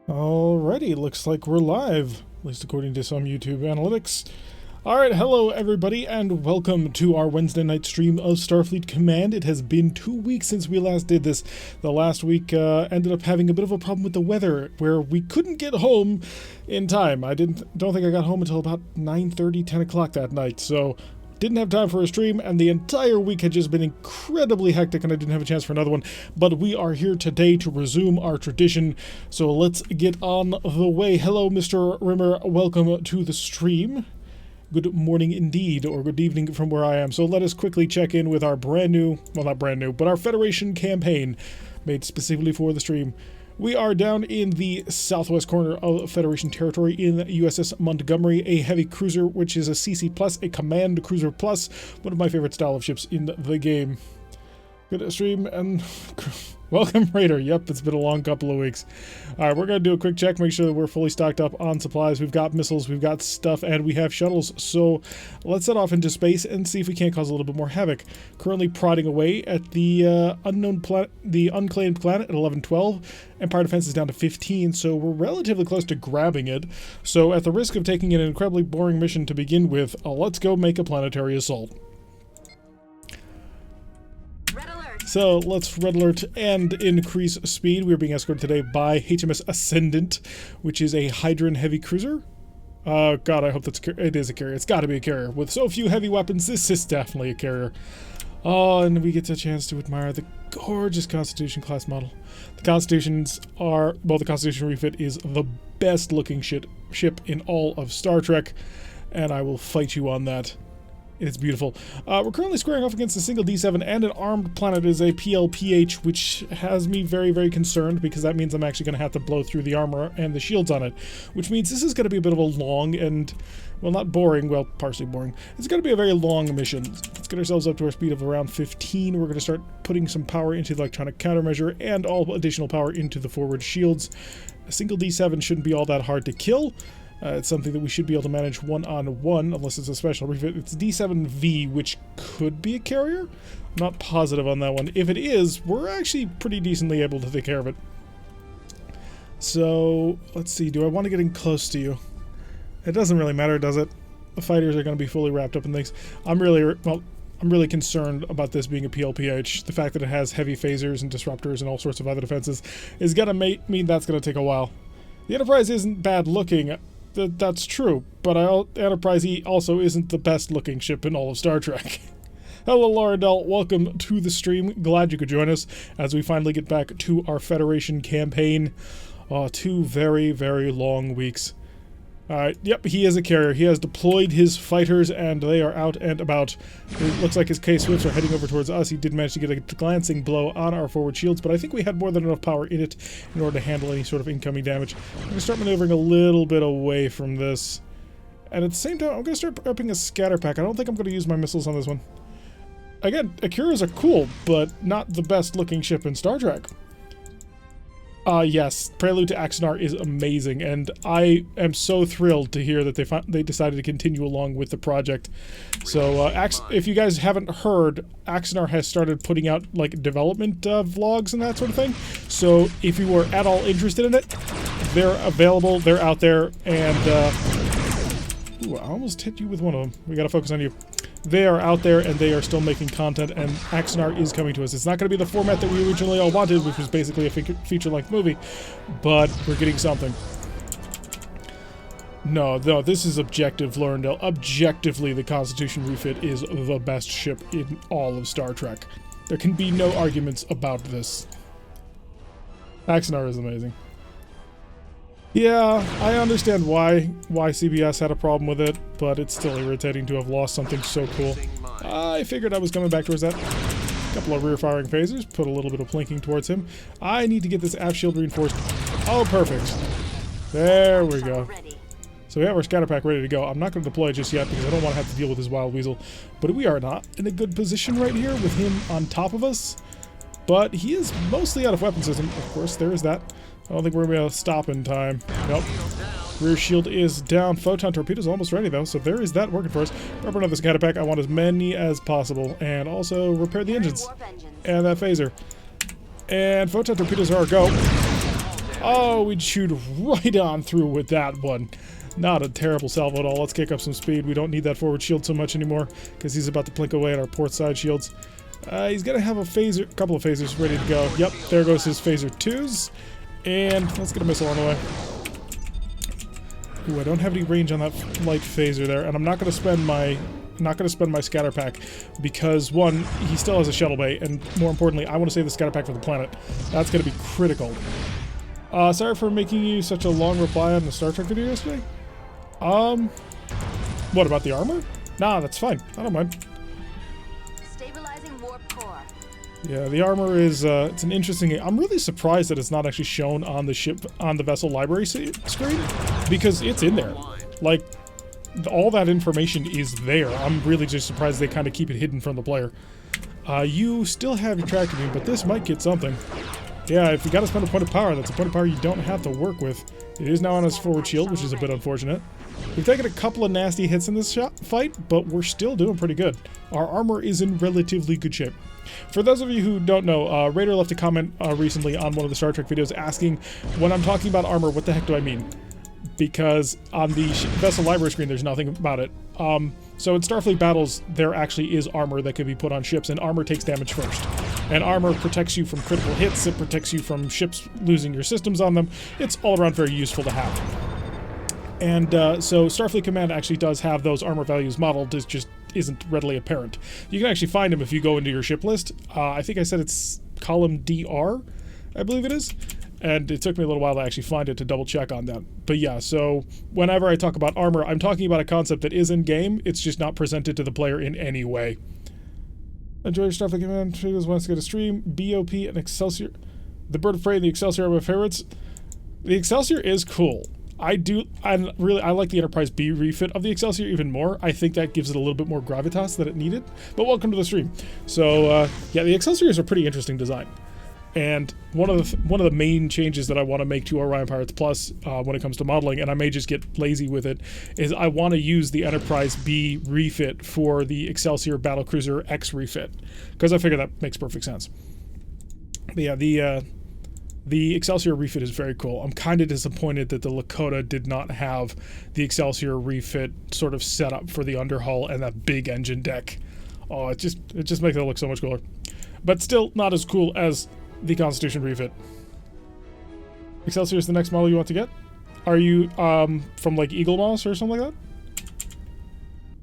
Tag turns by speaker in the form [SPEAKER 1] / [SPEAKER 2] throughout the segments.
[SPEAKER 1] Alrighty, looks like we're live, at least according to some YouTube analytics. Alright, hello everybody, and welcome to our Wednesday night stream of Starfleet Command. It has been 2 weeks since we last did this. The last week ended up having a bit of a problem with the weather, where we couldn't get home in time. I don't think I got home until about 9:30, 10 o'clock that night, so didn't have time for a stream, and the entire week had just been incredibly hectic, and I didn't have a chance for another one. But we are here today to resume our tradition, so let's get on the way. Hello, Mr. Rimmer. Welcome to the stream. Good morning indeed, or good evening from where I am. So let us quickly check in with our brand new, well, not brand new, but our Federation campaign made specifically for the stream. We are down in the southwest corner of Federation territory in USS Montgomery, a heavy cruiser, which is a CC+, a command cruiser plus, one of my favorite style of ships in the game. Good stream, and welcome, Raider. Yep, it's been a long couple of weeks. Alright, we're going to do a quick check, make sure that we're fully stocked up on supplies. We've got missiles, we've got stuff, and we have shuttles. So let's set off into space and see if we can't cause a little bit more havoc. Currently prodding away at the unknown planet, the unclaimed planet at 1112. Empire defense is down to 15, so we're relatively close to grabbing it. So at the risk of taking an incredibly boring mission to begin with, let's go make a planetary assault. So let's red alert and increase speed. We are being escorted today by HMS Ascendant, which is a Hydron heavy cruiser. God, I hope it is a carrier. It's got to be a carrier. With so few heavy weapons, this is definitely a carrier. Oh, and we get a chance to admire the gorgeous Constitution class model. The Constitutions are, well, the Constitution refit is the best looking ship in all of Star Trek, and I will fight you on that. It's beautiful. We're currently squaring off against a single D7 and an armed planet is a PLPH, which has me very, very concerned because that means I'm actually going to have to blow through the armor and the shields on it, which means this is going to be a bit of a long and, well, not boring, well, partially boring. It's going to be a very long mission. Let's get ourselves up to our speed of around 15. We're going to start putting some power into the electronic countermeasure and all additional power into the forward shields. A single D7 shouldn't be all that hard to kill. It's something that we should be able to manage one-on-one, unless it's a special refit. It's D7V, which could be a carrier. I'm not positive on that one. If it is, we're actually pretty decently able to take care of it. So, let's see. Do I want to get in close to you? It doesn't really matter, does it? The fighters are going to be fully wrapped up in things. I'm really concerned about this being a PLPH. The fact that it has heavy phasers and disruptors and all sorts of other defenses is going to mean that's going to take a while. The Enterprise isn't bad looking. That's true, but Enterprise E also isn't the best looking ship in all of Star Trek. Hello, Lauderdale. Welcome to the stream. Glad you could join us as we finally get back to our Federation campaign. 2 very, very long weeks. Alright, yep, he is a carrier. He has deployed his fighters, and they are out and about. It looks like his K-Swifts are heading over towards us. He did manage to get a glancing blow on our forward shields, but I think we had more than enough power in it in order to handle any sort of incoming damage. I'm going to start maneuvering a little bit away from this. And at the same time, I'm going to start prepping a scatter pack. I don't think I'm going to use my missiles on this one. Again, Akiras are cool, but not the best looking ship in Star Trek. Yes, Prelude to Axanar is amazing, and I am so thrilled to hear that they decided to continue along with the project. So, if you guys haven't heard, Axanar has started putting out, like, development vlogs and that sort of thing. So, if you were at all interested in it, they're available, they're out there, and, ooh, I almost hit you with one of them. We gotta focus on you. They are out there, and they are still making content, and Axanar is coming to us. It's not going to be the format that we originally all wanted, which was basically a feature-length movie, but we're getting something. No, this is objective, Laurendale. Objectively, the Constitution refit is the best ship in all of Star Trek. There can be no arguments about this. Axanar is amazing. Yeah, I understand why CBS had a problem with it, but it's still irritating to have lost something so cool. I figured I was coming back towards that. Couple of rear-firing phasers, put a little bit of plinking towards him. I need to get this aft shield reinforced. Oh, perfect. There we go. So we have our scatter pack ready to go. I'm not going to deploy it just yet because I don't want to have to deal with his wild weasel. But we are not in a good position right here with him on top of us. But he is mostly out of weapon system. Of course, there is that. I don't think we're going to be able to stop in time. Nope. Rear shield is down. Photon torpedo's almost ready, though, so there is that working for us. Remember another scatter pack. I want as many as possible. And also repair the engines. And that phaser. And photon torpedoes are a go. Oh, we chewed right on through with that one. Not a terrible salvo at all. Let's kick up some speed. We don't need that forward shield so much anymore because he's about to blink away at our port side shields. He's going to have a couple of phasers ready to go. Yep, there goes his phaser 2s. And let's get a missile on the way. Ooh, I don't have any range on that light phaser there, and I'm not going to spend my scatter pack because, one, he still has a shuttle bay, and more importantly, I want to save the scatter pack for the planet. That's going to be critical. Sorry for making you such a long reply on the Star Trek video yesterday. What about the armor? Nah, that's fine. I don't mind.
[SPEAKER 2] Stabilizing warp core.
[SPEAKER 1] Yeah, the armor is, it's an interesting... I'm really surprised that it's not actually shown on the ship, on the vessel library screen, because it's in there. Like, all that information is there. I'm really just surprised they kind of keep it hidden from the player. You still have your tracking beam, but this might get something. Yeah, if you gotta spend a point of power, that's a point of power you don't have to work with. It is now on his forward shield, which is a bit unfortunate. We've taken a couple of nasty hits in this fight, but we're still doing pretty good. Our armor is in relatively good shape. For those of you who don't know, Raider left a comment recently on one of the Star Trek videos asking, when I'm talking about armor, what the heck do I mean? Because on the vessel library screen, there's nothing about it. So in Starfleet battles, there actually is armor that can be put on ships, and armor takes damage first. And armor protects you from critical hits, it protects you from ships losing your systems on them. It's all around very useful to have. And so Starfleet Command actually does have those armor values modeled, it just isn't readily apparent. You can actually find them if you go into your ship list. I think I said it's column DR, I believe it is. And it took me a little while to actually find it to double check on that. But yeah, so whenever I talk about armor, I'm talking about a concept that is in game, it's just not presented to the player in any way. Enjoy your Starfleet Command, Triggers wants to get a stream, BOP and Excelsior. The Bird of Prey and the Excelsior are my favorites. The Excelsior is cool. I like the Enterprise B refit of the Excelsior even more. I think that gives it a little bit more gravitas that it needed. But welcome to the stream. So yeah, the Excelsior is a pretty interesting design. And one of the main changes that I want to make to Orion Pirates Plus when it comes to modeling, and I may just get lazy with it, is I want to use the Enterprise B refit for the Excelsior Battlecruiser X refit, because I figure that makes perfect sense. But yeah, the Excelsior refit is very cool. I'm kind of disappointed that the Lakota did not have the Excelsior refit sort of set up for the underhull and that big engine deck. Oh, it just makes it look so much cooler. But still not as cool as the Constitution refit. Excelsior is the next model you want to get? Are you from like Eagle Moss or something like that?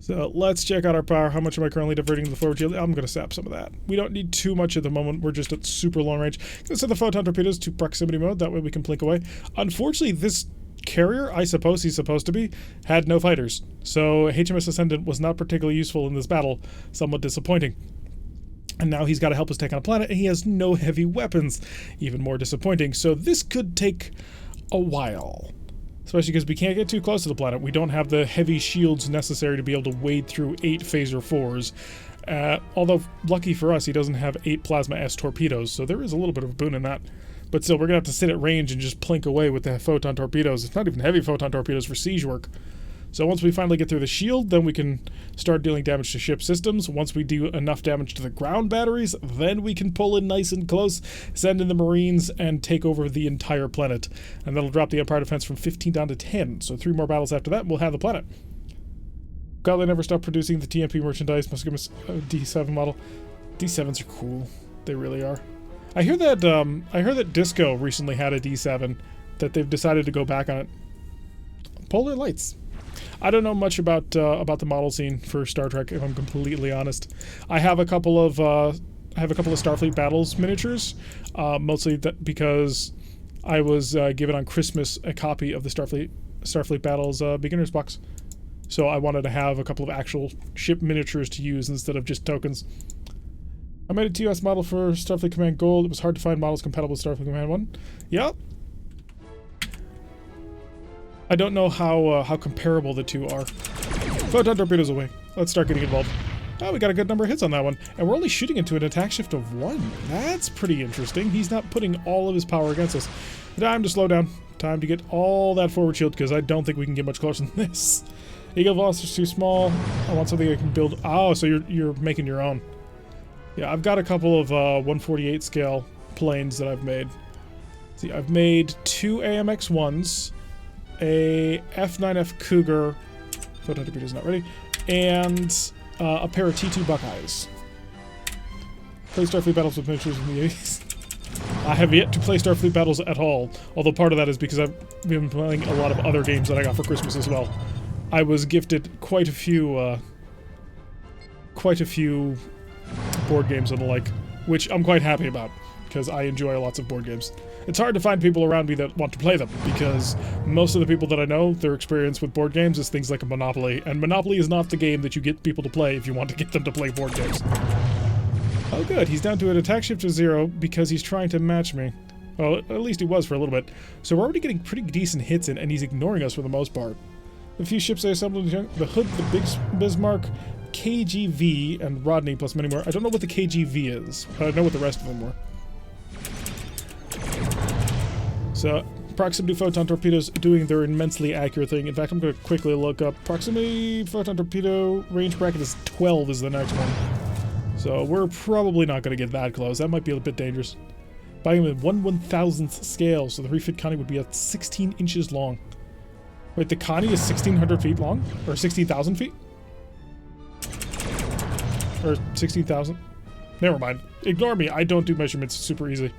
[SPEAKER 1] So let's check out our power. How much am I currently diverting to the forward shield? I'm going to sap some of that. We don't need too much at the moment. We're just at super long range. Let's set the photon torpedoes to proximity mode. That way we can blink away. Unfortunately, this carrier, I suppose he's supposed to be, had no fighters. So HMS Ascendant was not particularly useful in this battle. Somewhat disappointing. And now he's got to help us take on a planet, and he has no heavy weapons. Even more disappointing. So this could take a while. Especially because we can't get too close to the planet. We don't have the heavy shields necessary to be able to wade through 8 phaser 4s. Although, lucky for us, he doesn't have 8 Plasma S torpedoes, so there is a little bit of a boon in that. But still, we're going to have to sit at range and just plink away with the photon torpedoes. It's not even heavy photon torpedoes for siege work. So once we finally get through the shield, then we can start dealing damage to ship systems. Once we do enough damage to the ground batteries, then we can pull in nice and close, send in the Marines, and take over the entire planet. And that'll drop the Empire defense from 15 down to 10. So 3 more battles after that, we'll have the planet. God, they never stopped producing the TMP merchandise. Must give us a D7 model. D7s are cool. They really are. I hear that Disco recently had a D7, that they've decided to go back on it. Polar Lights. I don't know much about the model scene for Star Trek, if I'm completely honest. I have a couple of Starfleet Battles miniatures, mostly because I was given on Christmas a copy of the Starfleet Battles beginner's box. So I wanted to have a couple of actual ship miniatures to use instead of just tokens. I made a TOS model for Starfleet Command Gold. It was hard to find models compatible with Starfleet Command 1. Yep. I don't know how comparable the two are. Photon torpedoes away. Let's start getting involved. Oh, we got a good number of hits on that one. And we're only shooting into an attack shift of 1. That's pretty interesting. He's not putting all of his power against us. Time to slow down. Time to get all that forward shield, because I don't think we can get much closer than this. Eagle Velocity's too small. I want something I can build. Oh, so you're making your own. Yeah, I've got a couple of 148 scale planes that I've made. See, I've made 2 AMX-1s, a F9F Cougar, photon torpedo's not ready, and a pair of T2 Buckeyes. Play Starfleet battles with miniatures in the 80s. I have yet to play Starfleet battles at all, although part of that is because I've been playing a lot of other games that I got for Christmas as well. I was gifted quite a few board games and the like, which I'm quite happy about, because I enjoy lots of board games. It's hard to find people around me that want to play them, because most of the people that I know, their experience with board games is things like a Monopoly, and Monopoly is not the game that you get people to play if you want to get them to play board games. Oh good, he's down to an attack shift of 0 because he's trying to match me. Well, at least he was for a little bit. So we're already getting pretty decent hits in, and he's ignoring us for the most part. A few ships I assembled, the Hood, the Big Bismarck, KGV, and Rodney, plus many more. I don't know what the KGV is, but I know what the rest of them were. So, proximity photon torpedoes doing their immensely accurate thing. In fact, I'm going to quickly look up. Proximity photon torpedo range bracket is 12 is the next one. So we're probably not going to get that close. That might be a bit dangerous. Buying them in 1/1000th scale, so the refit Connie would be at 16 inches long. Wait, the Connie is 1,600 feet long? Or 16,000 feet? Or 16,000? Never mind. Ignore me. I don't do measurements super easy.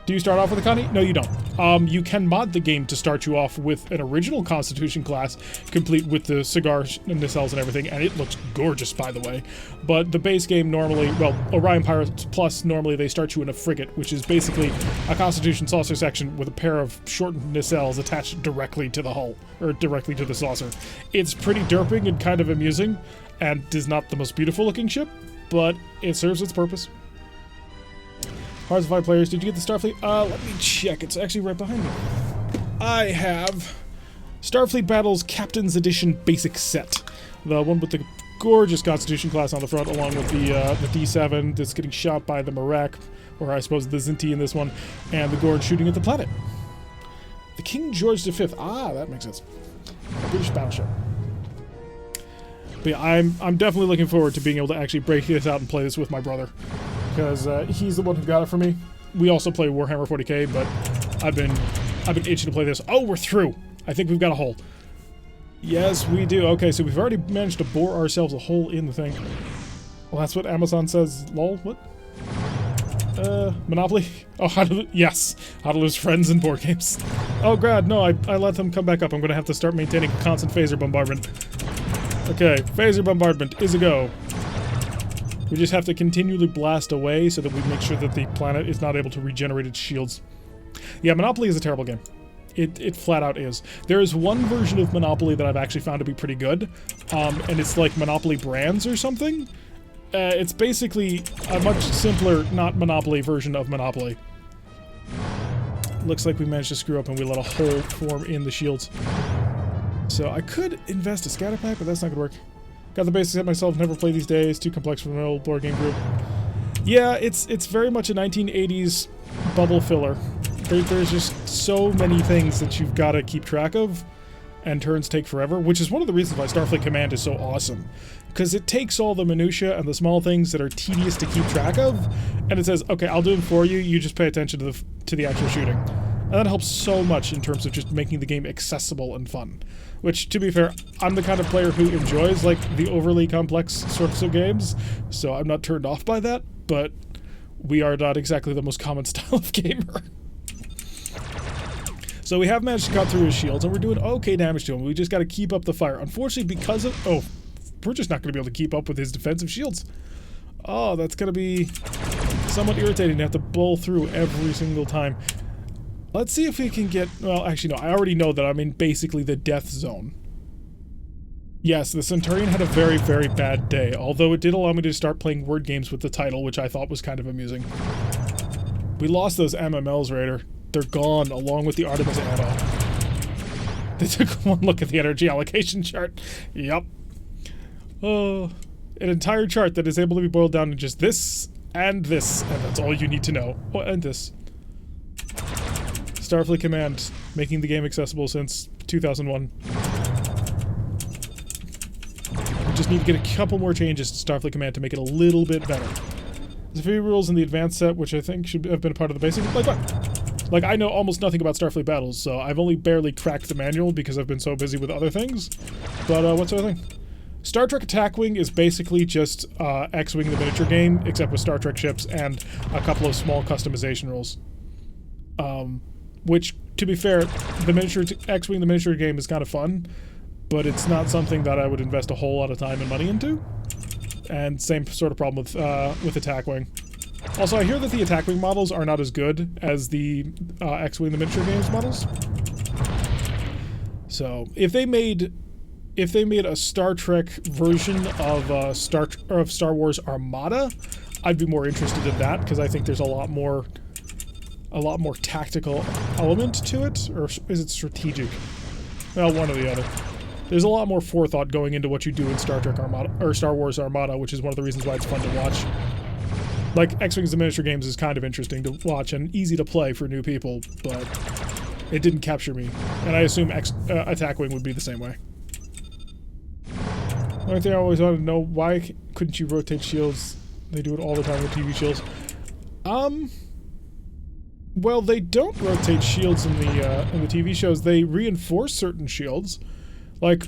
[SPEAKER 1] Do you start off with a Connie? No, you don't. You can mod the game to start you off with an original Constitution class, complete with the cigar nacelles and everything, and it looks gorgeous, by the way. But the base game normally, well, Orion Pirates Plus, normally they start you in a frigate, which is basically a Constitution saucer section with a pair of shortened nacelles attached directly to the hull, or directly to the saucer. It's pretty derping and kind of amusing, and is not the most beautiful looking ship, but it serves its purpose. Hearts of 5 players. Did you get the Starfleet? Let me check. It's actually right behind me. I have Starfleet Battles Captain's Edition Basic Set. The one with the gorgeous Constitution class on the front, along with the D7 that's getting shot by the Marak, or I suppose the Zinti in this one, and the Gorge shooting at the planet. The King George V. Ah, that makes sense. A British battleship. But yeah, I'm definitely looking forward to being able to actually break this out and play this with my brother, because he's the one who got it for me. We also play Warhammer 40k, but I've been itching to play this. Oh, we're through. I think we've got a hole. Yes, we do. Okay, so we've already managed to bore ourselves a hole in the thing. Well, that's what Amazon says. Lol. What? Monopoly? Oh, how to lose friends in board games. Oh, God, no, I let them come back up. I'm going to have to start maintaining constant phaser bombardment. Okay, phaser bombardment is a go. We just have to continually blast away so that we make sure that the planet is not able to regenerate its shields. Yeah, Monopoly is a terrible game. It flat out is. There is one version of Monopoly that I've actually found to be pretty good, and it's like Monopoly Brands or something. It's basically a much simpler, not Monopoly version of Monopoly. Looks like we managed to screw up and we let a hole form in the shields. So I could invest a scatter pack, but that's not gonna work. Got the basics set myself, never played these days, too complex for my old board game group. Yeah, it's very much a 1980s bubble filler. There's just so many things that you've got to keep track of, and turns take forever, which is one of the reasons why Starfleet Command is so awesome. Because it takes all the minutia and the small things that are tedious to keep track of, and it says, okay, I'll do them for you, you just pay attention to the actual shooting. And that helps so much in terms of just making the game accessible and fun. Which, to be fair, I'm the kind of player who enjoys, like, the overly complex sorts of games, so I'm not turned off by that, but we are not exactly the most common style of gamer. So we have managed to cut through his shields, and we're doing okay damage to him. We just got to keep up the fire. Unfortunately, because of... Oh, we're just not going to be able to keep up with his defensive shields. Oh, that's going to be somewhat irritating to have to blow through every single time. Let's see if we can get... Well, actually, no. I already know that I'm in basically the death zone. Yes, the Centurion had a very, very bad day, although it did allow me to start playing word games with the title, which I thought was kind of amusing. We lost those MMLs, Raider. They're gone, along with the Artemis add-on. They took one look at the energy allocation chart. Yup. Oh, an entire chart that is able to be boiled down to just this, and that's all you need to know. Oh, and this. Starfleet Command, making the game accessible since 2001. We just need to get a couple more changes to Starfleet Command to make it a little bit better. There's a few rules in the advanced set, which I think should have been a part of the basic. Like what? Like, I know almost nothing about Starfleet battles, so I've only barely cracked the manual because I've been so busy with other things. But, what's the other thing? Star Trek Attack Wing is basically just X-Wing the miniature game, except with Star Trek ships and a couple of small customization rules. Which, to be fair, the X-Wing the miniature game is kind of fun, but it's not something that I would invest a whole lot of time and money into. And same sort of problem with Attack Wing. Also, I hear that the Attack Wing models are not as good as the X-Wing the miniature games models. So, if they made a Star Trek version of Star Wars Armada, I'd be more interested in that because I think there's a lot more tactical element to it, or is it strategic? Well, one or the other. There's a lot more forethought going into what you do in Star Trek Armada or Star Wars Armada, which is one of the reasons why it's fun to watch. Like, X-Wings the miniature games is kind of interesting to watch and easy to play for new people, but it didn't capture me, and I assume Attack Wing would be the same way. The only thing I always wanted to know, why couldn't you rotate shields? They do it all the time with TV shields. Well, they don't rotate shields in the TV shows. They reinforce certain shields, like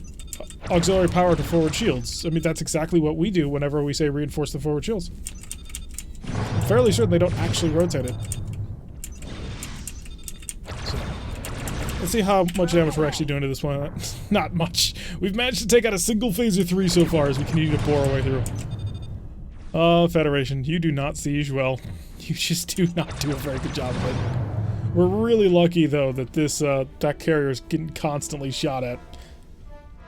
[SPEAKER 1] auxiliary power to forward shields. I mean, that's exactly what we do whenever we say reinforce the forward shields. I'm fairly certain they don't actually rotate it. So, let's see how much damage we're actually doing to this one. Not much. We've managed to take out a single Phaser 3 so far as we continue to bore our way through. Oh, Federation, you do not siege well. You just do not do a very good job of it. We're really lucky, though, that this that carrier is getting constantly shot at.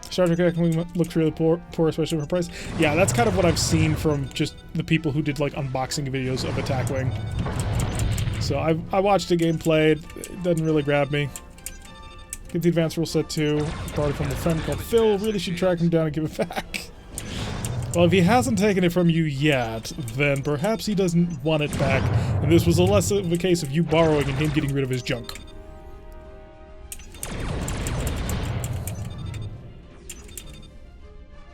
[SPEAKER 1] Star Trek Attack Wing looks really poor, especially for price. Yeah, that's kind of what I've seen from just the people who did, like, unboxing videos of Attack Wing. So I watched a gameplay. It doesn't really grab me. Get the advanced rule set 2. Borrowed from a friend called Phil. Really should track him down and give it back. Well, if he hasn't taken it from you yet, then perhaps he doesn't want it back, and this was less of a case of you borrowing and him getting rid of his junk.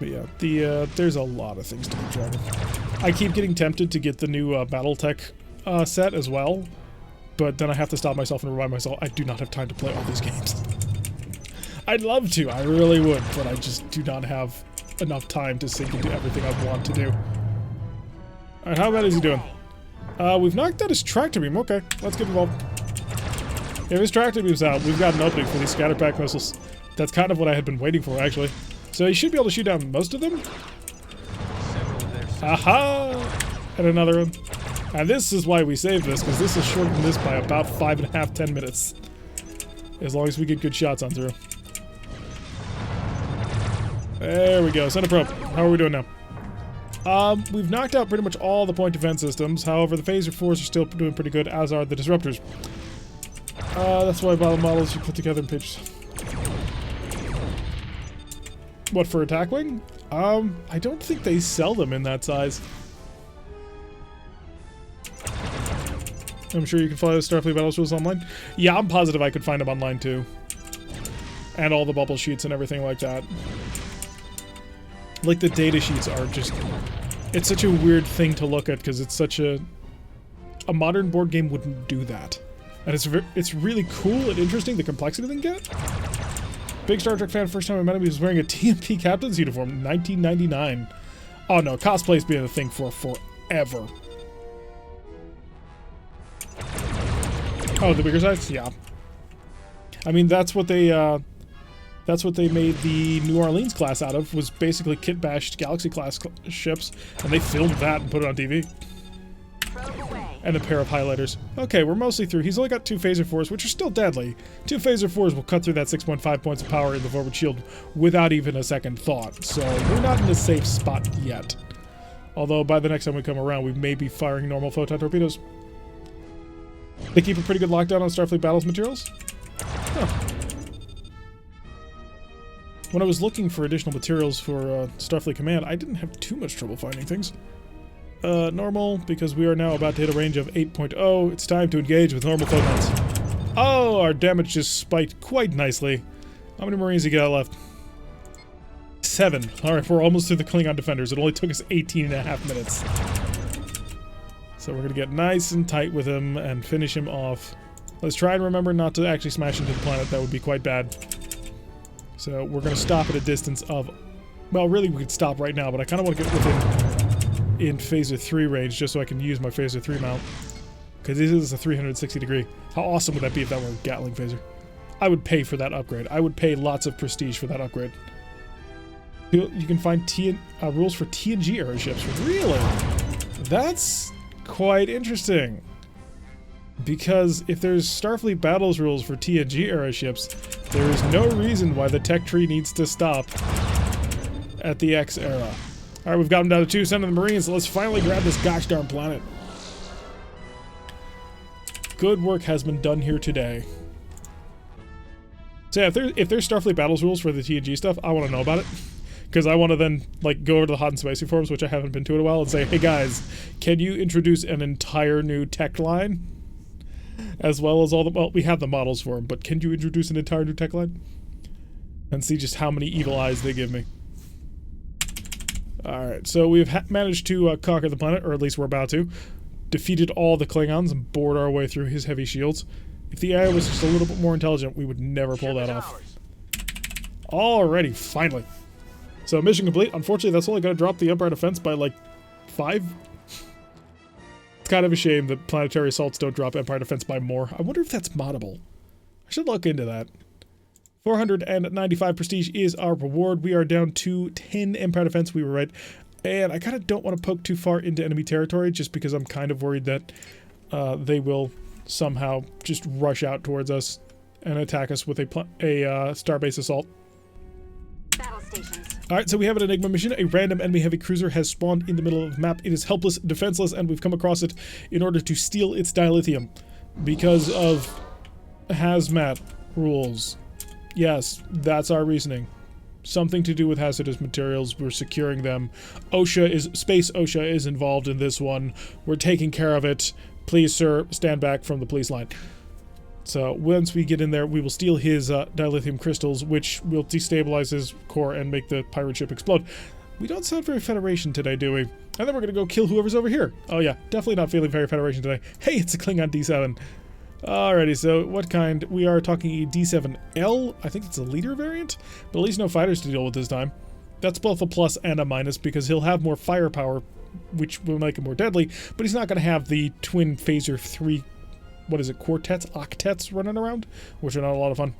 [SPEAKER 1] But yeah, there's a lot of things to keep track of. I keep getting tempted to get the new Battletech set as well, but then I have to stop myself and remind myself I do not have time to play all these games. I'd love to, I really would, but I just do not have enough time to sink into everything I want to do. Alright, how bad is he doing? We've knocked out his tractor beam. Okay, let's get involved. If his tractor beam's out, we've got an opening for these scatter pack missiles. That's kind of what I had been waiting for, actually. So he should be able to shoot down most of them. Aha! And another one. And this is why we saved this, because this will shorten this by about 5.5, 10 minutes. As long as we get good shots on through. There we go. Send a probe. How are we doing now? We've knocked out pretty much all the point defense systems. However, the Phaser 4s are still doing pretty good, as are the disruptors. That's why battle models you put together in pitch. What, for Attack Wing? I don't think they sell them in that size. I'm sure you can follow the Starfleet Battles rules online. Yeah, I'm positive I could find them online too. And all the bubble sheets and everything like that. Like, the data sheets are just... It's such a weird thing to look at because it's such a... A modern board game wouldn't do that. And it's really cool and interesting, the complexity they can get. Big Star Trek fan, first time I met him, he was wearing a TMP captain's uniform, 1999. Oh no, cosplay's been a thing for forever. Oh, the bigger size? Yeah. I mean, that's what they made the New Orleans class out of, was basically kit-bashed Galaxy class ships, and they filmed that and put it on TV. And a pair of highlighters. Okay, we're mostly through. He's only got 2 Phaser 4s, which are still deadly. 2 Phaser 4s will cut through that 6.5 points of power in the forward shield without even a second thought, so we're not in a safe spot yet. Although, by the next time we come around, we may be firing normal photon torpedoes. They keep a pretty good lockdown on Starfleet Battles materials? Huh. When I was looking for additional materials for Starfleet Command, I didn't have too much trouble finding things. Normal, because we are now about to hit a range of 8.0. It's time to engage with normal photons. Oh, our damage just spiked quite nicely. How many Marines you got left? 7. Alright, we're almost through the Klingon defenders. It only took us 18.5 minutes. So we're gonna get nice and tight with him and finish him off. Let's try and remember not to actually smash into the planet. That would be quite bad. So we're going to stop at a distance of... Well, really, we could stop right now, but I kind of want to get within in Phaser 3 range just so I can use my Phaser 3 mount. Because this is a 360 degree. How awesome would that be if that were a Gatling Phaser? I would pay for that upgrade. I would pay lots of prestige for that upgrade. You can find rules for TNG era ships. Really? That's quite interesting. Because if there's Starfleet battles rules for TNG era ships, there is no reason why the tech tree needs to stop at the X era. Alright, we've got them down to 2. Send them the Marines. So let's finally grab this gosh darn planet. Good work has been done here today. So yeah, if there's Starfleet battles rules for the TNG stuff, I want to know about it. Because I want to then, like, go over to the Hot and Spicy forums, which I haven't been to in a while, and say, hey guys, can you introduce an entire new tech line? As well as all the... Well, we have the models for them, but can you introduce an entire new tech line? And see just how many evil eyes they give me. Alright, so we've managed to conquer the planet, or at least we're about to. Defeated all the Klingons and bored our way through his heavy shields. If the AI was just a little bit more intelligent, we would never pull that off. Alrighty, finally. So mission complete. Unfortunately, that's only going to drop the Empire defense by like 5. It's kind of a shame that planetary assaults don't drop Empire defense by more. I wonder if that's moddable. I should look into that. 495 prestige is our reward. We are down to 10 Empire defense. We were right. And I kind of don't want to poke too far into enemy territory just because I'm kind of worried that they will somehow just rush out towards us and attack us with a starbase assault.
[SPEAKER 2] Battle stations.
[SPEAKER 1] Alright, so we have an Enigma mission. A random enemy heavy cruiser has spawned in the middle of the map. It is helpless, defenseless, and we've come across it in order to steal its dilithium. Because of hazmat rules. Yes, that's our reasoning. Something to do with hazardous materials. We're securing them. Space OSHA is involved in this one. We're taking care of it. Please, sir, stand back from the police line. So once we get in there, we will steal his dilithium crystals, which will destabilize his core and make the pirate ship explode. We don't sound very Federation today, do we? And then we're going to go kill whoever's over here. Oh yeah, definitely not feeling very Federation today. Hey, it's a Klingon D7. Alrighty, so what kind? We are talking a D7L. I think it's a leader variant, but at least no fighters to deal with this time. That's both a plus and a minus because he'll have more firepower, which will make him more deadly, but he's not going to have the twin phaser 3, what is it, octets running around, which are not a lot of fun.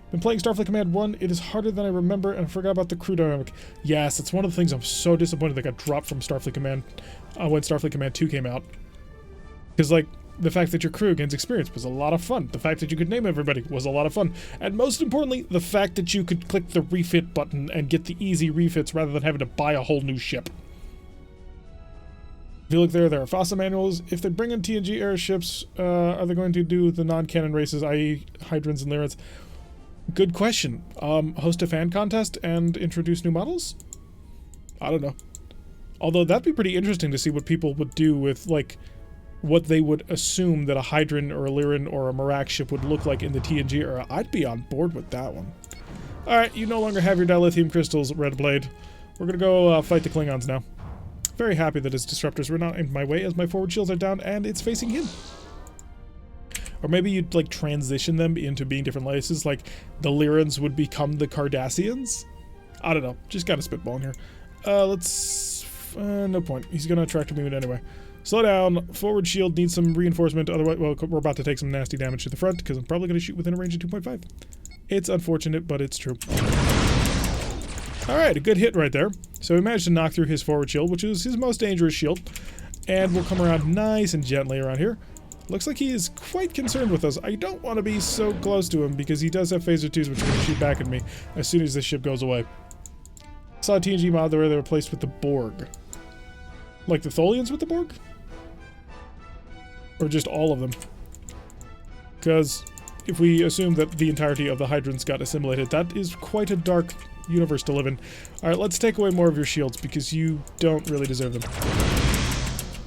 [SPEAKER 1] Been playing Starfleet Command 1. It is harder than I remember, and I forgot about the crew dynamic. Yes, it's one of the things I'm so disappointed that got dropped from Starfleet Command when Starfleet Command 2 came out. Because, like, the fact that your crew gains experience was a lot of fun. The fact that you could name everybody was a lot of fun. And most importantly, the fact that you could click the refit button and get the easy refits rather than having to buy a whole new ship. If you look there are FOSSA manuals. If they bring in TNG era ships, are they going to do the non-canon races, i.e. Hydrons and Lyrans? Good question. Host a fan contest and introduce new models? I don't know. Although that'd be pretty interesting to see what people would do with, like, what they would assume that a Hydron or a Lyran or a Merak ship would look like in the TNG era. I'd be on board with that one. Alright, you no longer have your dilithium crystals, Red Blade. We're gonna go fight the Klingons now. Very happy that his disruptors were not in my way as my forward shields are down and it's facing him. Or maybe you'd, like, transition them into being different races, like the Lyrans would become the Cardassians? I don't know, just got a spitball in here. No point. He's gonna attract a movement anyway. Slow down. Forward shield needs some reinforcement. Otherwise, well, we're about to take some nasty damage to the front because I'm probably going to shoot within a range of 2.5. It's unfortunate, but it's true. Alright, a good hit right there. So we managed to knock through his forward shield, which is his most dangerous shield. And we'll come around nice and gently around here. Looks like he is quite concerned with us. I don't want to be so close to him because he does have phaser 2s which are going to shoot back at me as soon as this ship goes away. Saw a TNG mod where they were replaced with the Borg. Like the Tholians with the Borg? Or just all of them? Because if we assume that the entirety of the Hydrons got assimilated, that is quite a dark universe to live in. Alright, let's take away more of your shields because you don't really deserve them.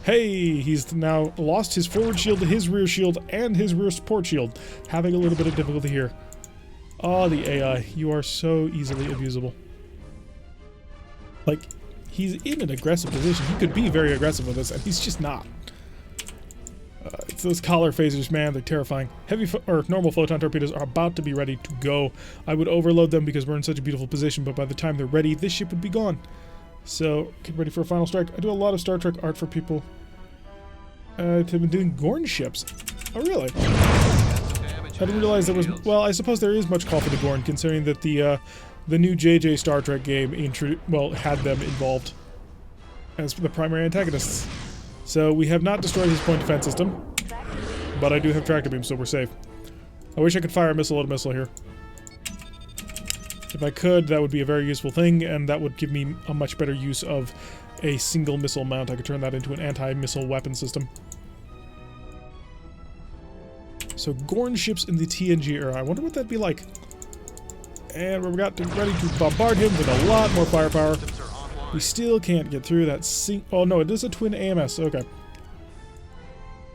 [SPEAKER 1] Hey, he's now lost his forward shield, his rear shield, and his rear support shield. Having a little bit of difficulty here. Oh, the AI. You are so easily abusable. Like, he's in an aggressive position. He could be very aggressive with us, and he's just not. It's those collar phasers, man. They're terrifying. Normal photon torpedoes are about to be ready to go. I would overload them because we're in such a beautiful position, but by the time they're ready, this ship would be gone. So, get ready for a final strike. I do a lot of Star Trek art for people. I've been doing Gorn ships. Oh, really? I didn't realize there was... Well, I suppose there is much call for the Gorn, considering that the new JJ Star Trek game had them involved as the primary antagonists. So we have not destroyed his point defense system, but I do have tractor beams, so we're safe. I wish I could fire a missile at a missile here. If I could, that would be a very useful thing, and that would give me a much better use of a single missile mount. I could turn that into an anti-missile weapon system. So Gorn ships in the TNG era. I wonder what that'd be like. And we're ready to bombard him with a lot more firepower. We still can't get through that oh no, it is a twin AMS. Okay.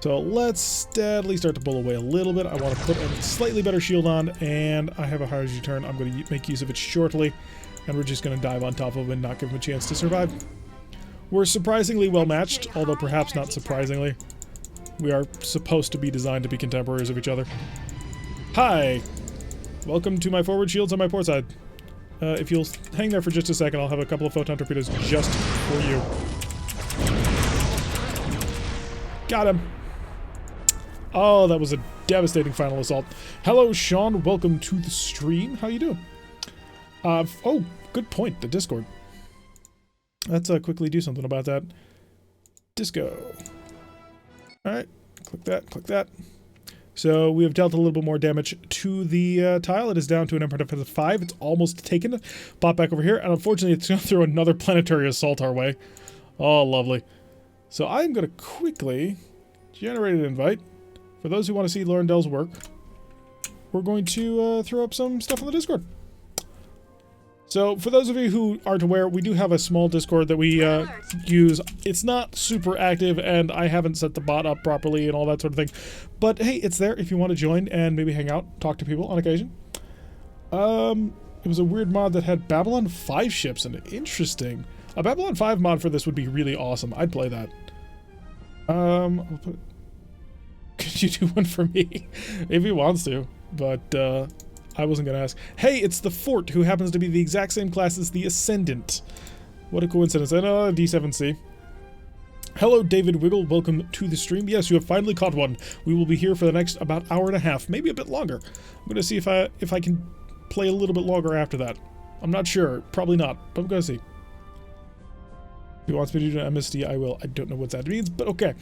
[SPEAKER 1] So let's steadily start to pull away a little bit. I want to put a slightly better shield on, and I have a high energy turn. I'm going to make use of it shortly, and we're just going to dive on top of him and not give him a chance to survive. We're surprisingly well matched, although perhaps not surprisingly. We are supposed to be designed to be contemporaries of each other. Hi! Welcome to my forward shields on my port side. If you'll hang there for just a second, I'll have a couple of photon torpedoes just for you. Got him! Oh, that was a devastating final assault. Hello, Sean. Welcome to the stream. How you doing? Oh, good point. The Discord. Let's quickly do something about that. Disco. Alright. Click that. Click that. So we have dealt a little bit more damage to the tile. It is down to an Empire Defense of 5. It's almost taken. Pop back over here. And unfortunately, it's going to throw another planetary assault our way. Oh, lovely. So I'm going to quickly generate an invite. For those who want to see Lorendell's work, we're going to throw up some stuff on the Discord. So, for those of you who aren't aware, we do have a small Discord that we use. It's not super active, and I haven't set the bot up properly and all that sort of thing. But hey, it's there if you want to join and maybe hang out, talk to people on occasion. It was a weird mod that had Babylon 5 ships in it. Interesting. A Babylon 5 mod for this would be really awesome. I'd play that. I'll put... Could you do one for me? If he wants to, but I wasn't gonna ask. Hey, it's the Fort, who happens to be the exact same class as the Ascendant. What a coincidence. And D7C. Hello, David Wiggle. Welcome to the stream. Yes, you have finally caught one. We will be here for the next about hour and a half, maybe a bit longer. I'm gonna see if I can play a little bit longer after that. I'm not sure. Probably not, but I'm gonna see. If he wants me to do an MSD, I will. I don't know what that means, but okay.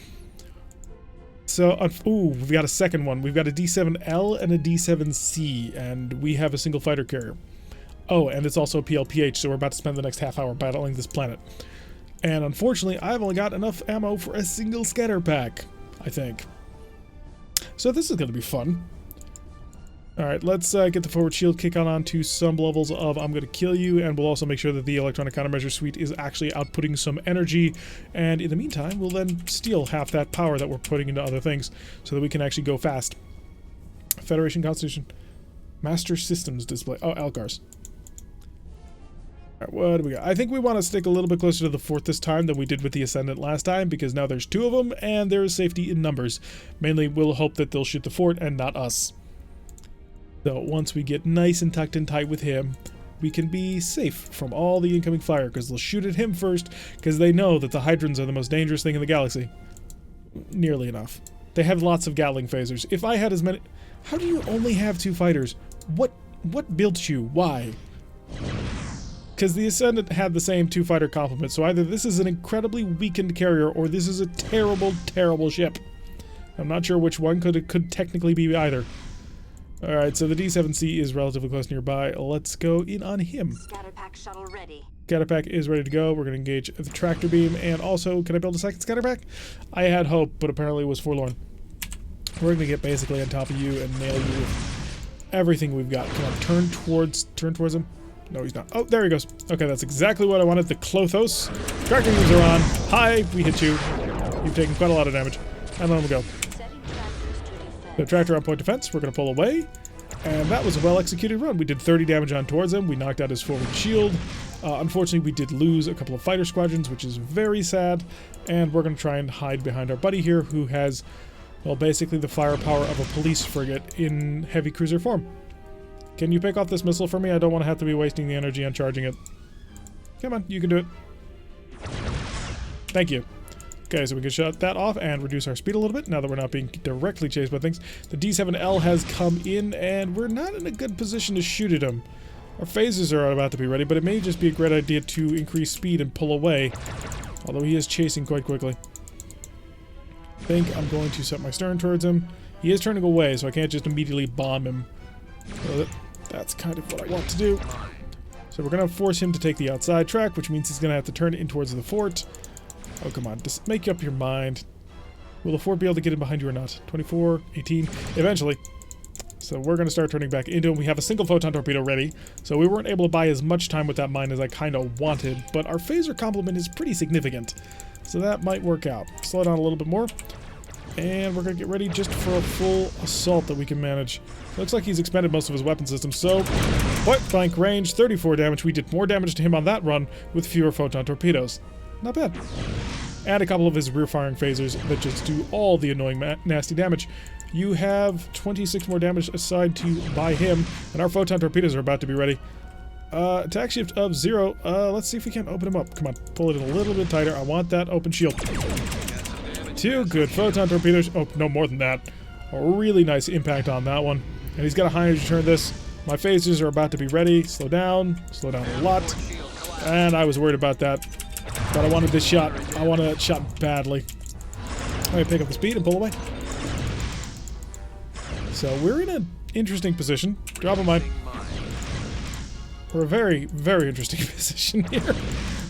[SPEAKER 1] So, ooh, we've got a second one. We've got a D7L and a D7C, and we have a single fighter carrier. Oh, and it's also a PLPH, so we're about to spend the next half hour battling this planet. And unfortunately, I've only got enough ammo for a single scatter pack, I think. So this is going to be fun. Alright, let's get the forward shield kick on to some levels of I'm going to kill you, and we'll also make sure that the electronic countermeasure suite is actually outputting some energy, and in the meantime, we'll then steal half that power that we're putting into other things, so that we can actually go fast. Federation Constitution. Master Systems display. Oh, Alcars. Alright, what do we got? I think we want to stick a little bit closer to the Fort this time than we did with the Ascendant last time, because now there's two of them, and there is safety in numbers. Mainly, we'll hope that they'll shoot the Fort and not us. So once we get nice and tucked in tight with him, we can be safe from all the incoming fire, because they'll shoot at him first, because they know that the Hydrons are the most dangerous thing in the galaxy. Nearly enough. They have lots of Gatling phasers. If I had as many... How do you only have 2 fighters? What built you? Why? Because the Ascendant had the same 2-fighter complement, so either this is an incredibly weakened carrier, or this is a terrible, terrible ship. I'm not sure which one. Could technically be either. Alright, so the D7C is relatively close nearby. Let's go in on him.
[SPEAKER 2] Scatterpack shuttle ready.
[SPEAKER 1] Scatterpack is ready to go. We're going to engage the tractor beam, and also, can I build a second scatterpack? I had hope, but apparently it was forlorn. We're going to get basically on top of you and nail you with everything we've got. Come on, turn towards him. No, he's not. Oh, there he goes. Okay, that's exactly what I wanted. The Klothos. Tractor beams are on. Hi, we hit you. You've taken quite a lot of damage. And let him go. The tractor on point defense, we're going to pull away, and that was a well-executed run. We did 30 damage on towards him. We knocked out his forward shield. Unfortunately, we did lose a couple of fighter squadrons, which is very sad, and we're going to try and hide behind our buddy here, who has Well, basically the firepower of a police frigate in heavy cruiser form. Can you pick off this missile for me? I don't want to have to be wasting the energy on charging it. Come on, you can do it. Thank you. Okay, so we can shut that off and reduce our speed a little bit now that we're not being directly chased by things. The D7L has come in, and we're not in a good position to shoot at him. Our phasers are about to be ready, but it may just be a great idea to increase speed and pull away, although he is chasing quite quickly. I think I'm going to set my stern towards him. He is turning away, so I can't just immediately bomb him. So that's kind of what I want to do. So we're going to force him to take the outside track, which means he's going to have to turn in towards the fort. Oh, come on. Just make up your mind. Will the fort be able to get in behind you or not? 24, 18, eventually. So we're going to start turning back into him. We have a single photon torpedo ready, so we weren't able to buy as much time with that mine as I kind of wanted, but our phaser complement is pretty significant, so that might work out. Slow down a little bit more, and we're going to get ready just for a full assault that we can manage. Looks like he's expended most of his weapon system, so point blank range, 34 damage. We did more damage to him on that run with fewer photon torpedoes. Not bad. And a couple of his rear-firing phasers that just do all the annoying nasty damage. You have 26 more damage assigned to you by him, and our photon torpedoes are about to be ready. Attack shift of 0. Let's see if we can open him up. Come on, pull it a little bit tighter. I want that open shield. 2 good photon torpedoes. Oh, no more than that. A really nice impact on that one. And he's got a high energy turn this. My phasers are about to be ready. Slow down a lot. And I was worried about that. But I wanted this shot. I wanted that shot badly. I'm going to pick up the speed and pull away. So we're in an interesting position. Drop a mine. We're a very, very interesting position here.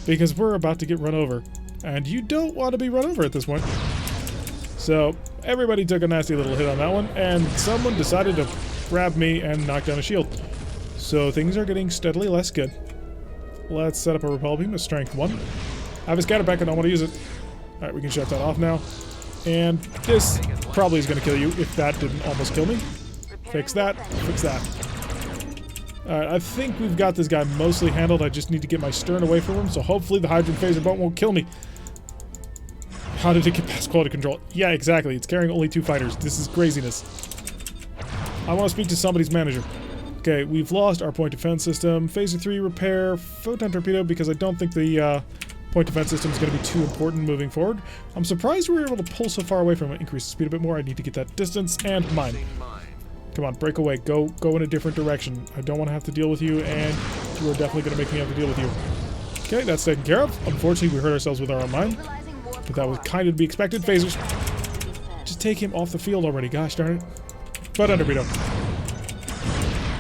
[SPEAKER 1] Because we're about to get run over. And you don't want to be run over at this point. So everybody took a nasty little hit on that one. And someone decided to grab me and knock down a shield. So things are getting steadily less good. Let's set up a repel beam of strength 1. I have a scatter back, I don't want to use it. Alright, we can shut that off now. And this probably is going to kill you if that didn't almost kill me. Fix that, fix that. Alright, I think we've got this guy mostly handled. I just need to get my stern away from him, so hopefully the hydrogen phaser boat won't kill me. How did it get past quality control? Yeah, exactly. It's carrying only 2 fighters. This is craziness. I want to speak to somebody's manager. Okay, we've lost our point defense system. Phaser 3 repair, photon torpedo, because I don't think the point defense system is going to be too important moving forward. I'm surprised we were able to pull so far away from it. Increase the speed a bit more. I need to get that distance and mine. Come on, break away. Go in a different direction. I don't want to have to deal with you, and you are definitely going to make me have to deal with you. Okay, that's taken care of. Unfortunately, we hurt ourselves with our own mine, but that was kind of to be expected. Phasers. Just take him off the field already. Gosh darn it. Photon torpedo.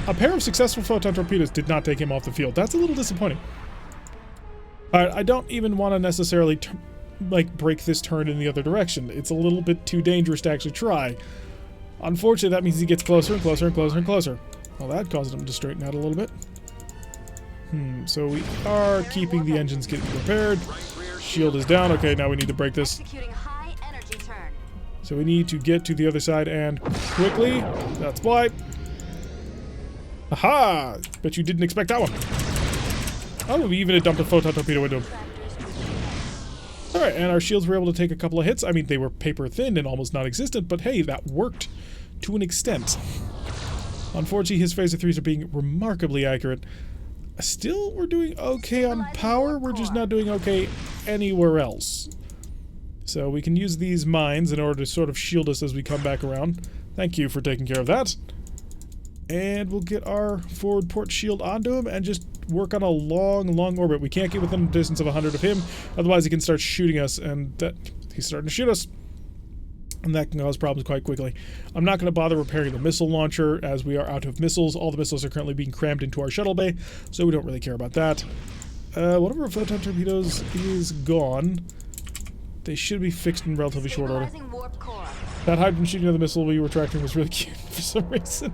[SPEAKER 1] A pair of successful photon torpedoes did not take him off the field. That's a little disappointing. Alright, I don't even want to necessarily break this turn in the other direction. It's a little bit too dangerous to actually try. Unfortunately, that means he gets closer and closer and closer and closer. Well, that caused him to straighten out a little bit. So we are keeping the engines getting repaired. Shield is down. Okay, now we need to break this. So we need to get to the other side and quickly. That's why. Aha! Bet you didn't expect that one. Oh, we even dumped a photon torpedo into him. Alright, and our shields were able to take a couple of hits. I mean, they were paper thin and almost non-existent, but hey, that worked to an extent. Unfortunately, his phaser 3s are being remarkably accurate. Still, we're doing okay on power. We're just not doing okay anywhere else. So we can use these mines in order to sort of shield us as we come back around. Thank you for taking care of that. And we'll get our forward port shield onto him and just work on a long orbit. We can't get within a distance of 100 of him, otherwise he can start shooting us, and he's starting to shoot us. And that can cause problems quite quickly. I'm not going to bother repairing the missile launcher, as we are out of missiles. All the missiles are currently being crammed into our shuttle bay, so we don't really care about that. One of our photon torpedoes is gone. They should be fixed in relatively short order. That hydrogen shooting of the missile we were tracking was really cute for some reason.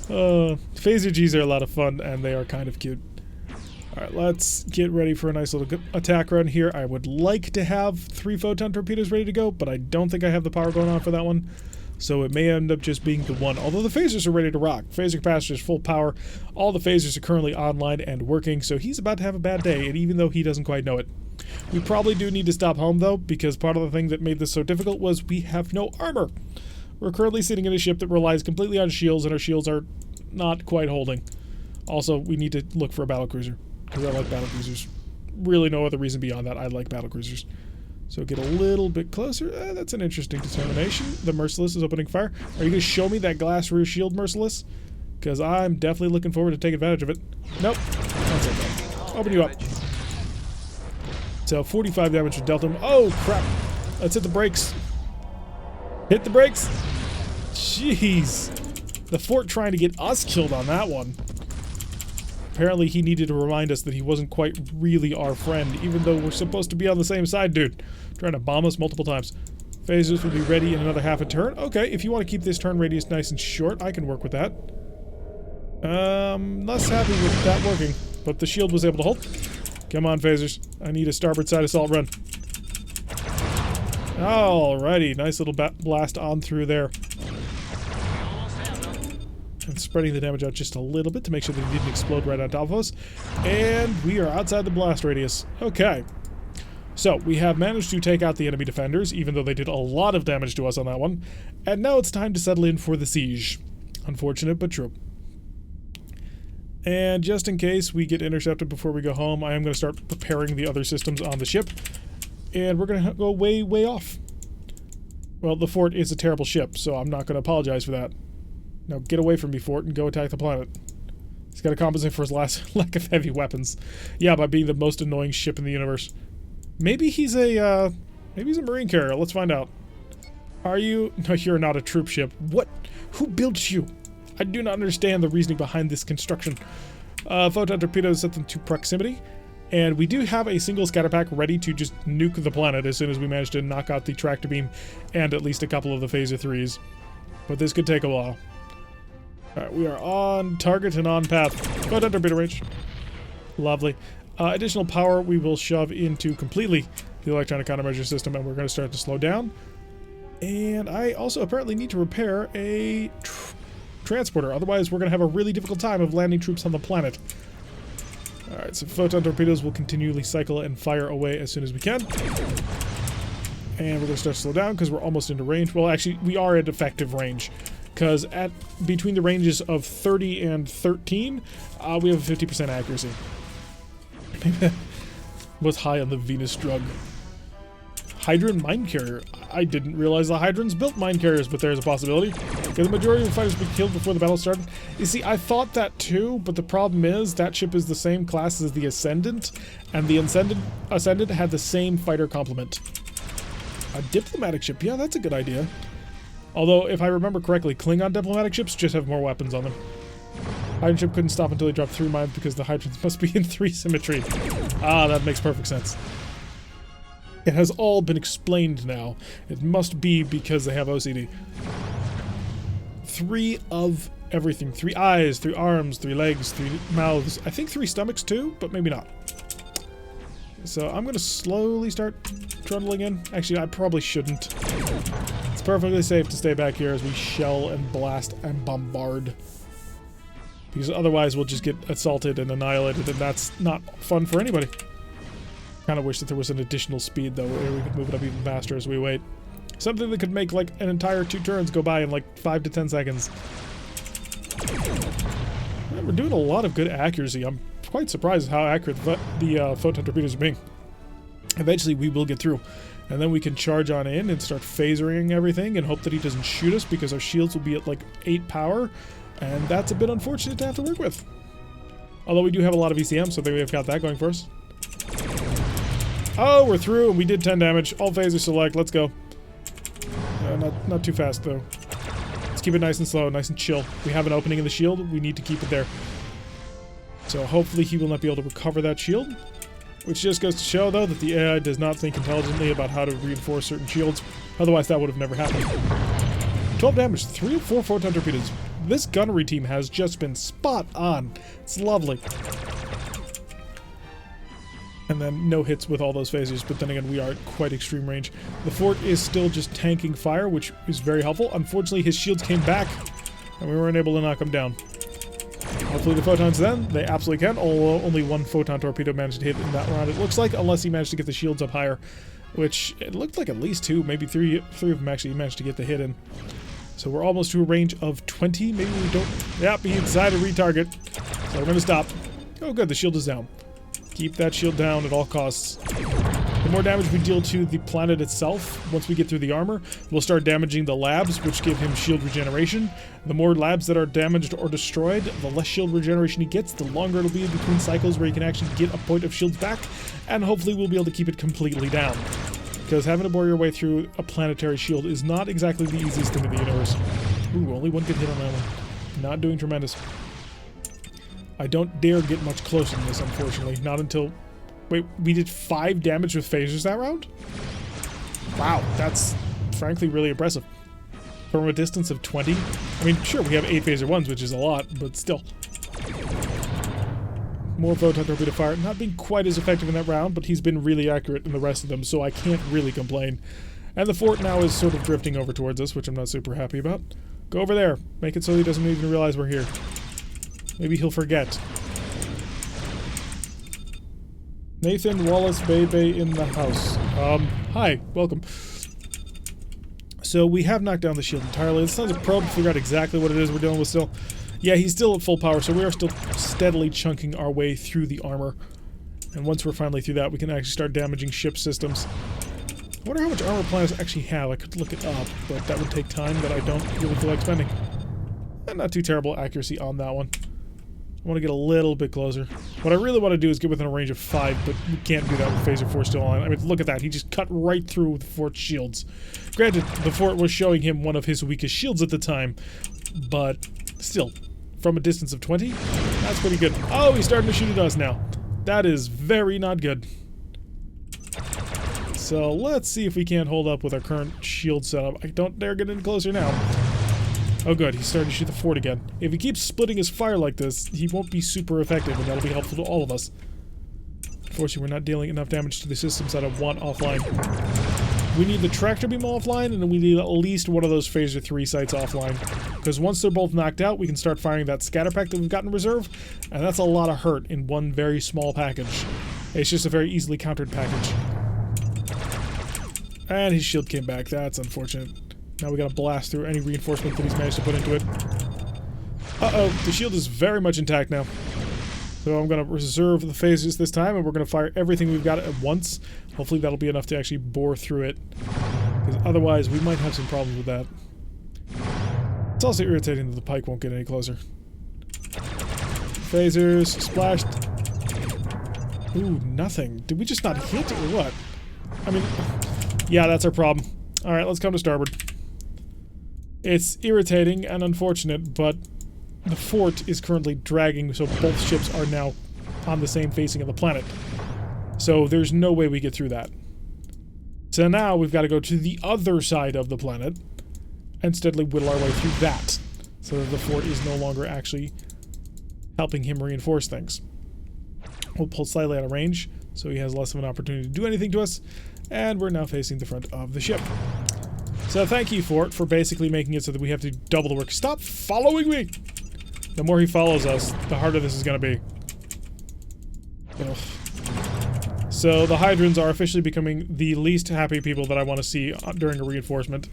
[SPEAKER 1] Phaser Gs are a lot of fun, and they are kind of cute. Alright, let's get ready for a nice little attack run here. I would like to have 3 photon torpedoes ready to go, but I don't think I have the power going on for that one. So it may end up just being the one. Although the phasers are ready to rock. Phaser capacitor is full power. All the phasers are currently online and working, so he's about to have a bad day, and even though he doesn't quite know it. We probably do need to stop home, though, because part of the thing that made this so difficult was we have no armor. We're currently sitting in a ship that relies completely on shields, and our shields are not quite holding. Also, we need to look for a battlecruiser, because I like battlecruisers. Really no other reason beyond that. I like battlecruisers. So get a little bit closer. That's an interesting determination. The Merciless is opening fire. Are you going to show me that glass rear shield, Merciless? Because I'm definitely looking forward to taking advantage of it. Nope. That's okay. Open you up. So 45 damage for Delta. Oh, crap. Let's hit the brakes. Hit the brakes. Jeez. The fort trying to get us killed on that one. Apparently he needed to remind us that he wasn't quite really our friend, even though we're supposed to be on the same side, dude. Trying to bomb us multiple times. Phasers will be ready in another half a turn. Okay, if you want to keep this turn radius nice and short, I can work with that. Less happy with that working, but the shield was able to hold. Come on, phasers. I need a starboard side assault run. Alrighty, nice little blast on through there. And spreading the damage out just a little bit to make sure that it didn't explode right on top of us. And we are outside the blast radius. Okay. So, we have managed to take out the enemy defenders, even though they did a lot of damage to us on that one. And now it's time to settle in for the siege. Unfortunate, but true. And just in case we get intercepted before we go home, I am going to start preparing the other systems on the ship. And we're going to go way, way off. Well, the fort is a terrible ship, so I'm not going to apologize for that. Now get away from me, fort, and go attack the planet. He's got to compensate for his last lack of heavy weapons. Yeah, by being the most annoying ship in the universe. Maybe he's a marine carrier. Let's find out. Are you? No, you're not a troop ship. What? Who built you? I do not understand the reasoning behind this construction. Photon torpedoes set them to proximity. And we do have a single scatter pack ready to just nuke the planet as soon as we manage to knock out the tractor beam and at least a couple of the phaser 3s. But this could take a while. Alright, we are on target and on path. Photon torpedo range. Lovely. Additional power we will shove into completely the electronic countermeasure system, and we're going to start to slow down. And I also apparently need to repair a transporter, otherwise we're going to have a really difficult time of landing troops on the planet. Alright, so photon torpedoes will continually cycle and fire away as soon as we can. And we're going to start to slow down because we're almost into range. Well, actually, we are at effective range. Because between the ranges of 30 and 13, we have a 50% accuracy. Maybe that was high on the Venus drug. Hydron mine carrier. I didn't realize the Hydrons built mine carriers, but there's a possibility. Okay, the majority of the fighters were killed before the battle started. You see, I thought that too, but the problem is that ship is the same class as the Ascendant, and the Ascendant had the same fighter complement. A diplomatic ship. Yeah, that's a good idea. Although, if I remember correctly, Klingon diplomatic ships just have more weapons on them. Hydron ship couldn't stop until they dropped 3 mines because the Hydrons must be in 3 symmetry. Ah, that makes perfect sense. It has all been explained now. It must be because they have OCD. 3 of everything. 3 eyes, 3 arms, 3 legs, 3 mouths. I think 3 stomachs too, but maybe not. So I'm going to slowly start trundling in. Actually, I probably shouldn't. It's perfectly safe to stay back here as we shell and blast and bombard. Because otherwise we'll just get assaulted and annihilated, and that's not fun for anybody. Kind of wish that there was an additional speed, though, where we could move it up even faster as we wait. Something that could make, like, an entire 2 turns go by in, like, 5 to 10 seconds. Yeah, we're doing a lot of good accuracy. I'm quite surprised how accurate the photon torpedoes are being. Eventually we will get through. And then we can charge on in and start phasering everything and hope that he doesn't shoot us because our shields will be at, like, 8 power. And that's a bit unfortunate to have to work with. Although we do have a lot of ECM, so I think we've got that going for us. Oh, we're through, and we did 10 damage. All phasers select. Let's go. Not too fast, though. Let's keep it nice and slow, nice and chill. We have an opening in the shield. We need to keep it there. So hopefully he will not be able to recover that shield. Which just goes to show, though, that the AI does not think intelligently about how to reinforce certain shields. Otherwise, that would have never happened. 12 damage, 3 of 4 photon torpedoes. This gunnery team has just been spot on. It's lovely. And then no hits with all those phasers, but then again, we are at quite extreme range. The fort is still just tanking fire, which is very helpful. Unfortunately, his shields came back, and we weren't able to knock him down. Hopefully the photons then. They absolutely can, although only one photon torpedo managed to hit in that round, it looks like, unless he managed to get the shields up higher, which it looked like at least two, maybe three of them actually managed to get the hit in. So we're almost to a range of 20. Maybe we don't... Yep, he decided to retarget. So we're going to stop. Oh good, the shield is down. Keep that shield down at all costs. The more damage we deal to the planet itself, once we get through the armor, we'll start damaging the labs, which give him shield regeneration. The more labs that are damaged or destroyed, the less shield regeneration he gets, the longer it'll be between cycles where he can actually get a point of shields back, and hopefully we'll be able to keep it completely down. Because having to bore your way through a planetary shield is not exactly the easiest thing in the universe. Ooh, only one good hit on that one. Not doing tremendous. I don't dare get much closer than this, unfortunately. Not until... Wait, we did 5 damage with phasers that round? Wow, that's frankly really impressive. From a distance of 20? I mean, sure, we have 8 phaser 1s, which is a lot, but still. More photon torpedo fire. Not being quite as effective in that round, but he's been really accurate in the rest of them, so I can't really complain. And the fort now is sort of drifting over towards us, which I'm not super happy about. Go over there. Make it so he doesn't even realize we're here. Maybe he'll forget. Nathan Wallace Bebe in the house. Hi, welcome. So we have knocked down the shield entirely. This sounds a probe to figure out exactly what it is we're dealing with still. Yeah, he's still at full power, so we are still steadily chunking our way through the armor. And once we're finally through that, we can actually start damaging ship systems. I wonder how much armor planets actually have. I could look it up, but that would take time that I don't really feel like spending. And not too terrible accuracy on that one. I want to get a little bit closer. What I really want to do is get within a range of 5, but we can't do that with Phaser 4 still on. I mean, look at that. He just cut right through the fort's shields. Granted, the fort was showing him one of his weakest shields at the time, but still, from a distance of 20, that's pretty good. Oh, he's starting to shoot at us now. That is very not good. So let's see if we can't hold up with our current shield setup. I don't dare get any closer now. Oh good, he's starting to shoot the fort again. If he keeps splitting his fire like this, he won't be super effective, and that'll be helpful to all of us. Unfortunately, we're not dealing enough damage to the systems that I want offline. We need the tractor beam offline, and then we need at least one of those Phaser 3 sites offline. Because once they're both knocked out, we can start firing that scatter pack that we've got in reserve, and that's a lot of hurt in one very small package. It's just a very easily countered package. And his shield came back. That's unfortunate. Now we gotta blast through any reinforcement that he's managed to put into it. Uh-oh, the shield is very much intact now. So I'm gonna reserve the phasers this time, and we're gonna fire everything we've got at once. Hopefully that'll be enough to actually bore through it. Because otherwise, we might have some problems with that. It's also irritating that the pike won't get any closer. Phasers, splashed. Ooh, nothing. Did we just not hit, or what? I mean, yeah, that's our problem. Alright, let's come to starboard. It's irritating and unfortunate, but the fort is currently dragging, so both ships are now on the same facing of the planet. So there's no way we get through that. So now we've got to go to the other side of the planet and steadily whittle our way through that, so that the fort is no longer actually helping him reinforce things. We'll pull slightly out of range, so he has less of an opportunity to do anything to us, and we're now facing the front of the ship. So thank you, Fort, for basically making it so that we have to double the work. Stop following me! The more he follows us, the harder this is going to be. Ugh. So the Hydrons are officially becoming the least happy people that I want to see during a reinforcement,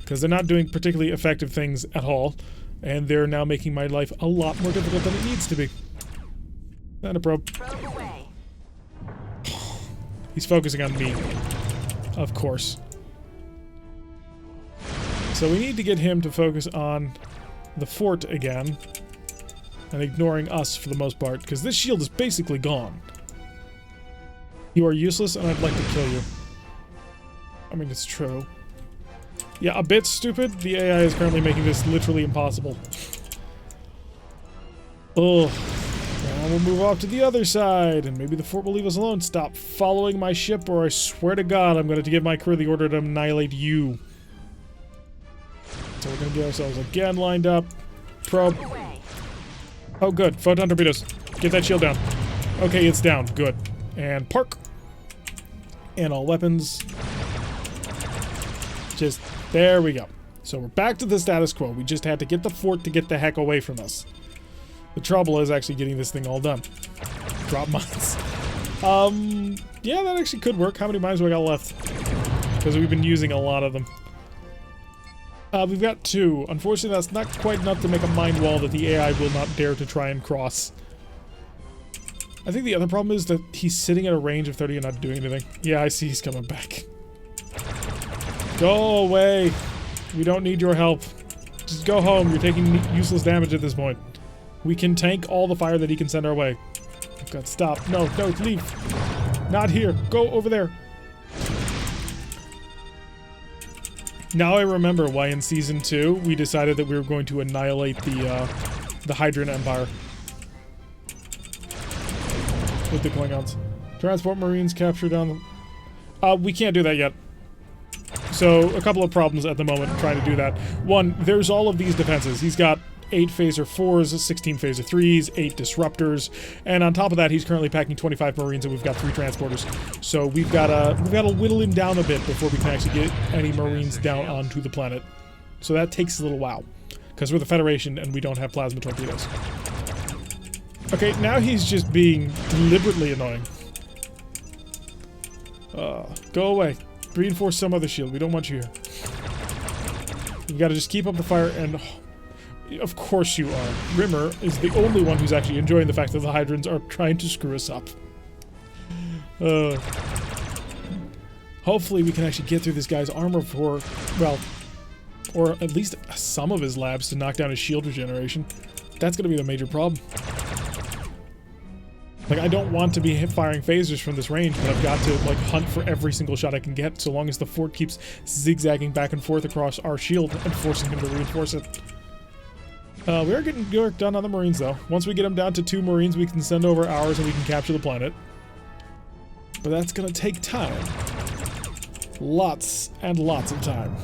[SPEAKER 1] because they're not doing particularly effective things at all, and they're now making my life a lot more difficult than it needs to be. Not a probe. He's focusing on me. Of course. So we need to get him to focus on the fort again, and ignoring us for the most part, because this shield is basically gone. You are useless, and I'd like to kill you. I mean, it's true. Yeah, a bit stupid. The AI is currently making this literally impossible. Ugh. Now we'll move off to the other side, and maybe the fort will leave us alone. Stop following my ship, or I swear to God, I'm going to give my crew the order to annihilate you. So we're going to get ourselves again lined up. Probe. Oh, good. Photon torpedoes. Get that shield down. Okay, it's down. Good. And park. And all weapons. Just, there we go. So we're back to the status quo. We just had to get the fort to get the heck away from us. The trouble is actually getting this thing all done. Drop mines. Yeah, that actually could work. How many mines do I got left? Because we've been using a lot of them. We've got 2. Unfortunately, that's not quite enough to make a mine wall that the AI will not dare to try and cross. I think the other problem is that he's sitting at a range of 30 and not doing anything. Yeah, I see he's coming back. Go away. We don't need your help. Just go home. You're taking useless damage at this point. We can tank all the fire that he can send our way. Oh God, stop. No, no, leave. Not here. Go over there. Now I remember why in Season 2 we decided that we were going to annihilate the Hydran Empire. With the Klingons. Transport Marines captured on the... we can't do that yet. So, a couple of problems at the moment trying to do that. One, there's all of these defenses. He's got 8 Phaser 4s, 16 Phaser 3s, 8 Disruptors, and on top of that, he's currently packing 25 Marines, and we've got 3 Transporters. So we've got to whittle him down a bit before we can actually get any Marines down onto the planet. So that takes a little while, because we're the Federation and we don't have plasma torpedoes. Okay, now he's just being deliberately annoying. Go away. Reinforce some other shield. We don't want you here. We've got to just keep up the fire and... Of course you are. Rimmer is the only one who's actually enjoying the fact that the Hydrants are trying to screw us up. Hopefully we can actually get through this guy's armor for, well, or at least some of his labs to knock down his shield regeneration. That's going to be the major problem. Like, I don't want to be firing phasers from this range, but I've got to, like, hunt for every single shot I can get, so long as the fort keeps zigzagging back and forth across our shield and forcing him to reinforce it. We are getting work done on the Marines, though. Once we get them down to 2 Marines, we can send over ours and we can capture the planet. But that's gonna take time. Lots and lots of time.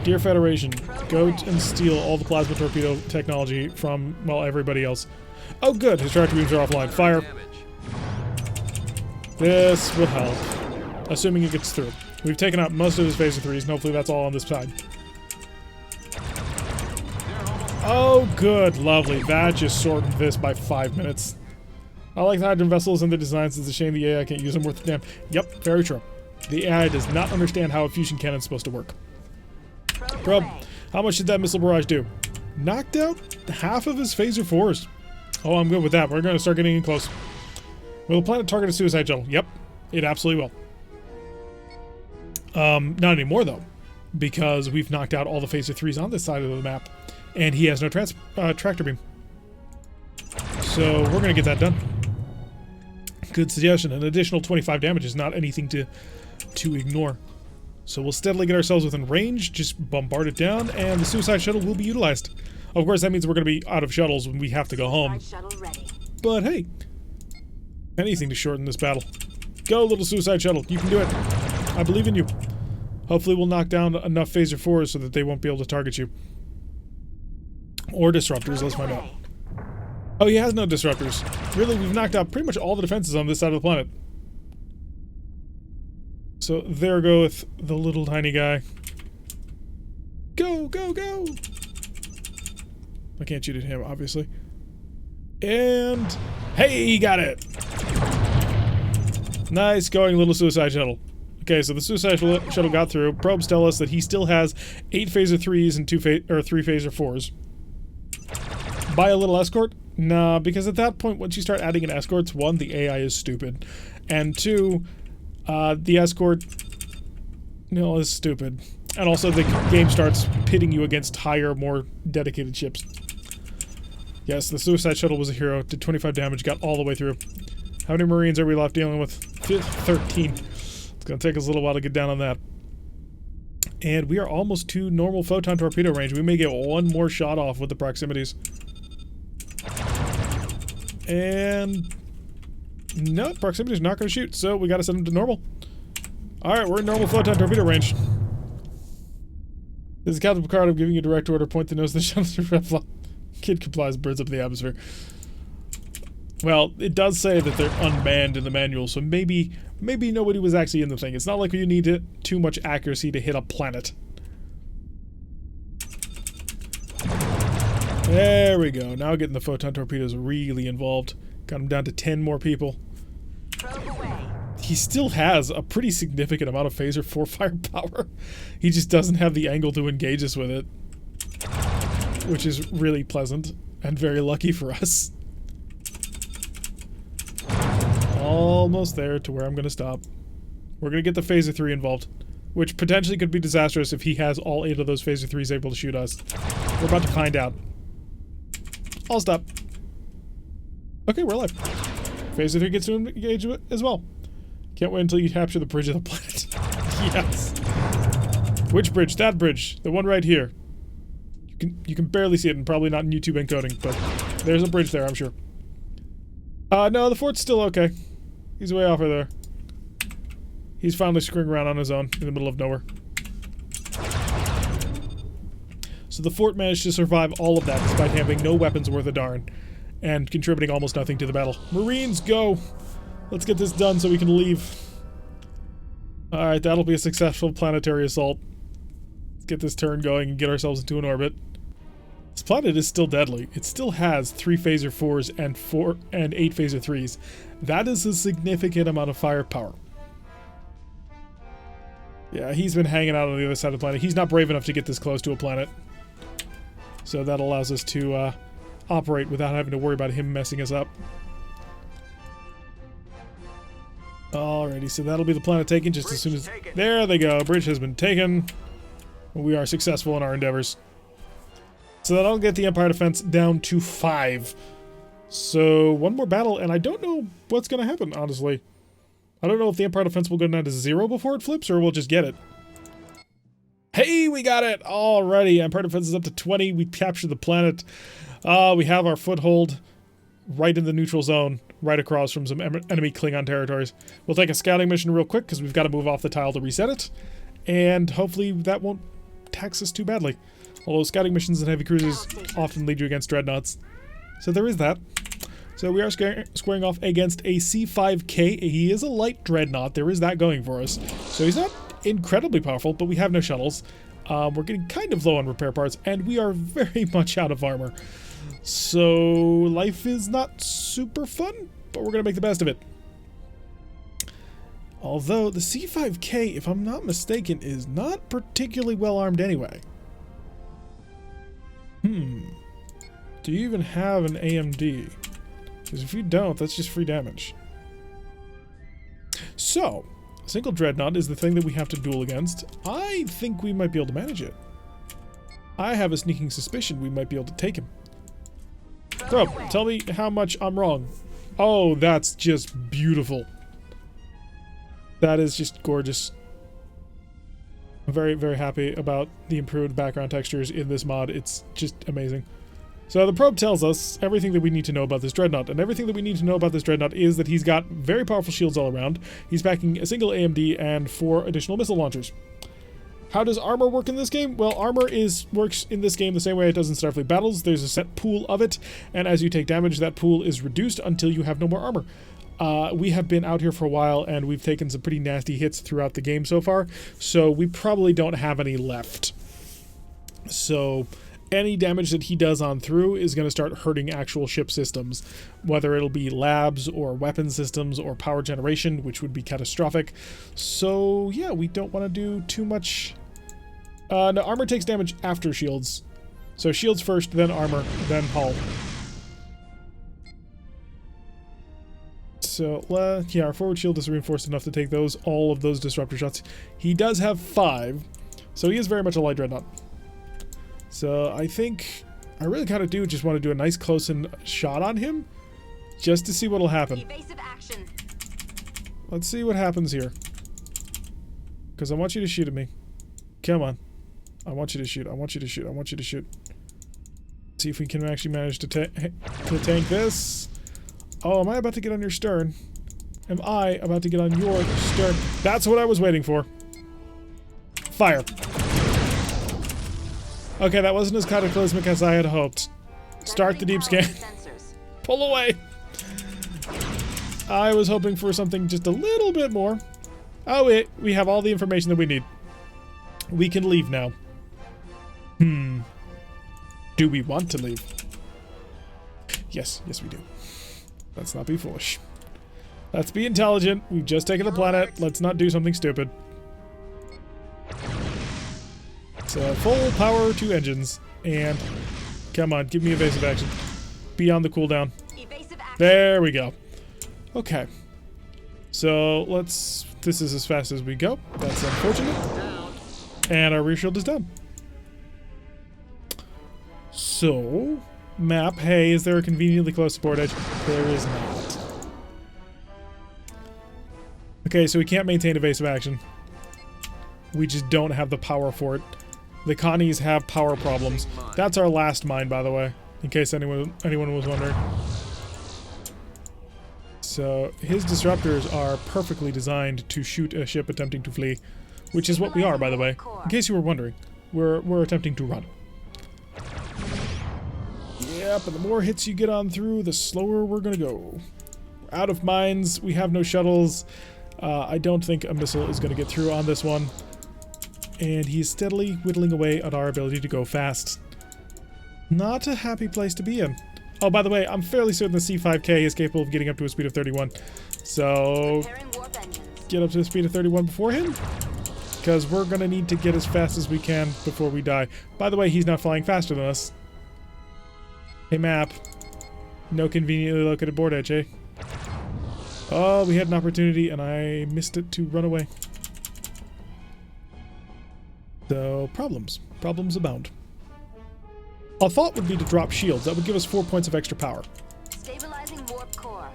[SPEAKER 1] Dear Federation, go and steal all the plasma torpedo technology from, well, everybody else. Oh good, his tractor beams are offline. Fire. This will help. Assuming it gets through. We've taken out most of his Phaser 3s, and hopefully that's all on this side. Oh good, lovely. That just sorted this by 5 minutes. I like the Hydrogen vessels and the designs. It's a shame the AI can't use them worth a damn. Yep, very true. The AI does not understand how a fusion cannon's supposed to work. Probe, how much did that missile barrage do? Knocked out half of his Phaser 4s. Oh, I'm good with that. We're going to start getting in close. Will the planet target a suicide shuttle? Yep, it absolutely will. Not anymore, though, because we've knocked out all the Phaser 3s on this side of the map, and he has no tractor beam. So we're going to get that done. Good suggestion. An additional 25 damage is not anything to ignore. So we'll steadily get ourselves within range, just bombard it down, and the suicide shuttle will be utilized. Of course, that means we're going to be out of shuttles when we have to go home. But hey, anything to shorten this battle. Go, little suicide shuttle. You can do it. I believe in you. Hopefully we'll knock down enough Phaser 4s so that they won't be able to target you. Or disruptors, let's find out. Oh, he has no disruptors. Really, we've knocked out pretty much all the defenses on this side of the planet. So there goeth the little tiny guy. Go, go, go! I can't shoot at him, obviously. And... hey, he got it! Nice going, little suicide shuttle. Okay, so the suicide shuttle got through. Probes tell us that he still has 8 Phaser 3s and 3 Phaser 4s. Buy a little escort? Nah, because at that point, once you start adding in escorts, 1, the AI is stupid. And 2, the escort... no, is stupid. And also the game starts pitting you against higher, more dedicated ships. Yes, the suicide shuttle was a hero. Did 25 damage, got all the way through. How many Marines are we left dealing with? 13. It's gonna take us a little while to get down on that. And we are almost to normal photon torpedo range. We may get one more shot off with the proximities. And... no, proximity's not gonna shoot, so we gotta send them to normal. Alright, we're in normal photon torpedo range. This is Captain Picard. I'm giving you a direct order. Point the nose of the shuttle to Revlon. Kid complies, burns up the atmosphere. Well, it does say that they're unmanned in the manual, so maybe nobody was actually in the thing. It's not like you need too much accuracy to hit a planet. There we go. Now getting the photon torpedoes really involved. Got him down to 10 more people.
[SPEAKER 2] Probe away.
[SPEAKER 1] He still has a pretty significant amount of phaser 4 firepower. He just doesn't have the angle to engage us with it. Which is really pleasant and very lucky for us. Almost there to where I'm going to stop. We're going to get the phaser 3 involved. Which potentially could be disastrous if he has all 8 of those phaser 3s able to shoot us. We're about to find out. I'll stop. Okay, we're alive. Phaser 3 gets to engage as well. Can't wait until you capture the bridge of the planet. Yes. Which bridge? That bridge. The one right here. You can barely see it, and probably not in YouTube encoding, but there's a bridge there, I'm sure. No, the fort's still okay. He's way off of there. He's finally screwing around on his own in the middle of nowhere. So the fort managed to survive all of that despite having no weapons worth a darn and contributing almost nothing to the battle. Marines, go! Let's get this done so we can leave. Alright, that'll be a successful planetary assault. Let's get this turn going and get ourselves into an orbit. This planet is still deadly. It still has 3 phaser 4s and 8 phaser 3s. That is a significant amount of firepower. Yeah, he's been hanging out on the other side of the planet. He's not brave enough to get this close to a planet. So that allows us to operate without having to worry about him messing us up. Alrighty, so that'll be the planet taken just as soon as... There they go. Bridge has been taken. We are successful in our endeavors. So that'll get the Empire defense down to 5. So one more battle, and I don't know what's going to happen, honestly. I don't know if the Empire defense will go down to 0 before it flips, or we'll just get it. Hey, we got it! Alrighty, Empire defense is up to 20. We captured the planet. We have our foothold right in the neutral zone, right across from some enemy Klingon territories. We'll take a scouting mission real quick, because we've got to move off the tile to reset it. And hopefully that won't tax us too badly. Although scouting missions and heavy cruisers often lead you against dreadnoughts. So there is that. So we are squaring off against a C5K. He is a light dreadnought. There is that going for us. So he's not incredibly powerful, but we have no shuttles. We're getting kind of low on repair parts, and we are very much out of armor. So life is not super fun, but we're going to make the best of it. Although the C5K, if I'm not mistaken, is not particularly well armed anyway. Do you even have an AMD? Because if you don't, that's just free damage. So, a single dreadnought is the thing that we have to duel against. I think we might be able to manage it. I have a sneaking suspicion we might be able to take him. Bro, tell me how much I'm wrong. Oh, that's just beautiful. That is just gorgeous. I'm very, very happy about the improved background textures in this mod. It's just amazing. So the probe tells us everything that we need to know about this dreadnought, and everything that we need to know about this dreadnought is that he's got very powerful shields all around. He's packing a single AMD and 4 additional missile launchers. How does armor work in this game? Well, armor works in this game the same way it does in Starfleet battles. There's a set pool of it, and as you take damage, that pool is reduced until you have no more armor. We have been out here for a while, and we've taken some pretty nasty hits throughout the game so far, so we probably don't have any left. So any damage that he does on through is going to start hurting actual ship systems, whether it'll be labs or weapon systems or power generation, which would be catastrophic. So yeah, we don't want to do too much. No, armor takes damage after shields. So shields first, then armor, then hull. So, yeah, our forward shield is reinforced enough to take all of those disruptor shots. He does have 5, so he is very much a light dreadnought. So I think I really kind of do just want to do a nice close-in shot on him, just to see what'll happen.
[SPEAKER 2] Evasive action.
[SPEAKER 1] Let's see what happens here. Because I want you to shoot at me. Come on. I want you to shoot. I want you to shoot. I want you to shoot. See if we can actually manage to tank this. Oh, am I about to get on your stern? Am I about to get on your stern? That's what I was waiting for. Fire. Okay, that wasn't as cataclysmic as I had hoped. Start the deep scan. Pull away. I was hoping for something just a little bit more. Oh, wait. We have all the information that we need. We can leave now. Do we want to leave? Yes, yes we do. Let's not be foolish. Let's be intelligent. We've just taken the planet. Let's not do something stupid. So full power to engines. And come on, give me evasive action. Beyond the cooldown.
[SPEAKER 2] Evasive action.
[SPEAKER 1] There we go. Okay. So let's... This is as fast as we go. That's unfortunate. And our rear shield is done. So, map. Hey, is there a conveniently close support edge? There is not. Okay, so we can't maintain evasive action. We just don't have the power for it. The Connies have power problems. That's our last mine, by the way, in case anyone was wondering. So his disruptors are perfectly designed to shoot a ship attempting to flee, which is what we are, by the way. In case you were wondering, we're attempting to run. Yep, and the more hits you get on through, the slower we're gonna go. We're out of mines. We have no shuttles. I don't think a missile is gonna get through on this one. And he's steadily whittling away at our ability to go fast. Not a happy place to be in. Oh, by the way, I'm fairly certain the C5K is capable of getting up to a speed of 31. So, get up to a speed of 31 before him. Because we're going to need to get as fast as we can before we die. By the way, he's not flying faster than us. Hey, map. No conveniently located board edge, eh? Oh, we had an opportunity and I missed it to run away. So, problems. Problems abound. A thought would be to drop shields. That would give us 4 points of extra power.
[SPEAKER 2] Stabilizing warp core.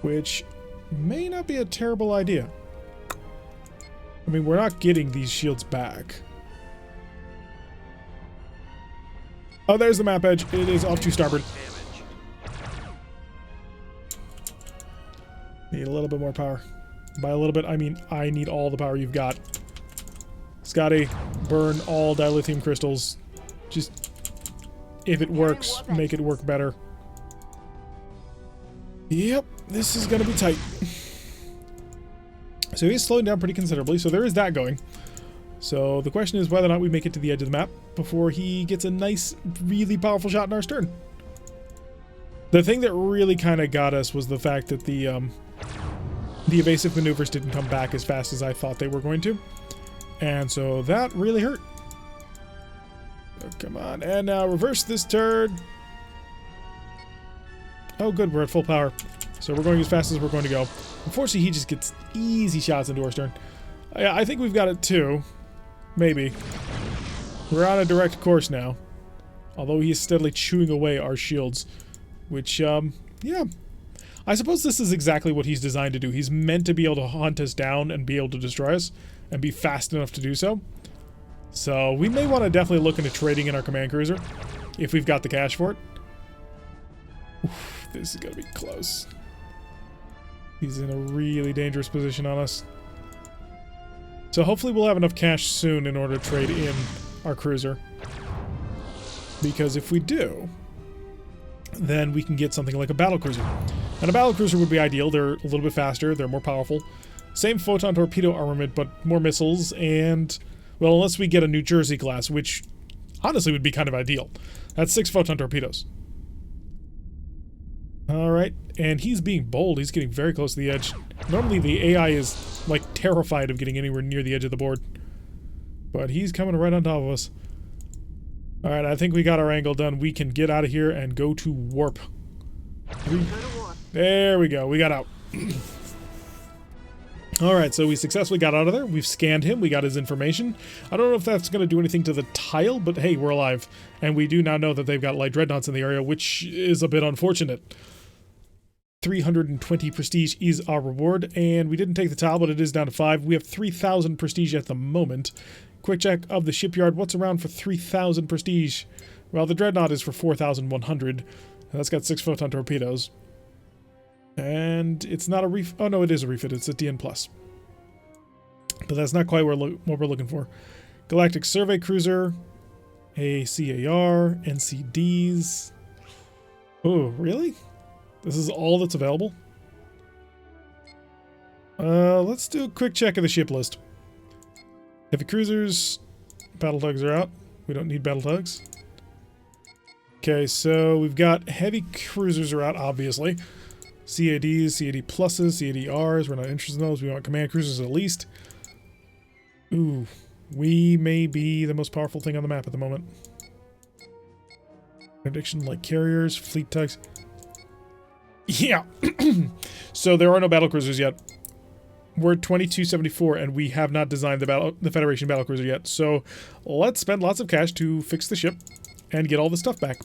[SPEAKER 1] Which may not be a terrible idea. I mean, we're not getting these shields back. Oh, there's the map edge. It is off to starboard. Need a little bit more power. By a little bit, I mean I need all the power you've got. Scotty, burn all dilithium crystals. Just, if it works, make it work better. Yep, this is gonna be tight. So he's slowing down pretty considerably, so there is that going. So the question is whether or not we make it to the edge of the map before he gets a nice, really powerful shot in our stern. The thing that really kind of got us was the fact that the evasive maneuvers didn't come back as fast as I thought they were going to. And so that really hurt. Oh, come on, and now reverse this turd. Oh good, we're at full power. So we're going as fast as we're going to go. Unfortunately, he just gets easy shots into our stern. I think we've got it too. Maybe. We're on a direct course now. Although he's steadily chewing away our shields. Which, yeah. I suppose this is exactly what he's designed to do. He's meant to be able to hunt us down and be able to destroy us. And be fast enough to do so. So we may want to definitely look into trading in our command cruiser. If we've got the cash for it. Oof, this is going to be close. He's in a really dangerous position on us. So hopefully we'll have enough cash soon in order to trade in our cruiser. Because if we do, then we can get something like a battle cruiser. And a battle cruiser would be ideal. They're a little bit faster, they're more powerful. Same photon torpedo armament, but more missiles, and, well, unless we get a New Jersey class, which honestly would be kind of ideal. That's 6 photon torpedoes. Alright, and he's being bold. He's getting very close to the edge. Normally the AI is, like, terrified of getting anywhere near the edge of the board. But he's coming right on top of us. Alright, I think we got our angle done. We can get out of here and go to warp. There we go. We got out. Alright, so we successfully got out of there. We've scanned him. We got his information. I don't know if that's going to do anything to the tile, but hey, we're alive. And we do now know that they've got light dreadnoughts in the area, which is a bit unfortunate. 320 prestige is our reward, and we didn't take the tile, but it is down to 5. We have 3,000 prestige at the moment. Quick check of the shipyard. What's around for 3,000 prestige? Well, the dreadnought is for 4,100. That's got 6 photon torpedoes. And it's not a refit. Oh no, it is a refit. It's a DN+. But that's not quite what we're looking for. Galactic Survey Cruiser, a CAR, NCDs. Oh, really? This is all that's available? Let's do a quick check of the ship list. Heavy cruisers, battle tugs are out. We don't need battle tugs. Okay, so we've got heavy cruisers are out, obviously. CADs, CAD pluses, CADRs. We're not interested in those. We want command cruisers at least. Ooh, we may be the most powerful thing on the map at the moment. Prediction like carriers, fleet tugs. Yeah. So there are no battle cruisers yet. We're at 2274 and we have not designed the Federation battle cruiser yet. So let's spend lots of cash to fix the ship and get all the stuff back.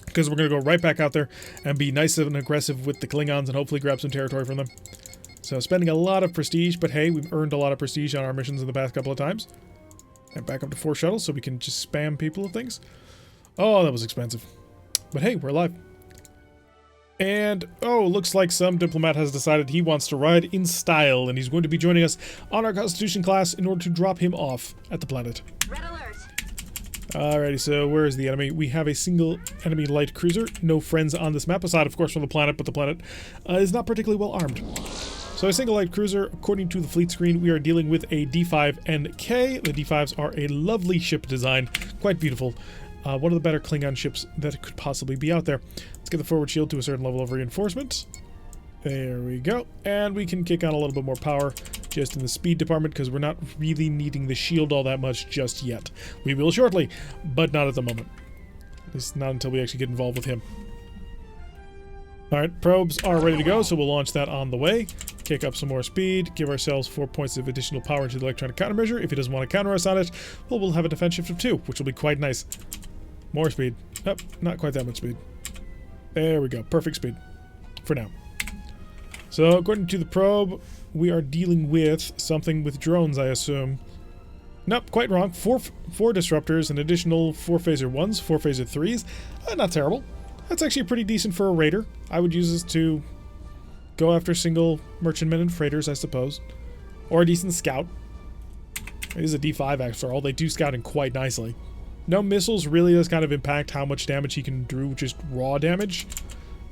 [SPEAKER 1] Because we're going to go right back out there and be nice and aggressive with the Klingons and hopefully grab some territory from them. So spending a lot of prestige, but hey, we've earned a lot of prestige on our missions in the past couple of times. And back up to 4 shuttles so we can just spam people with things. Oh, that was expensive. But hey, we're alive. And, oh, looks like some diplomat has decided he wants to ride in style, and he's going to be joining us on our Constitution class in order to drop him off at the planet.
[SPEAKER 2] Red alert.
[SPEAKER 1] Alrighty, so where is the enemy? We have a single enemy light cruiser. No friends on this map, aside, of course, from the planet, but the planet is not particularly well armed. So a single light cruiser, according to the fleet screen, we are dealing with a D5NK. The D5s are a lovely ship design, quite beautiful. One of the better Klingon ships that could possibly be out there. Let's get the forward shield to a certain level of reinforcement. There we go. And we can kick on a little bit more power just in the speed department because we're not really needing the shield all that much just yet. We will shortly, but not at the moment. At least not until we actually get involved with him. Alright, probes are ready to go, so we'll launch that on the way. Kick up some more speed, give ourselves 4 points of additional power into the electronic countermeasure. If he doesn't want to counter us on it, well, we'll have a defense shift of 2, which will be quite nice. More speed. Oh, not quite that much speed. There we go. Perfect speed. For now. So, according to the probe, we are dealing with something with drones, I assume. Nope, quite wrong. Four disruptors, an additional 4 phaser 1s, 4 phaser 3s. Not terrible. That's actually pretty decent for a raider. I would use this to go after single merchantmen and freighters, I suppose. Or a decent scout. It is a D5 after all. They do scouting quite nicely. No missiles really does kind of impact how much damage he can do, just raw damage.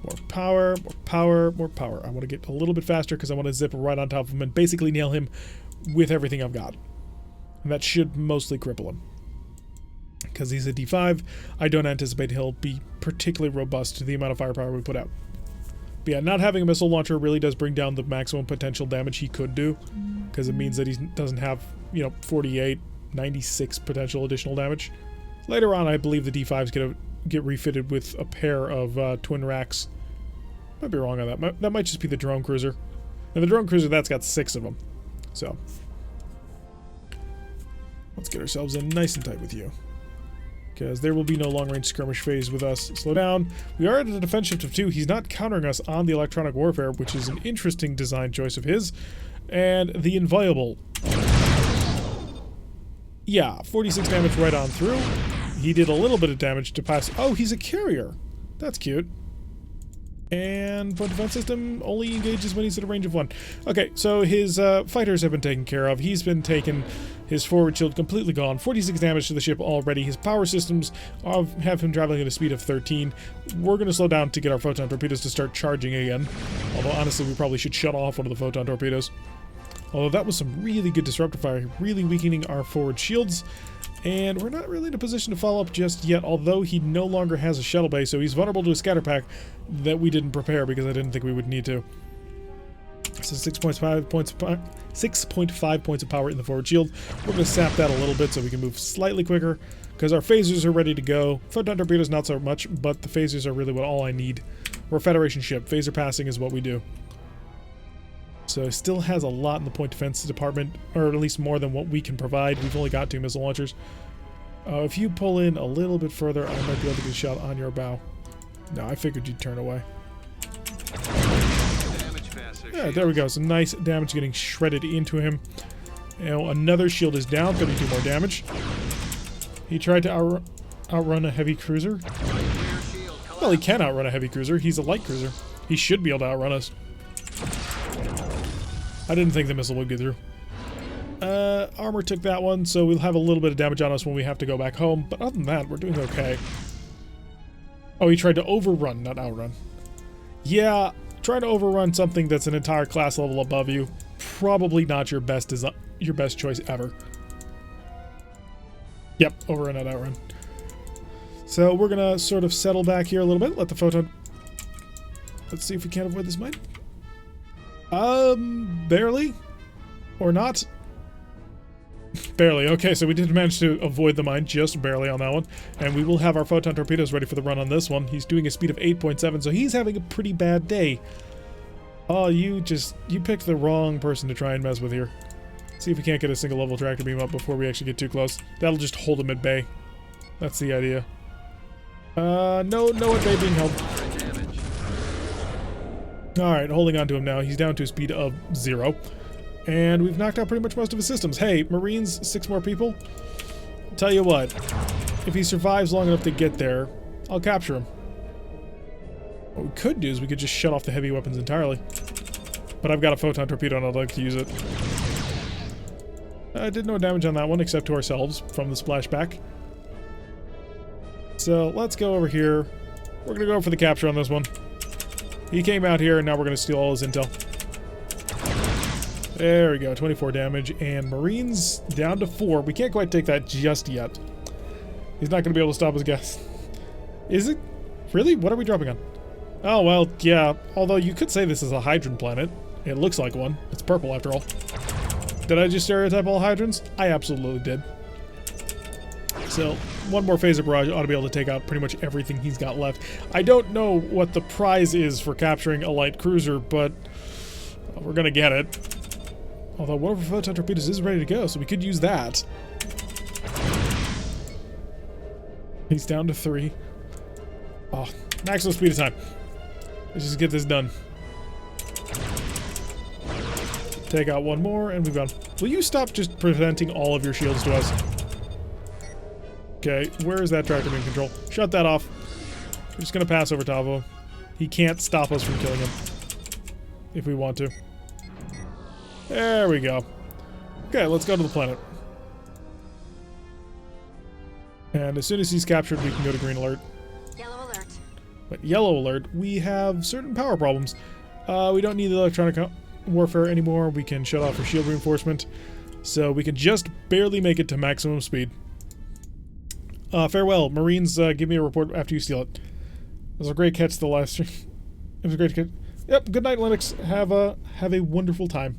[SPEAKER 1] More power, more power, more power. I want to get a little bit faster because I want to zip right on top of him and basically nail him with everything I've got. And that should mostly cripple him. Because he's a D5, I don't anticipate he'll be particularly robust to the amount of firepower we put out. But yeah, not having a missile launcher really does bring down the maximum potential damage he could do. Because it means that he doesn't have, 48, 96 potential additional damage. Later on, I believe the D5's get refitted with a pair of twin racks. Might be wrong on that. That might just be the drone cruiser. And the drone cruiser, that's got 6 of them. So, let's get ourselves in nice and tight with you. Because there will be no long-range skirmish phase with us. Slow down. We are at a defense shift of 2. He's not countering us on the electronic warfare, which is an interesting design choice of his. And the inviolable. Yeah, 46 damage right on through. He did a little bit of damage to pass. Oh, he's a carrier. That's cute. And point defense system only engages when he's at a range of 1. Okay, so his fighters have been taken care of. He's been taken, his forward shield completely gone. 46 damage to the ship already. His power systems have him traveling at a speed of 13. We're going to slow down to get our photon torpedoes to start charging again. Although, honestly, we probably should shut off one of the photon torpedoes. Although that was some really good disruptor fire, really weakening our forward shields. And we're not really in a position to follow up just yet, although he no longer has a shuttle bay, so he's vulnerable to a scatter pack that we didn't prepare because I didn't think we would need to. So 6.5 points of power in the forward shield. We're going to sap that a little bit so we can move slightly quicker because our phasers are ready to go. Photon torpedoes not so much, but the phasers are really all I need. We're a Federation ship. Phaser passing is what we do. So it still has a lot in the point defense department, or at least more than what we can provide. We've only got 2 missile launchers. If you pull in a little bit further, I might be able to get a shot on your bow. No, I figured you'd turn away. Yeah, there we go. Some nice damage getting shredded into him. Another shield is down, 32 more damage. He tried to outrun a heavy cruiser. Well, he can outrun a heavy cruiser. He's a light cruiser. He should be able to outrun us. I didn't think the missile would get through. Armor took that one, so we'll have a little bit of damage on us when we have to go back home. But other than that, we're doing okay. Oh, he tried to overrun, not outrun. Yeah, trying to overrun something that's an entire class level above you, probably not your best choice ever. Yep, overrun, not outrun. So we're going to sort of settle back here a little bit. Let the photon... Let's see if we can't avoid this mine. Barely? Or not? Barely. Okay, so we did manage to avoid the mine, just barely on that one. And we will have our photon torpedoes ready for the run on this one. He's doing a speed of 8.7, so he's having a pretty bad day. Oh, you picked the wrong person to try and mess with here. See if we can't get a single level tractor beam up before we actually get too close. That'll just hold him at bay. That's the idea. No at bay being held. Alright, holding on to him now. He's down to a speed of 0. And we've knocked out pretty much most of his systems. Hey, Marines, 6 more people. Tell you what, if he survives long enough to get there, I'll capture him. What we could do is we could just shut off the heavy weapons entirely. But I've got a photon torpedo and I'd like to use it. I did no damage on that one except to ourselves from the splashback. So let's go over here. We're going to go for the capture on this one. He came out here and now we're going to steal all his intel. There we go, 24 damage, and Marines down to 4. We can't quite take that just yet. He's not going to be able to stop his gas. Is it? Really? What are we dropping on? Oh, well, yeah. Although you could say this is a Hydran planet. It looks like one. It's purple, after all. Did I just stereotype all Hydrans? I absolutely did. So, one more phaser barrage ought to be able to take out pretty much everything he's got left. I don't know what the prize is for capturing a light cruiser, but we're going to get it. Although one of our photon torpedoes is ready to go, so we could use that. He's down to 3. Oh, maximum speed of time. Let's just get this done. Take out one more, and we've gone. Will you stop just presenting all of your shields to us? Okay, where is that tractor beam control? Shut that off. We're just going to pass over top of him. He can't stop us from killing him. If we want to. There we go. Okay, let's go to the planet. And as soon as he's captured, we can go to green alert.
[SPEAKER 2] Yellow alert.
[SPEAKER 1] But yellow alert, we have certain power problems. We don't need the electronic warfare anymore. We can shut off our shield reinforcement. So we can just barely make it to maximum speed. Farewell. Marines, give me a report after you steal it. It was a great catch the last stream. It was a great catch. Yep, good night, Linux. Have a wonderful time.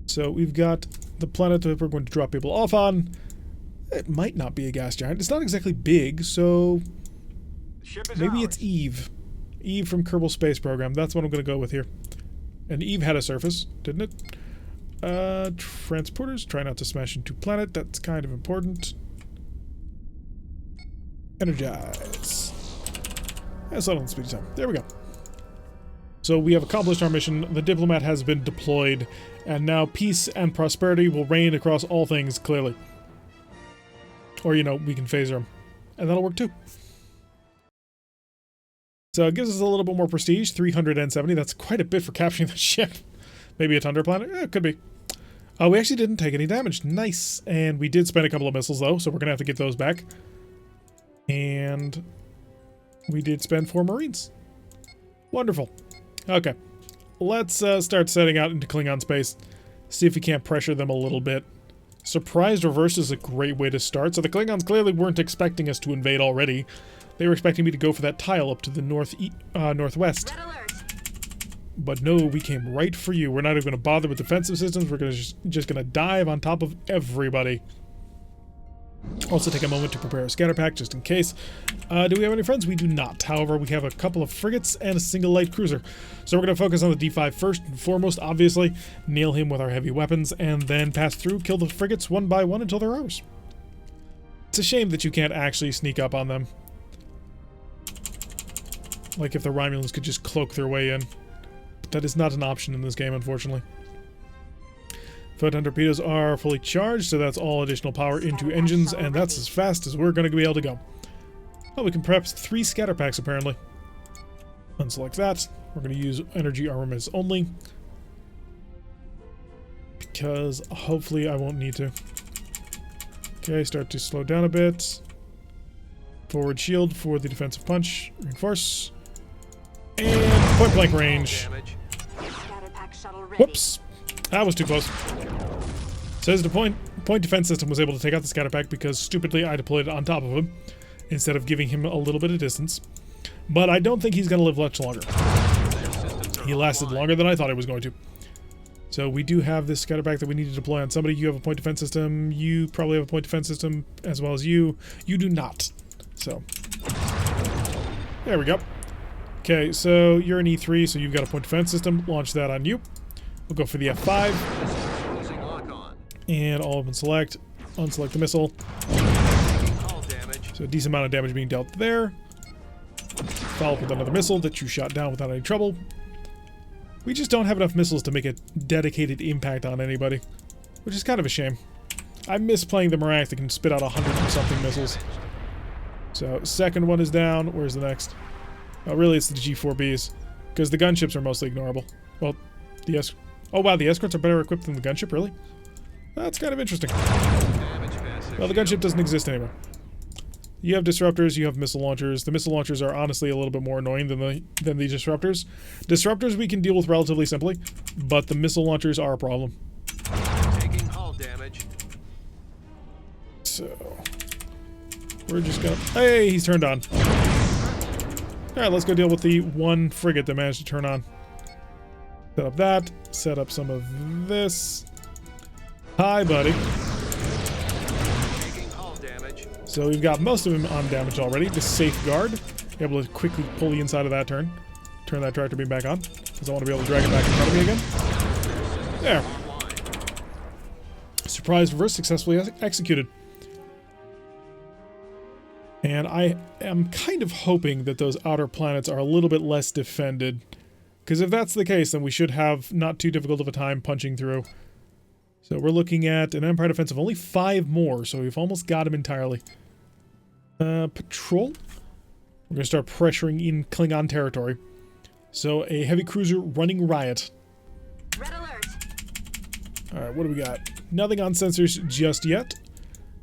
[SPEAKER 1] So we've got the planet that we're going to drop people off on. It might not be a gas giant. It's not exactly big, so maybe it's Eve. Eve from Kerbal Space Program. That's what I'm going to go with here. And Eve had a surface, didn't it? Transporters. Try not to smash into planet. That's kind of important. Energize. And settle on speed of time. There we go. So we have accomplished our mission. The diplomat has been deployed. And now peace and prosperity will reign across all things, clearly. Or, you know, we can phaser them. And that'll work too. So it gives us a little bit more prestige. 370. That's quite a bit for capturing the ship. Maybe a Tundra planet? It could be. We actually didn't take any damage. Nice. And we did spend a couple of missiles, though, so we're going to have to get those back. And we did spend 4 Marines. Wonderful. Okay. Let's start setting out into Klingon space. See if we can't pressure them a little bit. Surprise reverse is a great way to start. So the Klingons clearly weren't expecting us to invade already. They were expecting me to go for that tile up to the northwest.
[SPEAKER 2] Red alert.
[SPEAKER 1] But no, we came right for you. We're not even going to bother with defensive systems. We're just going to dive on top of everybody. Also take a moment to prepare a scatter pack just in case. Do we have any friends? We do not. However, we have a couple of frigates and a single light cruiser. So we're going to focus on the D5 first and foremost, obviously. Nail him with our heavy weapons and then pass through, kill the frigates one by one until they're ours. It's a shame that you can't actually sneak up on them. Like if the Romulans could just cloak their way in. But that is not an option in this game, unfortunately. Photon torpedoes are fully charged, so that's all additional power into engines, and that's as fast as we're going to be able to go. Oh, we can perhaps 3 scatter packs, apparently. Unselect that. We're going to use energy armaments only. Because hopefully I won't need to. Okay, start to slow down a bit. Forward shield for the defensive punch. Reinforce. And point blank range.
[SPEAKER 2] Scatter pack shuttle ready.
[SPEAKER 1] Whoops. That was too close. So his point defense system was able to take out the scatter pack because stupidly I deployed it on top of him instead of giving him a little bit of distance. But I don't think he's going to live much longer. He lasted longer than I thought he was going to. So we do have this scatter pack that we need to deploy on somebody. You have a point defense system. You probably have a point defense system as well as you. You do not. So there we go. Okay, so you're an E3, so you've got a point defense system. Launch that on you. We'll go for the F5. And all of them select. Unselect the missile. So a decent amount of damage being dealt there. Follow up with another missile that you shot down without any trouble. We just don't have enough missiles to make a dedicated impact on anybody, which is kind of a shame. I miss playing the Marines that can spit out 100 and something missiles. So second one is down. Where's the next? Oh, really, it's the G4Bs, because the gunships are mostly ignorable. Well, oh wow, the escorts are better equipped than the gunship, really? That's kind of interesting. Well, the gunship doesn't exist anymore. You have disruptors, you have missile launchers. The missile launchers are honestly a little bit more annoying than the disruptors. Disruptors we can deal with relatively simply, but the missile launchers are a problem.
[SPEAKER 3] Taking hull damage.
[SPEAKER 1] So we're just gonna... Hey, he's turned on. Alright, let's go deal with the one frigate that managed to turn on. Set up that. Set up some of this. Hi, buddy. So we've got most of them on damage already. The safeguard, able to quickly pull the inside of that turn that tractor beam back on, because I want to be able to drag it back in front of me again. There. Surprise reverse successfully executed. And I am kind of hoping that those outer planets are a little bit less defended, because if that's the case, then we should have not too difficult of a time punching through. So we're looking at an Empire defense of only 5 more, so we've almost got him entirely. Patrol. We're going to start pressuring in Klingon territory. So a heavy cruiser running riot.
[SPEAKER 2] Red alert.
[SPEAKER 1] Alright, what do we got? Nothing on sensors just yet.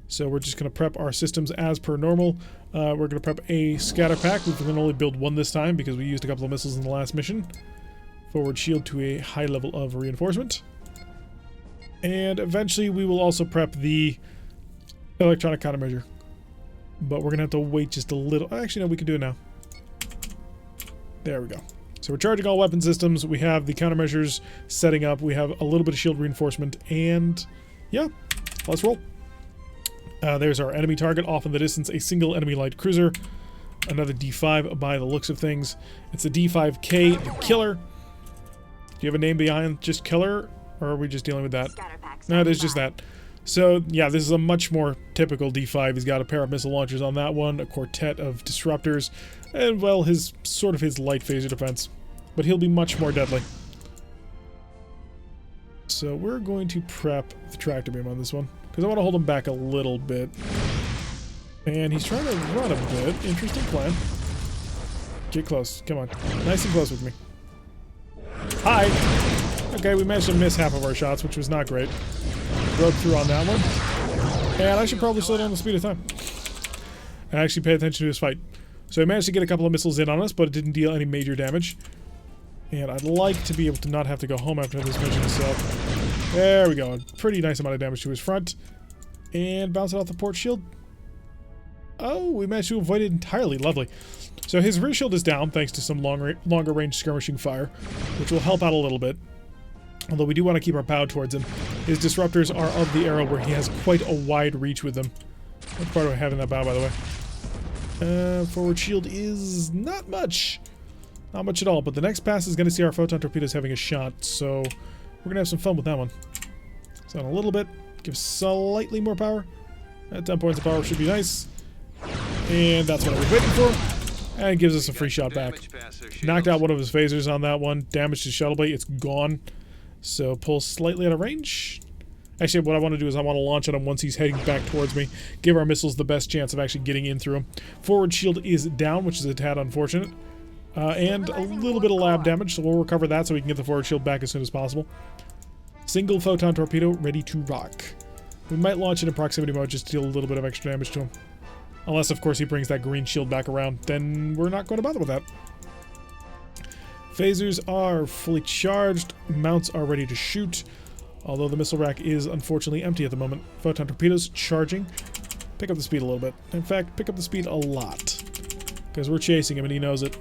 [SPEAKER 1] So we're just going to prep our systems as per normal. We're going to prep a scatter pack. We can only build one this time because we used a couple of missiles in the last mission. Forward shield to a high level of reinforcement. And eventually we will also prep the electronic countermeasure. But we're going to have to wait just a little. Actually, no, we can do it now. There we go. So we're charging all weapon systems. We have the countermeasures setting up. We have a little bit of shield reinforcement. And yeah, let's roll. There's our enemy target off in the distance. A single enemy light cruiser. Another D5 by the looks of things. It's a D5K, the Killer. Do you have a name behind just Killer? Or are we just dealing with that? No, it is just that. So, yeah, this is a much more typical D5. He's got a pair of missile launchers on that one, a quartet of disruptors, and, well, his light phaser defense. But he'll be much more deadly. So we're going to prep the tractor beam on this one, because I want to hold him back a little bit. And he's trying to run a bit. Interesting plan. Get close. Come on. Nice and close with me. Hi! Okay, we managed to miss half of our shots, which was not great. Broke through on that one. And I should probably slow down the speed of time. And actually pay attention to his fight. So I managed to get a couple of missiles in on us, but it didn't deal any major damage. And I'd like to be able to not have to go home after this mission itself. There we go. A pretty nice amount of damage to his front. And bounce it off the port shield. Oh, we managed to avoid it entirely. Lovely. So his rear shield is down thanks to some longer range skirmishing fire, which will help out a little bit. Although we do want to keep our bow towards him. His disruptors are of the era where he has quite a wide reach with them. What part do I have in that bow, by the way? Forward shield is not much. Not much at all, but the next pass is going to see our photon torpedoes having a shot, so we're going to have some fun with that one. So in a little bit, give slightly more power. 10 points of power should be nice. And that's what I was waiting for. And it gives us a free shot back. Knocked out one of his phasers on that one. Damaged his shuttle bay. It's gone. So pull slightly out of range. Actually, what I want to do is I want to launch at him once he's heading back towards me. Give our missiles the best chance of actually getting in through him. Forward shield is down, which is a tad unfortunate. And a little bit of lab damage, so we'll recover that so we can get the forward shield back as soon as possible. Single photon torpedo ready to rock. We might launch it in proximity mode just to deal a little bit of extra damage to him. Unless, of course, he brings that green shield back around. Then we're not going to bother with that. Phasers are fully charged. Mounts are ready to shoot. Although the missile rack is unfortunately empty at the moment. Photon torpedoes charging. Pick up the speed a little bit. In fact, pick up the speed a lot. Because we're chasing him and he knows it.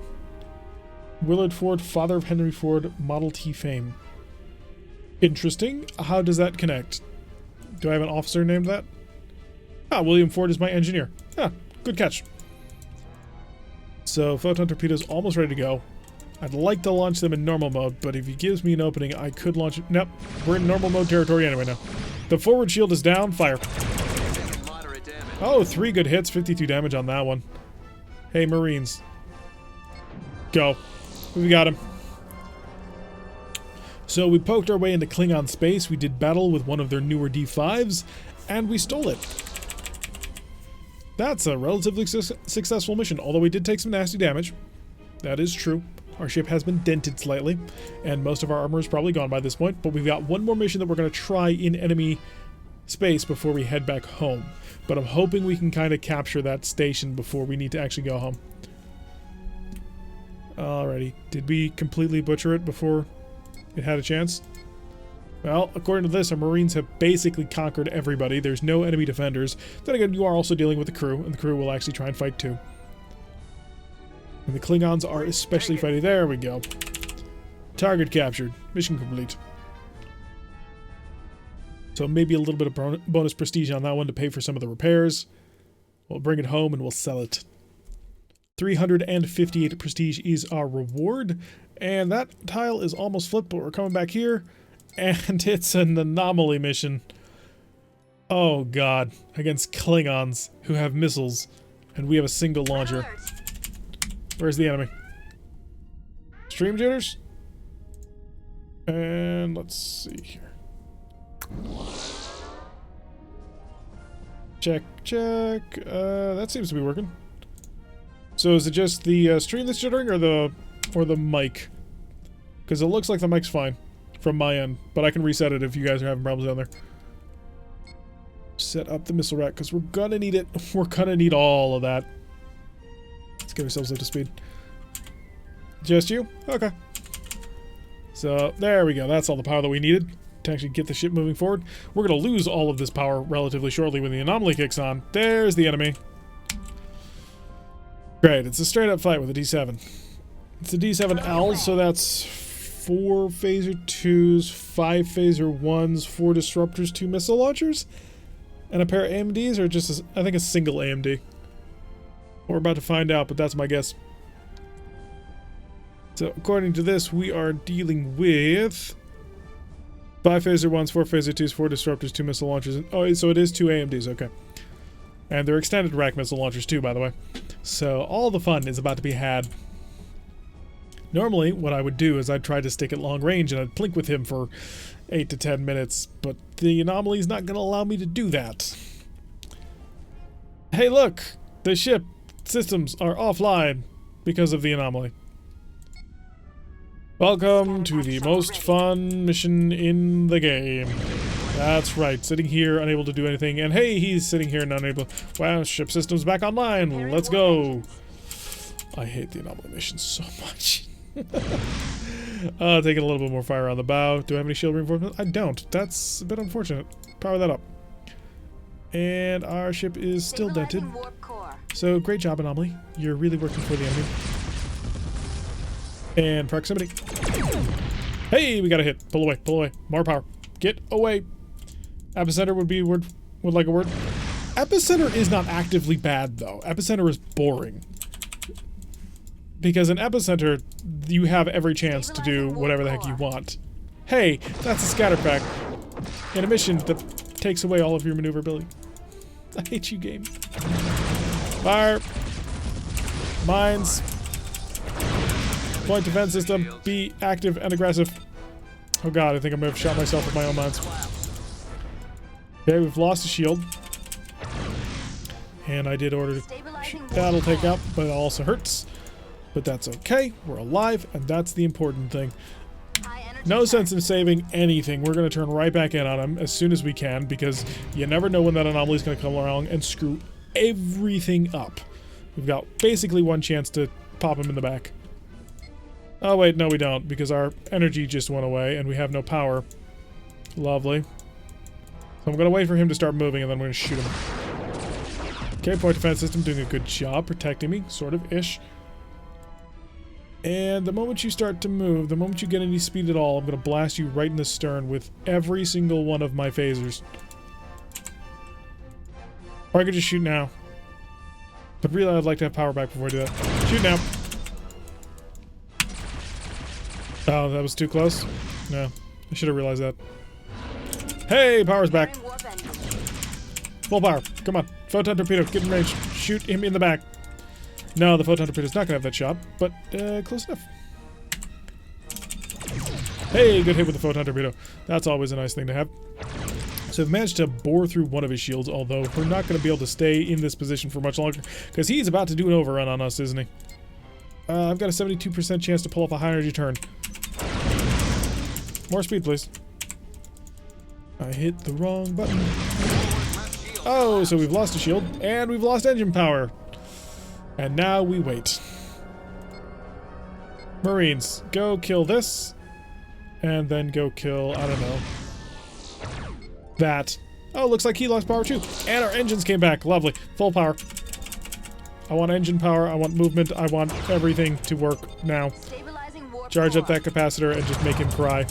[SPEAKER 1] Willard Ford, father of Henry Ford, Model T fame. Interesting. How does that connect? Do I have an officer named that? Ah, William Ford is my engineer. Ah, good catch. So, photon torpedoes almost ready to go. I'd like to launch them in normal mode, but if he gives me an opening, I could launch it. Nope, we're in normal mode territory anyway now. The forward shield is down. Fire. Oh, 3 good hits, 52 damage on that one. Hey, Marines. Go. We got him. So we poked our way into Klingon space, we did battle with one of their newer D5s, and we stole it. That's a relatively successful mission, although we did take some nasty damage. That is true. Our ship has been dented slightly, and most of our armor is probably gone by this point, but we've got one more mission that we're going to try in enemy space before we head back home. But I'm hoping we can kind of capture that station before we need to actually go home. Alrighty. Did we completely butcher it before it had a chance? Well, according to this, our Marines have basically conquered everybody. There's no enemy defenders. Then again, you are also dealing with the crew, and the crew will actually try and fight too. And the Klingons are especially fighting. There we go. Target captured. Mission complete. So maybe a little bit of bonus prestige on that one to pay for some of the repairs. We'll bring it home and we'll sell it. 358 prestige is our reward. And that tile is almost flipped, but we're coming back here. And it's an anomaly mission. Oh god. Against Klingons who have missiles. And we have a single launcher. Where's the enemy? Stream jitters? And let's see here. Check, check. That seems to be working. So is it just the stream that's jittering or the mic? Because it looks like the mic's fine from my end, but I can reset it if you guys are having problems down there. Set up the missile rack because we're gonna need it. We're gonna need all of that. Let's get ourselves up to speed. Just you? Okay. So there we go. That's all the power that we needed to actually get the ship moving forward. We're going to lose all of this power relatively shortly when the anomaly kicks on. There's the enemy. Great. It's a straight up fight with a D7. It's a D7L, so that's 4 phaser 2s, 5 phaser 1s, 4 disruptors, 2 missile launchers, and a pair of AMDs, or just, I think, a single AMD. We're about to find out, but that's my guess. So, according to this, we are dealing with 5 phaser 1s, 4 phaser 2s, 4 disruptors, 2 missile launchers. Oh, so it is 2 AMDs, okay. And they're extended rack missile launchers too, by the way. So, all the fun is about to be had. Normally, what I would do is I'd try to stick at long range and I'd plink with him for 8 to 10 minutes, but the anomaly is not going to allow me to do that. Hey, look! The ship systems are offline because of the anomaly. Welcome to the most fun mission in the game. That's right, sitting here unable to do anything, and hey, he's sitting here and unable. Wow, ship system's back online. Let's go. I hate the anomaly mission so much. Taking a little bit more fire on the bow. Do I have any shield reinforcements? I don't. That's a bit unfortunate. Power that up. And our ship is still dented. So great job, Anomaly. You're really working for the enemy. And proximity. Hey, we got a hit. Pull away, pull away. More power. Get away. Epicenter would like a word. Epicenter is not actively bad, though. Epicenter is boring. Because in Epicenter, you have every chance to do whatever the heck you want. Hey, that's a scatter pack. In a mission that takes away all of your maneuverability. I hate you, game. Fire. Mines. Point defense system. Be active and aggressive. Oh god, I think I may have shot myself with my own mines. Okay, we've lost a shield. And I did order that'll take out, but it also hurts. But that's okay. We're alive, and that's the important thing. No sense in saving anything. We're going to turn right back in on him as soon as we can, because you never know when that anomaly is going to come along and screw everything up. We've got basically one chance to pop him in the back. Oh wait, no we don't, because our energy just went away and we have no power. Lovely. So I'm going to wait for him to start moving, and then I'm going to shoot him. Okay, point defense system doing a good job protecting me, sort of ish. And the moment you start to move, the moment you get any speed at all, I'm going to blast you right in the stern with every single one of my phasers. Or I could just shoot now. But really, I'd like to have power back before I do that. Shoot now. Oh, that was too close? No. I should have realized that. Hey, power's back. Full power. Come on. Photon torpedo, get in range. Shoot him in the back. No, the photon torpedo's not going to have that shot, but close enough. Hey, good hit with the photon torpedo. That's always a nice thing to have. So we've managed to bore through one of his shields, although we're not going to be able to stay in this position for much longer, because he's about to do an overrun on us, isn't he? I've got a 72% chance to pull off a high energy turn. More speed, please. I hit the wrong button. Oh, so we've lost a shield, and we've lost engine power. And now we wait. Marines, go kill this. And then go kill, I don't know, that. Oh, looks like he lost power too. And our engines came back. Lovely. Full power. I want engine power. I want movement. I want everything to work now. Charge up that capacitor and just make him cry.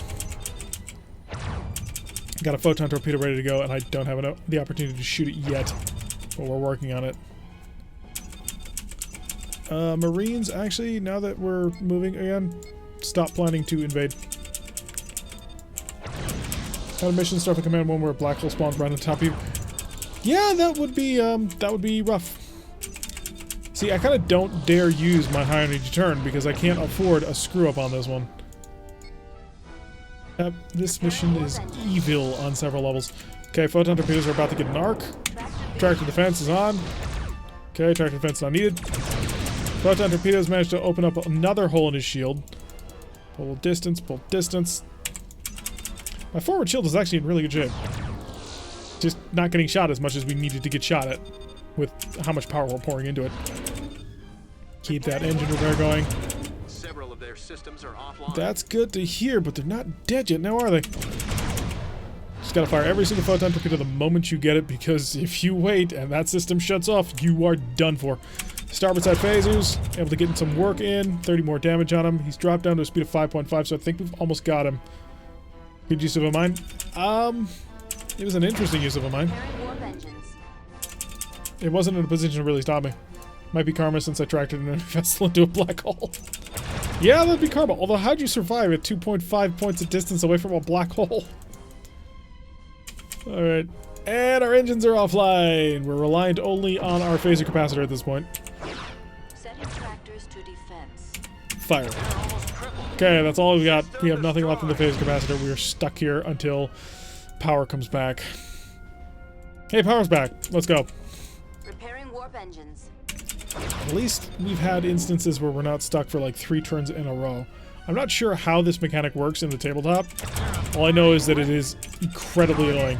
[SPEAKER 1] Got a photon torpedo ready to go, and I don't have the opportunity to shoot it yet. But we're working on it. Marines, actually, now that we're moving again, stop planning to invade. Got a mission Starfleet Command 1 where a black hole spawns right on top of you. Yeah, that would be rough. See, I kind of don't dare use my high energy turn because I can't afford a screw up on this one. This mission is evil on several levels. Okay, photon torpedoes are about to get an arc. Tractor defense is on. Okay, tractor defense not needed. Photon torpedoes managed to open up another hole in his shield. Pull distance, pull distance. My forward shield is actually in really good shape. Just not getting shot as much as we needed to get shot at with how much power we're pouring into it. Keep that engine repair going.
[SPEAKER 3] Several of their systems are offline.
[SPEAKER 1] That's good to hear, but they're not dead yet, now are they? Just gotta fire every single photon torpedo the moment you get it, because if you wait and that system shuts off, you are done for. Starboard side phasers, able to get some work in. 30 more damage on him. He's dropped down to a speed of 5.5, so I think we've almost got him. Good use of a mine. It was an interesting use of a mine. It wasn't in a position to really stop me. Might be karma since I tracked it in a vessel into a black hole. Yeah, that'd be karma. Although, how'd you survive at 2.5 points of distance away from a black hole? Alright. And our engines are offline. We're reliant only on our phaser capacitor at this point.
[SPEAKER 2] Setting tractors to defense.
[SPEAKER 1] Fire. Okay, that's all we got. We have nothing left in the phaser capacitor. We are stuck here until power comes back. Hey, power's back. Let's go.
[SPEAKER 2] Repairing warp engines.
[SPEAKER 1] At least we've had instances where we're not stuck for like 3 turns in a row. I'm not sure how this mechanic works in the tabletop. All I know is that it is incredibly annoying.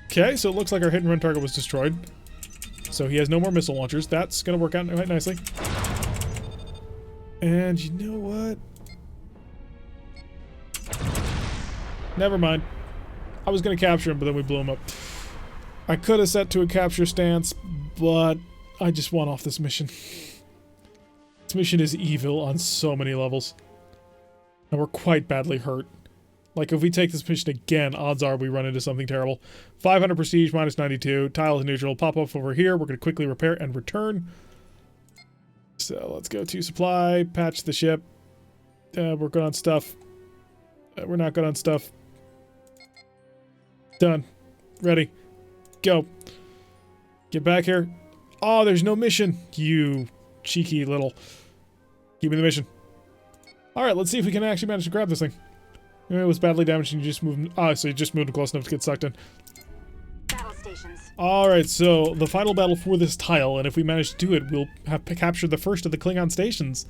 [SPEAKER 1] Okay, so it looks like our hit and run target was destroyed. So he has no more missile launchers. That's going to work out quite nicely. And you know what? Never mind. I was going to capture him, but then we blew him up. I could have set to a capture stance, but I just want off this mission. This mission is evil on so many levels. And we're quite badly hurt. Like, if we take this mission again, odds are we run into something terrible. 500 prestige, minus 92. Tile is neutral. Pop up over here. We're going to quickly repair and return. So, let's go to supply. Patch the ship. We're good on stuff. We're not good on stuff. Done. Ready. Go. Get back here. Oh, there's no mission. You cheeky little. Give me the mission. Alright, let's see if we can actually manage to grab this thing. It was badly damaged and you just moved... Ah, so you just moved close enough to get sucked in.
[SPEAKER 2] Battle stations.
[SPEAKER 1] Alright, so the final battle for this tile, and if we manage to do it, we'll have captured the first of the Klingon stations.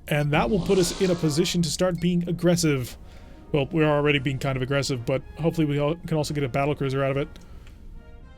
[SPEAKER 1] And that will put us in a position to start being aggressive. Well, we're already being kind of aggressive, but hopefully we can also get a battlecruiser out of it.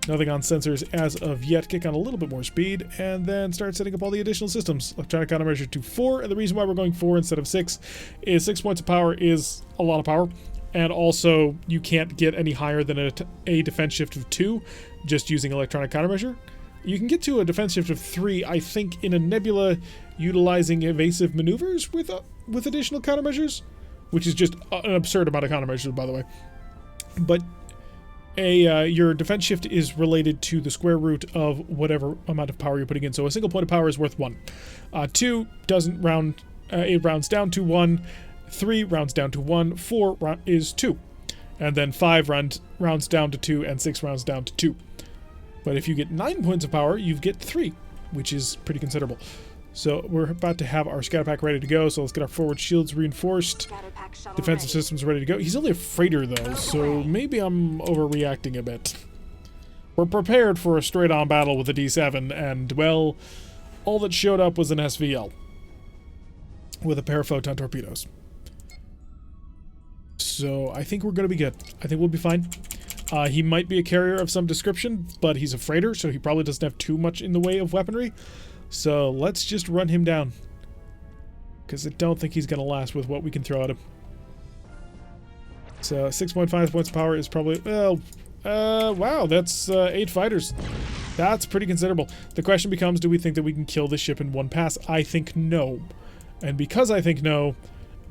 [SPEAKER 1] Nothing on sensors as of yet. Kick on a little bit more speed, and then start setting up all the additional systems. Electronic countermeasure to 4, and the reason why we're going 4 instead of 6 is 6 points of power is a lot of power. And also, you can't get any higher than a defense shift of 2 just using electronic countermeasure. You can get to a defense shift of 3, I think, in a nebula utilizing evasive maneuvers with additional countermeasures, which is just an absurd amount of countermeasures, by the way. But your defense shift is related to the square root of whatever amount of power you're putting in. So a single point of power is worth 1. 2 doesn't round, it rounds down to 1. 3 rounds down to 1, 4 is 2, and then 5 rounds down to 2, and 6 rounds down to 2. But if you get 9 points of power, you get 3, which is pretty considerable. So we're about to have our scatter pack ready to go, so let's get our forward shields reinforced. Defensive systems ready to go. He's only a freighter, though, so maybe I'm overreacting a bit. We're prepared for a straight-on battle with a D7, and, well, all that showed up was an SVL with a pair of photon torpedoes. So I think we're going to be good. I think we'll be fine. He might be a carrier of some description, but he's a freighter, so he probably doesn't have too much in the way of weaponry. So let's just run him down, because I don't think he's going to last with what we can throw at him. So 6.5 points of power is probably, well, wow, that's 8 fighters. That's pretty considerable. The question becomes, do we think that we can kill this ship in one pass? I think no. And because I think no,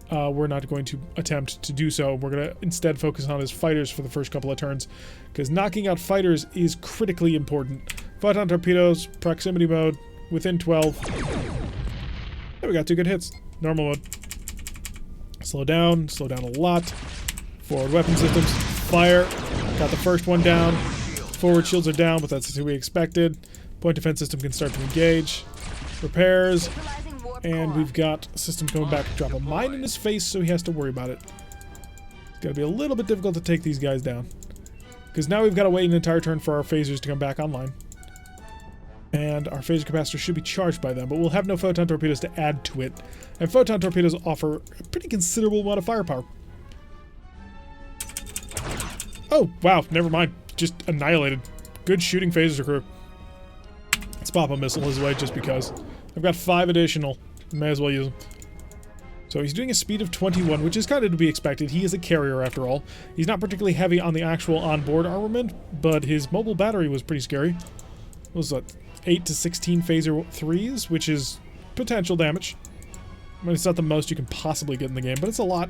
[SPEAKER 1] we're not going to attempt to do so. We're going to instead focus on his fighters for the first couple of turns, because knocking out fighters is critically important. Photon torpedoes, proximity mode, within 12. There we got 2 good hits. Normal mode. Slow down a lot. Forward weapon systems, fire. Got the first one down. Forward shields are down, but that's to be expected. Point defense system can start to engage. Repairs. And we've got systems coming back to drop a mine in his face, so he has to worry about it. It's going to be a little bit difficult to take these guys down, because now we've got to wait an entire turn for our phasers to come back online. And our phaser capacitor should be charged by then, but we'll have no photon torpedoes to add to it. And photon torpedoes offer a pretty considerable amount of firepower. Oh, wow, never mind. Just annihilated. Good shooting phaser crew. Let's pop a missile his way just because. I've got 5 additional. May as well use them. So he's doing a speed of 21, which is kind of to be expected. He is a carrier after all. He's not particularly heavy on the actual onboard armament, but his mobile battery was pretty scary. What was that? 8 to 16 phaser 3s, which is potential damage. I mean, it's not the most you can possibly get in the game, but it's a lot.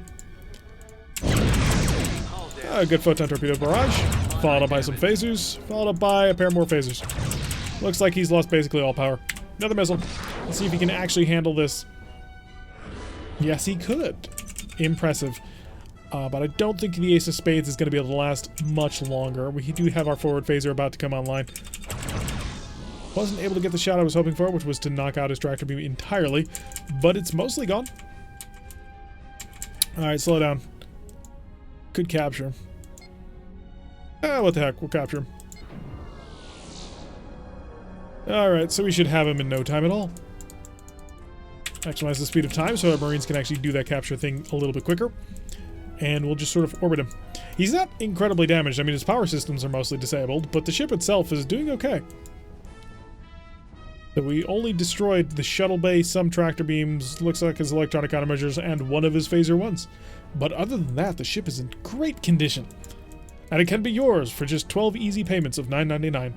[SPEAKER 1] A good photon torpedo barrage, followed up by some phasers, followed up by a pair more phasers. Looks like he's lost basically all power. Another missile. Let's see if he can actually handle this. Yes, he could. Impressive. But I don't think the Ace of Spades is going to be able to last much longer. We do have our forward phaser about to come online. Wasn't able to get the shot I was hoping for, which was to knock out his tractor beam entirely, but it's mostly gone. Alright, slow down. Could capture him. What the heck, we'll capture him. Alright, so we should have him in no time at all. Maximize the speed of time so our Marines can actually do that capture thing a little bit quicker. And we'll just sort of orbit him. He's not incredibly damaged. I mean, his power systems are mostly disabled, but the ship itself is doing okay. So we only destroyed the shuttle bay, some tractor beams, looks like his electronic countermeasures, and one of his phaser ones. But other than that, the ship is in great condition. And it can be yours for just 12 easy payments of $9.99.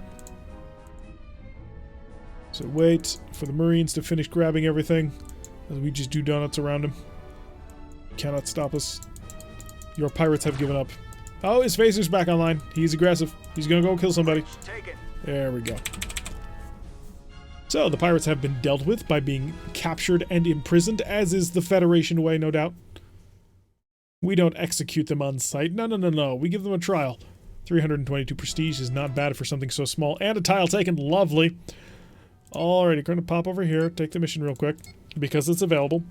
[SPEAKER 1] So wait for the Marines to finish grabbing everything, as we just do donuts around him. Cannot stop us. Your pirates have given up. Oh, his phaser's back online. He's aggressive. He's gonna go kill somebody. There we go. So, the pirates have been dealt with by being captured and imprisoned, as is the Federation way, no doubt. We don't execute them on sight. No. We give them a trial. 322 prestige is not bad for something so small. And a tile taken. Lovely. Alrighty, going to pop over here, take the mission real quick, because it's available.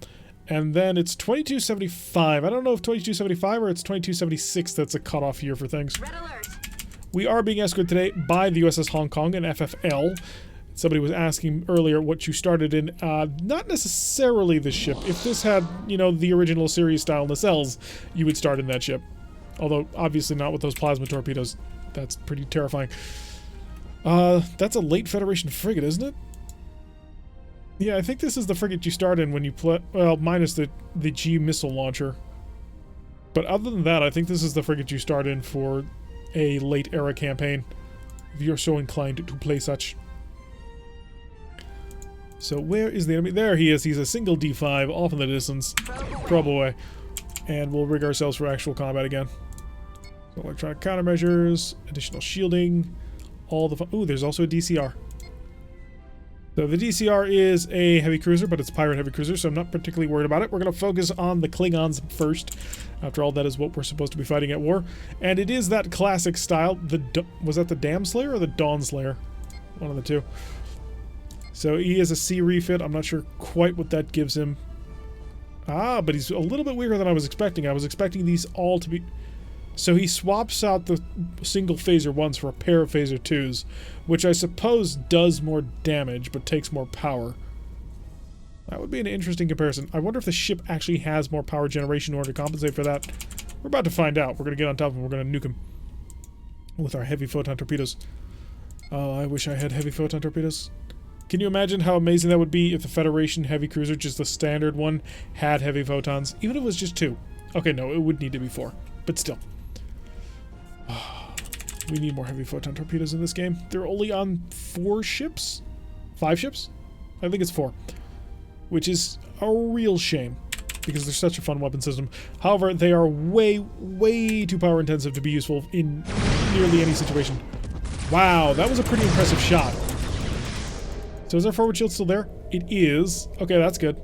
[SPEAKER 1] And then it's 2275. I don't know if 2275 or it's 2276 that's a cutoff year for things.
[SPEAKER 2] Red alert.
[SPEAKER 1] We are being escorted today by the USS Hong Kong and FFL. Somebody was asking earlier what you started in. Not necessarily this ship. If this had, you know, the original series style nacelles, you would start in that ship. Although, obviously not with those plasma torpedoes. That's pretty terrifying. That's a late Federation frigate, isn't it? Yeah, I think this is the frigate you start in when you play... Well, minus the G missile launcher. But other than that, I think this is the frigate you start in for a late era campaign, if you're so inclined to play such. So where is the enemy? There he is. He's a single D5 off in the distance. Probe away. And we'll rig ourselves for actual combat again. So electronic countermeasures, additional shielding, all the ooh, there's also a DCR. So the DCR is a heavy cruiser, but it's a pirate heavy cruiser, so I'm not particularly worried about it. We're going to focus on the Klingons first. After all, that is what we're supposed to be fighting at war. And it is that classic style. Was that the Dam Slayer or the Dawn Slayer? One of the two. So he is a C refit. I'm not sure quite what that gives him. Ah, but he's a little bit weaker than I was expecting. I was expecting these all to be... So he swaps out the single phaser 1s for a pair of phaser 2s, which I suppose does more damage, but takes more power. That would be an interesting comparison. I wonder if the ship actually has more power generation in order to compensate for that. We're about to find out. We're going to get on top of him. We're going to nuke him with our heavy photon torpedoes. Oh, I wish I had heavy photon torpedoes. Can you imagine how amazing that would be if the Federation heavy cruiser, just the standard one, had heavy photons? Even if it was just 2. Okay, no, it would need to be 4. But still. We need more heavy photon torpedoes in this game. They're only on 4 ships? 5 ships? I think it's 4. Which is a real shame, because they're such a fun weapon system. However, they are way, way too power intensive to be useful in nearly any situation. Wow, that was a pretty impressive shot. So is our forward shield still there? It is. Okay, that's good.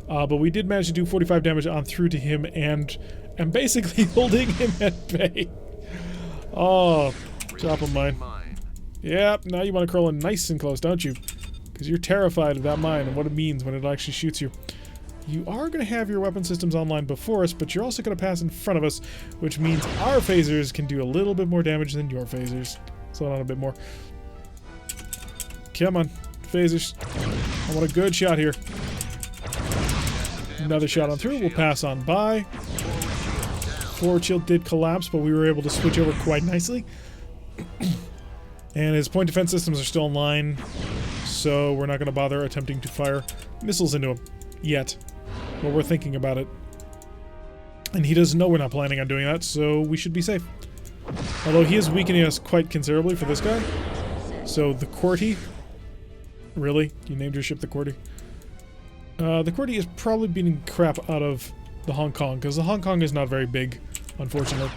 [SPEAKER 1] But we did manage to do 45 damage on through to him and basically holding him at bay. Oh, drop a mine. Yep, now you want to curl in nice and close, don't you? Because you're terrified of that mine and what it means when it actually shoots you. You are going to have your weapon systems online before us, but you're also going to pass in front of us, which means our phasers can do a little bit more damage than your phasers. Slow down a bit more. Come on, phasers. I want a good shot here. Another shot on through. We'll pass on by. Forward shield did collapse, but we were able to switch over quite nicely. And his point defense systems are still in line, so we're not going to bother attempting to fire missiles into him yet. But we're thinking about it. And he doesn't know we're not planning on doing that, so we should be safe. Although he is weakening us quite considerably for this guy. So the Qwerty... Really? You named your ship the Qwerty? The Qwerty is probably beating crap out of the Hong Kong, because the Hong Kong is not very big, unfortunately.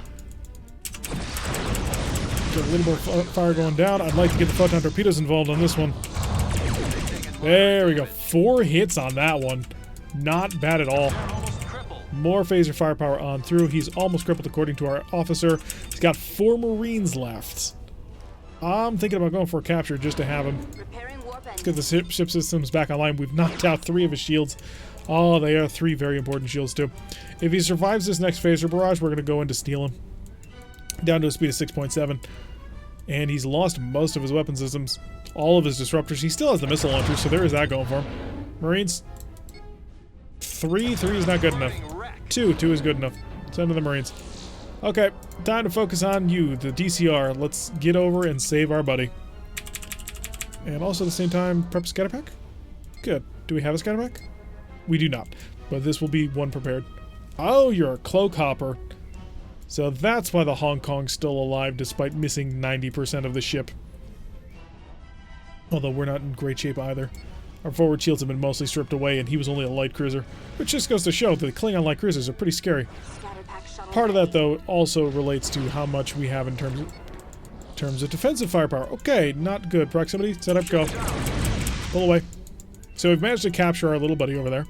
[SPEAKER 1] Get a little more fire going down. I'd like to get the photon torpedoes involved on this one. There we go. 4 hits on that one. Not bad at all. More phaser firepower on through. He's almost crippled according to our officer. He's got 4 Marines left. I'm thinking about going for a capture just to have him. Let's get the ship systems back online. We've knocked out 3 of his shields. Oh, they are 3 very important shields too. If he survives this next phaser barrage, we're going to go in to steal him. Down to a speed of 6.7. And he's lost most of his weapon systems. All of his disruptors. He still has the missile launcher, so there is that going for him. Marines. 3 is not good enough. 2 is good enough. Send to the Marines. Okay, time to focus on you, the DCR. Let's get over and save our buddy. And also at the same time, prep a scatter pack? Good. Do we have a scatter pack? We do not, but this will be one prepared. Oh, you're a cloak hopper. So that's why the Hong Kong's still alive despite missing 90% of the ship. Although we're not in great shape either. Our forward shields have been mostly stripped away and he was only a light cruiser. Which just goes to show that the Klingon light cruisers are pretty scary. Part of that though also relates to how much we have in terms of defensive firepower. Okay, not good. Proximity, set up, go. Pull away. So we've managed to capture our little buddy over there.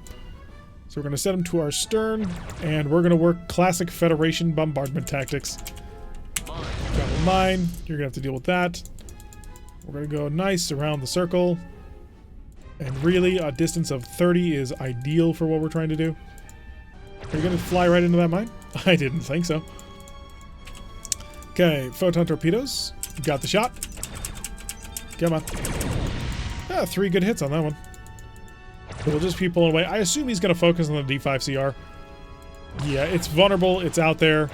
[SPEAKER 1] So we're going to set him to our stern, and we're going to work classic Federation bombardment tactics. Got a mine. You're going to have to deal with that. We're going to go nice around the circle. And really, a distance of 30 is ideal for what we're trying to do. Are you going to fly right into that mine? I didn't think so. Okay, photon torpedoes. Got the shot. Come on. Yeah, 3 good hits on that one. We'll just keep pulling away. I assume he's going to focus on the D5CR. Yeah, it's vulnerable. It's out there.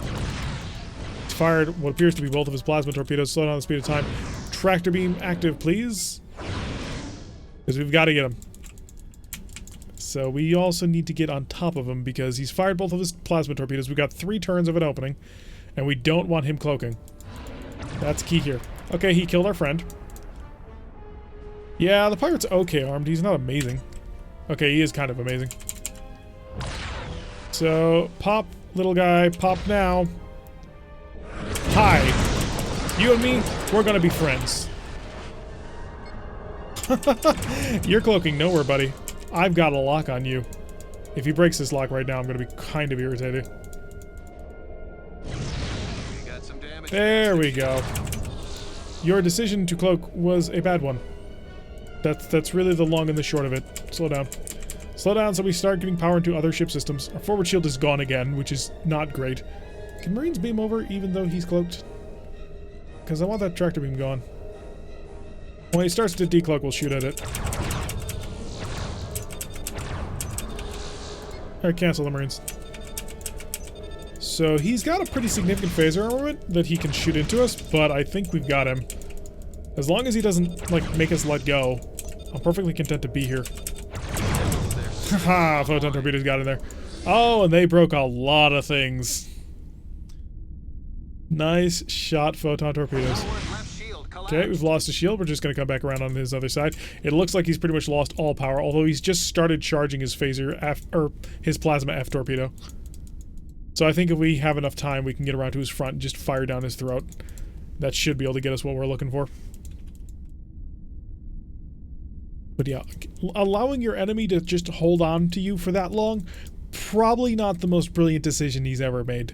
[SPEAKER 1] It's fired what appears to be both of his plasma torpedoes. Slow down the speed of time. Tractor beam active, please. Because we've got to get him. So we also need to get on top of him because he's fired both of his plasma torpedoes. We've got 3 turns of an opening, and we don't want him cloaking. That's key here. Okay, he killed our friend. Yeah, the pirate's okay armed. He's not amazing. Okay, he is kind of amazing. So, pop, little guy, pop now. Hi. You and me, we're gonna be friends. You're cloaking nowhere, buddy. I've got a lock on you. If he breaks this lock right now, I'm going to be kind of irritated. There we go. Your decision to cloak was a bad one. That's really the long and the short of it. Slow down. Slow down so we start getting power into other ship systems. Our forward shield is gone again, which is not great. Can Marines beam over even though he's cloaked? Because I want that tractor beam gone. When he starts to decloak, we'll shoot at it. Alright, cancel the Marines. So he's got a pretty significant phaser armament that he can shoot into us, but I think we've got him. As long as he doesn't, like, make us let go, I'm perfectly content to be here. Haha, photon torpedoes got in there. Oh, and they broke a lot of things. Nice shot, photon torpedoes. Okay, we've lost a shield. We're just going to come back around on his other side. It looks like he's pretty much lost all power, although he's just started charging his phaser F, or his plasma F torpedo. So I think if we have enough time, we can get around to his front and just fire down his throat. That should be able to get us what we're looking for. But yeah, allowing your enemy to just hold on to you for that long, probably not the most brilliant decision he's ever made.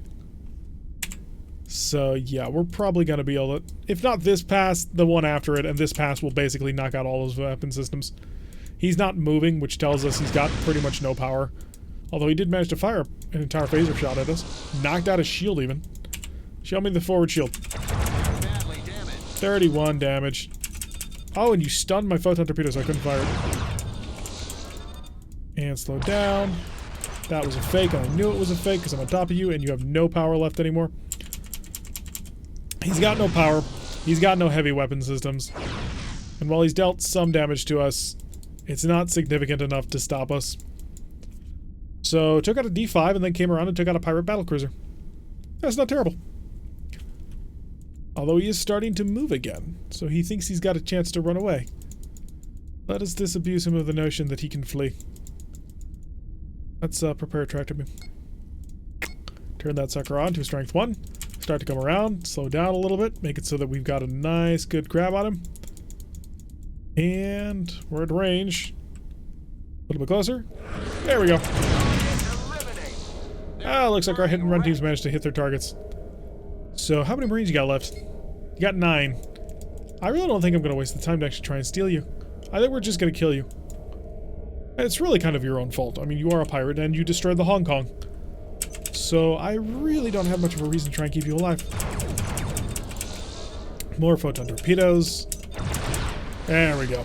[SPEAKER 1] So yeah, we're probably going to be able to, if not this pass, the one after it, and this pass will basically knock out all his weapon systems. He's not moving, which tells us he's got pretty much no power. Although he did manage to fire an entire phaser shot at us. Knocked out his shield even. Show me the forward shield. 31 damage. Oh, and you stunned my photon torpedo, so I couldn't fire it. And slow down. That was a fake, and I knew it was a fake because I'm on top of you, and you have no power left anymore. He's got no power. He's got no heavy weapon systems. And while he's dealt some damage to us, it's not significant enough to stop us. So, took out a D5 and then came around and took out a pirate battlecruiser. That's not terrible. Although he is starting to move again, so he thinks he's got a chance to run away. Let us disabuse him of the notion that he can flee. Let's prepare a tractor beam. Turn that sucker on to strength 1. Start to come around, slow down a little bit, make it so that we've got a nice, good grab on him. And we're at range. A little bit closer. There we go. Ah, looks like our hit and run teams managed to hit their targets. So, how many Marines you got left? You got 9. I really don't think I'm going to waste the time to actually try and steal you. I think we're just going to kill you. And it's really kind of your own fault. I mean, you are a pirate and you destroyed the Hong Kong. So, I really don't have much of a reason to try and keep you alive. More photon torpedoes. There we go.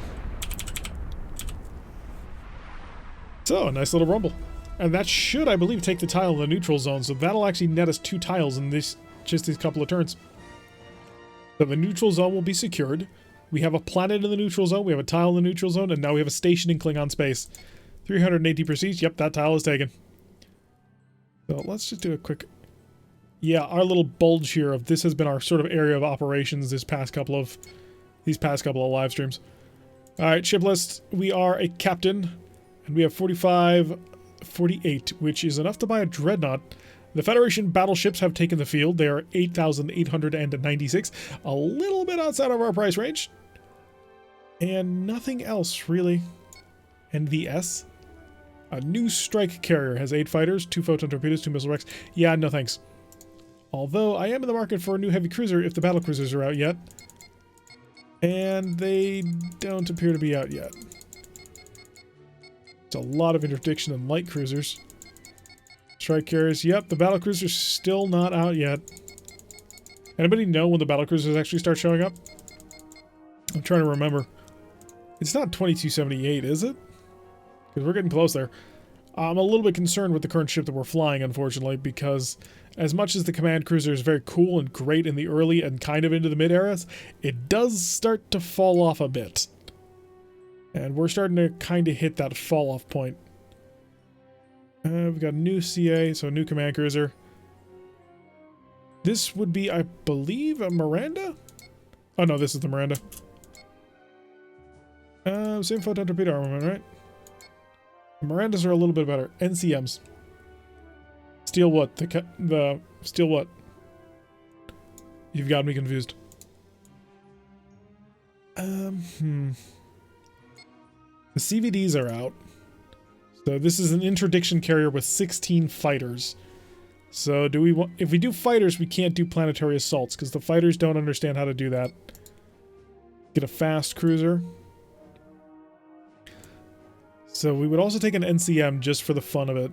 [SPEAKER 1] So, a nice little rumble. And that should, I believe, take the tile in the neutral zone. So that'll actually net us 2 tiles in this, just these couple of turns. So the neutral zone will be secured. We have a planet in the neutral zone. We have a tile in the neutral zone. And now we have a station in Klingon space. 380 prestige. Yep, that tile is taken. So let's just do a quick... Yeah, our little bulge here of this has been our sort of area of operations these past couple of live streams. Alright, ship list. We are a captain. And we have 48, which is enough to buy a dreadnought. The Federation battleships have taken the field. They are 8,896, a little bit outside of our price range. And nothing else, really. NVS. A new strike carrier has 8 fighters, 2 photon torpedoes, 2 missile wrecks. Yeah, no thanks. Although, I am in the market for a new heavy cruiser if the battlecruisers are out yet. And they don't appear to be out yet. It's a lot of interdiction and light cruisers. Strike carriers. Yep, the battlecruiser's still not out yet. Anybody know when the battlecruisers actually start showing up? I'm trying to remember. It's not 2278, is it? Because we're getting close there. I'm a little bit concerned with the current ship that we're flying, unfortunately, because as much as the command cruiser is very cool and great in the early and kind of into the mid-eras, it does start to fall off a bit. And we're starting to kind of hit that fall-off point. We've got a new CA, so a new command cruiser. This would be, I believe, a Miranda? Oh no, this is the Miranda. Same photon torpedo armament, right? The Mirandas are a little bit better. NCMs. Steel what? The steel what? You've got me confused. The CVDs are out. So this is an interdiction carrier with 16 fighters. So do we want, if we do fighters, we can't do planetary assaults because the fighters don't understand how to do that. Get a fast cruiser. So we would also take an NCM just for the fun of it.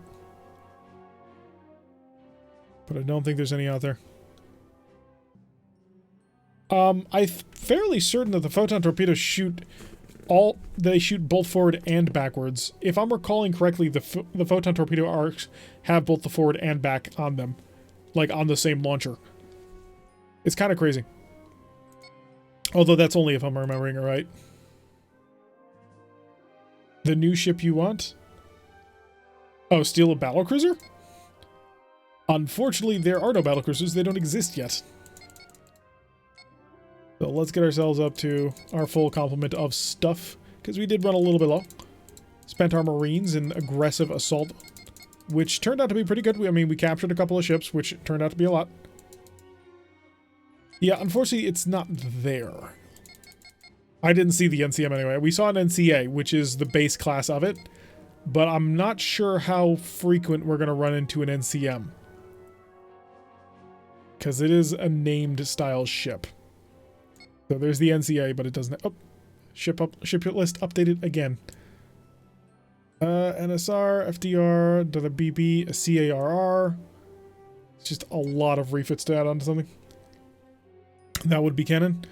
[SPEAKER 1] But I don't think there's any out there. I'm fairly certain that the photon torpedoes shoot both forward and backwards. If I'm recalling correctly, the photon torpedo arcs have both the forward and back on them, like on the same launcher. It's kind of crazy. Although that's only if I'm remembering it right. The new ship you want? Oh, steal a battlecruiser? Unfortunately, there are no battlecruisers. They don't exist yet. So let's get ourselves up to our full complement of stuff, because we did run a little bit low. Spent our Marines in aggressive assault, which turned out to be pretty good. I mean, we captured a couple of ships, which turned out to be a lot. Yeah, unfortunately, it's not there. I didn't see the NCM anyway. We saw an NCA, which is the base class of it, but I'm not sure how frequent we're going to run into an NCM. Because it is a named style ship. So there's the NCA, but it doesn't... Oh, ship list updated again. NSR, FDR, another BB, a CARR. It's just a lot of refits to add onto something. That would be canon.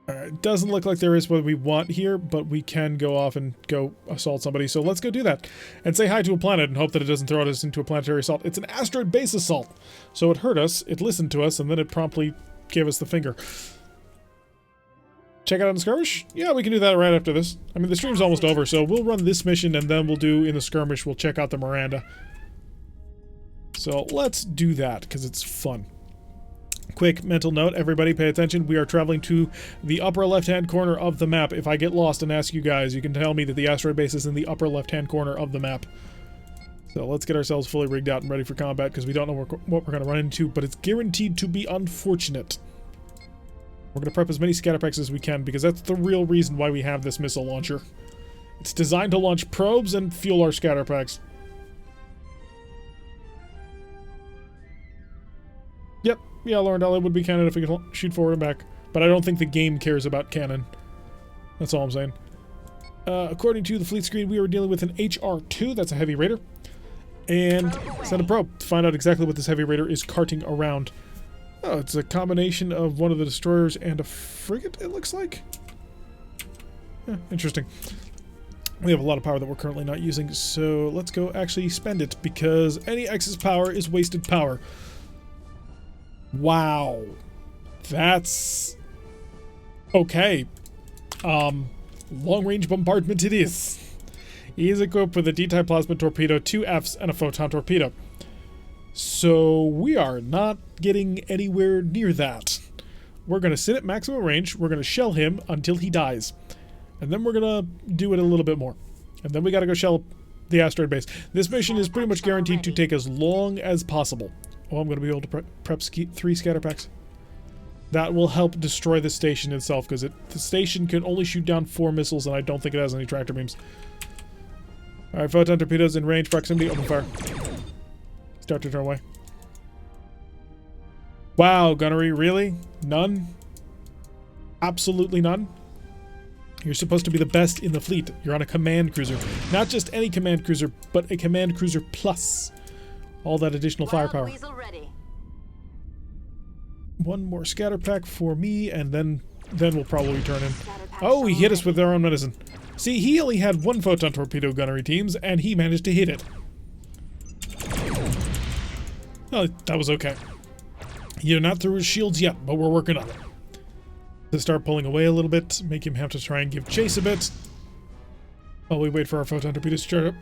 [SPEAKER 1] It doesn't look like there is what we want here, but we can go off and go assault somebody. So let's go do that. And say hi to a planet and hope that it doesn't throw us into a planetary assault. It's an asteroid base assault. So it heard us, it listened to us, and then it promptly gave us the finger. Check out on the skirmish? Yeah, we can do that right after this. I mean, the stream's almost over, so we'll run this mission, and then we'll do, in the skirmish, we'll check out the Miranda. So let's do that, because it's fun. Quick mental note, everybody pay attention. We are traveling to the upper left-hand corner of the map. If I get lost and ask you guys, you can tell me that the asteroid base is in the upper left-hand corner of the map. So let's get ourselves fully rigged out and ready for combat, because we don't know what we're going to run into, but it's guaranteed to be unfortunate. We're going to prep as many scatterpacks as we can, because that's the real reason why we have this missile launcher. It's designed to launch probes and fuel our scatterpacks. Yep, yeah, Lorendale, it would be canon if we could shoot forward and back, but I don't think the game cares about canon. That's all I'm saying. According to the fleet screen, we are dealing with an HR-2, that's a heavy raider. And send a probe to find out exactly what this heavy raider is carting around. Oh, it's a combination of one of the destroyers and a frigate, it looks like. Yeah, interesting. We have a lot of power that we're currently not using, so let's go actually spend it, because any excess power is wasted power. Wow. That's... okay. Long-range bombardment it is. He is equipped with a D-type plasma torpedo, 2 Fs, and a photon torpedo. So we are not getting anywhere near that. We're going to sit at maximum range, we're going to shell him until he dies. And then we're going to do it a little bit more. And then we got to go shell the asteroid base. This mission is pretty much guaranteed to take as long as possible. Oh, I'm going to be able to prep 3 scatter packs. That will help destroy the station itself, because the station can only shoot down 4 missiles, and I don't think it has any tractor beams. Alright, photon torpedoes in range, proximity, open fire. Start to turn away. Wow, gunnery, really? None? Absolutely none? You're supposed to be the best in the fleet. You're on a command cruiser. Not just any command cruiser, but a command cruiser plus all that additional firepower. One more scatter pack for me, and then we'll probably turn in. Oh, he hit us with their own medicine. See, he only had 1 photon torpedo gunnery teams, and he managed to hit it. Oh, that was okay. You're not through his shields yet, but we're working on it. To start pulling away a little bit, make him have to try and give chase a bit. while we wait for our photon torpedoes to charge up.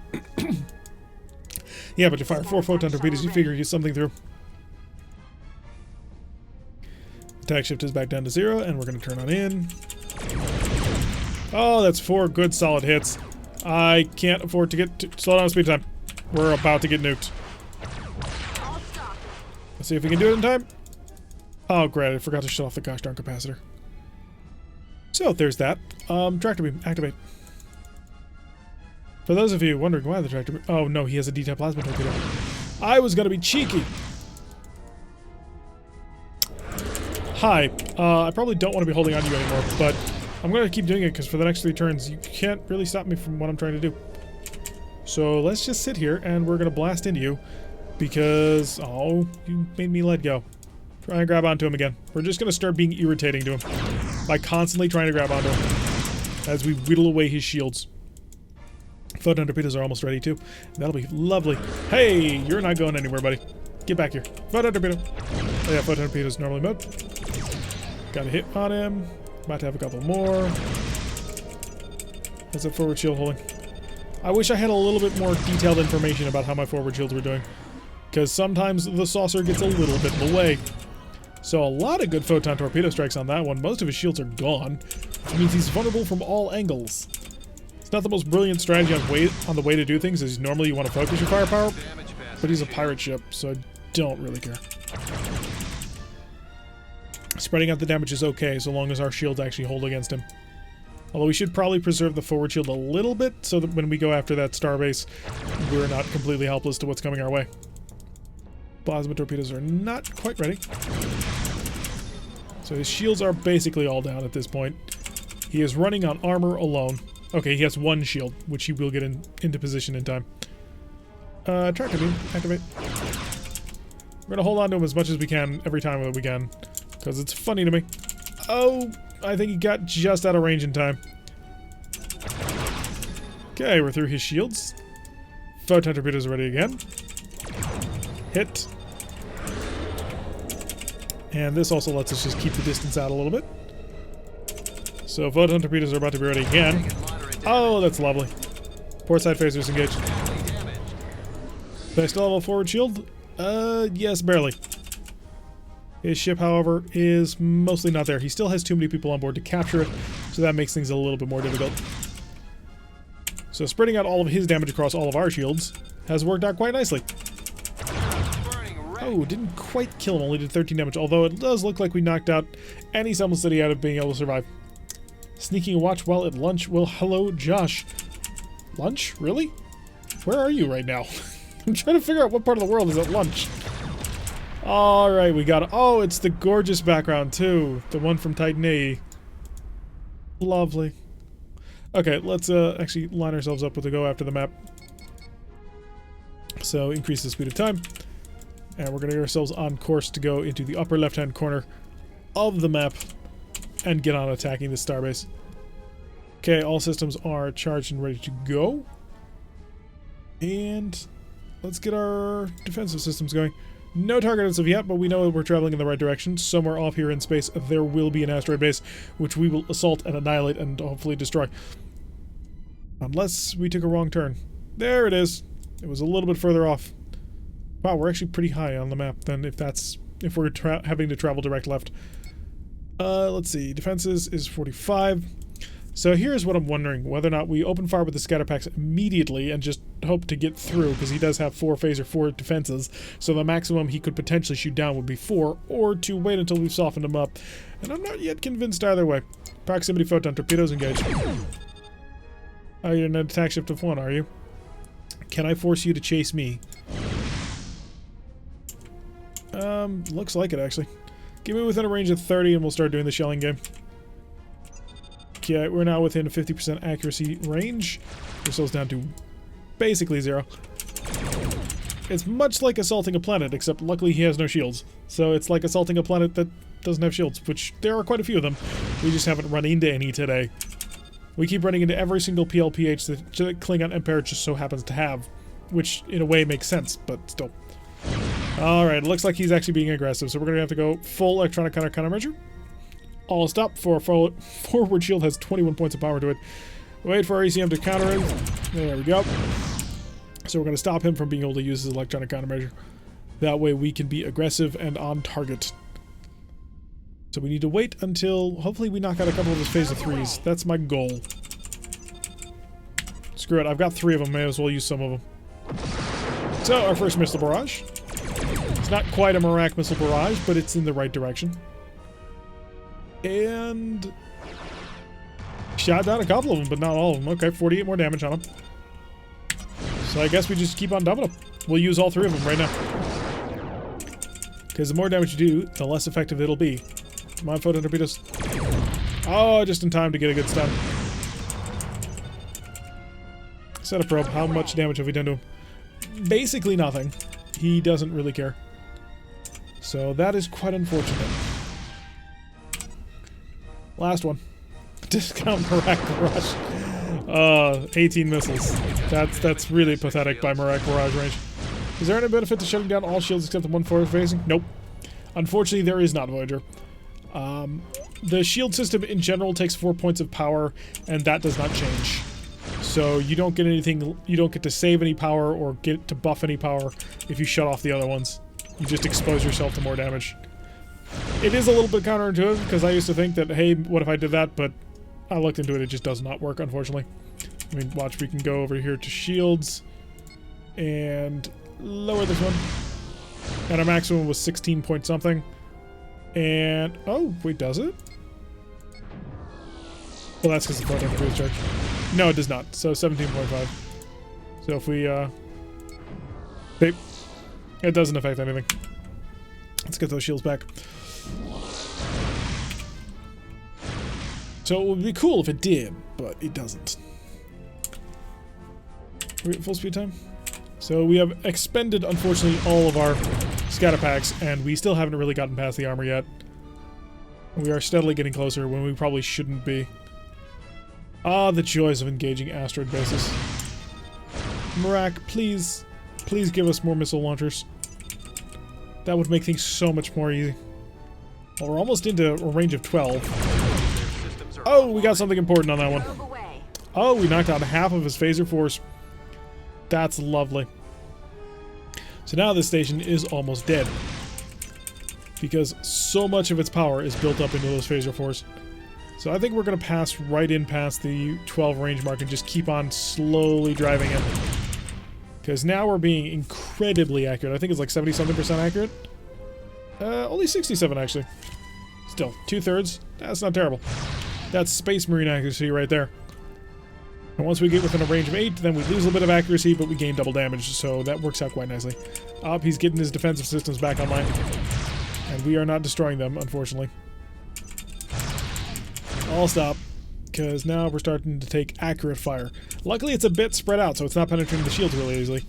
[SPEAKER 1] Yeah, but to fire 4 photon torpedoes, you figure you get something through. Attack shift is back down to 0, and we're going to turn on in. Oh, that's 4 good solid hits. I can't afford to get... slow down speed time. We're about to get nuked. Let's see if we can do it in time. Oh, great. I forgot to shut off the gosh darn capacitor. So, there's that. Tractor beam, activate. For those of you wondering why the tractor beam... oh, no, he has a D-type plasma torpedo. I was going to be cheeky. Hi. I probably don't want to be holding on to you anymore, but I'm going to keep doing it because for the next 3 turns, you can't really stop me from what I'm trying to do. So, let's just sit here, and we're going to blast into you because... oh, you made me let go. Try and grab onto him again. We're just going to start being irritating to him by constantly trying to grab onto him as we whittle away his shields. Photon torpedoes are almost ready too. That'll be lovely. Hey, you're not going anywhere, buddy. Get back here. Photon torpedo. Oh yeah, photon torpedoes normally mode. Got a hit on him. About to have a couple more. How's that forward shield holding? I wish I had a little bit more detailed information about how my forward shields were doing, because sometimes the saucer gets a little bit in the way. So a lot of good photon torpedo strikes on that one. Most of his shields are gone, which means he's vulnerable from all angles. It's not the most brilliant strategy on the way to do things, as normally you want to focus your firepower, but he's a pirate ship, so I don't really care. Spreading out the damage is okay, so long as our shields actually hold against him. Although we should probably preserve the forward shield a little bit, so that when we go after that starbase, we're not completely helpless to what's coming our way. Plasma torpedoes are not quite ready. So his shields are basically all down at this point. He is running on armor alone. Okay, he has 1 shield, which he will get into position in time. Tractor beam, activate. We're gonna hold on to him as much as we can every time that we can, because it's funny to me. Oh, I think he got just out of range in time. Okay, we're through his shields. Photon torpedoes are ready again. Hit. And this also lets us just keep the distance out a little bit. So photon torpedoes are about to be ready again. Oh, that's lovely. Port side phasers engaged. Do I still have a forward shield? Yes, barely. His ship, however, is mostly not there. He still has too many people on board to capture it, so that makes things a little bit more difficult. So spreading out all of his damage across all of our shields has worked out quite nicely. Oh, didn't quite kill him, only did 13 damage, although it does look like we knocked out any semblance that he had of being able to survive. Sneaking a watch while at lunch. Well, hello, Josh. Lunch? Really? Where are you right now? I'm trying to figure out what part of the world is at lunch. Alright, we got it. Oh, it's the gorgeous background, too. The one from Titan A. Lovely. Okay, let's actually line ourselves up with a go after the map. So, increase the speed of time. And we're going to get ourselves on course to go into the upper left-hand corner of the map and get on attacking the starbase. Okay, all systems are charged and ready to go. And let's get our defensive systems going. No target as of yet, but we know that we're traveling in the right direction. Somewhere off here in space, there will be an asteroid base, which we will assault and annihilate and hopefully destroy. Unless we took a wrong turn. There it is. It was a little bit further off. Wow, we're actually pretty high on the map then if we're having to travel direct left. Let's see. Defenses is 45. So here's what I'm wondering, whether or not we open fire with the scatter packs immediately and just hope to get through, because he does have 4 phaser 4 defenses, so the maximum he could potentially shoot down would be 4, or to wait until we've softened him up. And I'm not yet convinced either way. Proximity photon torpedoes engaged. Oh, you're in an attack shift of 1, are you? Can I force you to chase me? Looks like it, actually. Get me within a range of 30 and we'll start doing the shelling game. Okay, we're now within a 50% accuracy range. Ourselves down to basically 0. It's much like assaulting a planet, except luckily he has no shields. So it's like assaulting a planet that doesn't have shields, which there are quite a few of them. We just haven't run into any today. We keep running into every single PLPH that Klingon Empire just so happens to have, which in a way makes sense, but still. Alright, it looks like he's actually being aggressive, so we're going to have to go full electronic countermeasure. All stop for forward shield has 21 points of power to it. Wait for our ECM to counter it. There we go. So we're going to stop him from being able to use his electronic countermeasure. That way we can be aggressive and on target. So we need to wait until, hopefully we knock out a couple of his phaser 3s. That's my goal. Screw it, I've got 3 of them, may as well use some of them. So, our first missile barrage. It's not quite a Merak missile barrage, but it's in the right direction. And... shot down a couple of them, but not all of them. Okay, 48 more damage on them. So I guess we just keep on dumping them. We'll use all 3 of them right now. Because the more damage you do, the less effective it'll be. Come on, photon torpedoes. Oh, just in time to get a good stun. Set a probe. How much damage have we done to him? Basically nothing. He doesn't really care. So that is quite unfortunate. Last one. Discount Merak Barrage. 18 missiles. That's really pathetic by Merak Barrage range. Is there any benefit to shutting down all shields except the one forward facing? Nope. Unfortunately, there is not, Voyager. The shield system in general takes 4 points of power, and that does not change. So you don't get anything, you don't get to save any power or get to buff any power if you shut off the other ones. You just expose yourself to more damage. It is a little bit counterintuitive, because I used to think that, hey, what if I did that? But I looked into it, it just does not work, unfortunately. I mean, watch, we can go over here to shields and lower this one. And our maximum was 16 point something. And, oh, wait, does it? Well, that's because the photon torpedo charge. No, it does not. So 17.5. So if we, Beep. It doesn't affect anything. Let's get those shields back. So it would be cool if it did, but it doesn't. We're at full speed time. So we have expended, unfortunately, all of our scatter packs, and we still haven't really gotten past the armor yet. We are steadily getting closer when we probably shouldn't be. Ah, the joys of engaging asteroid bases. Merak, please, please give us more missile launchers. That would make things so much more easy. Well, we're almost into a range of 12. Oh, we got something important on that one. Oh, we knocked out half of his phaser force. That's lovely. So now this station is almost dead. Because so much of its power is built up into those phaser force. So I think we're going to pass right in past the 12 range mark and just keep on slowly driving it. Because now we're being incredibly accurate. I think it's like 70-something% accurate. Only 67 actually. Still, 2/3. That's not terrible. That's Space Marine accuracy right there. And once we get within a range of 8, then we lose a little bit of accuracy, but we gain double damage, so that works out quite nicely. He's getting his defensive systems back online. And we are not destroying them, unfortunately. I'll stop, because now we're starting to take accurate fire. Luckily, it's a bit spread out, so it's not penetrating the shields really easily.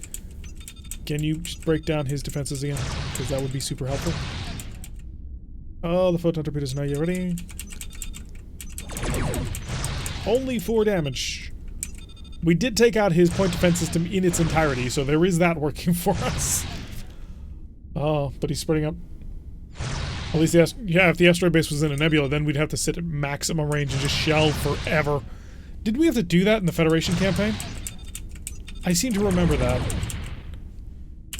[SPEAKER 1] Can you just break down his defenses again? Because that would be super helpful. Oh, the photon torpedoes are not yet ready. Only 4 damage. We did take out his point defense system in its entirety, so there is that working for us. Oh, but he's spreading up. At least if the asteroid base was in a nebula, then we'd have to sit at maximum range and just shell forever. Did we have to do that in the Federation campaign? I seem to remember that.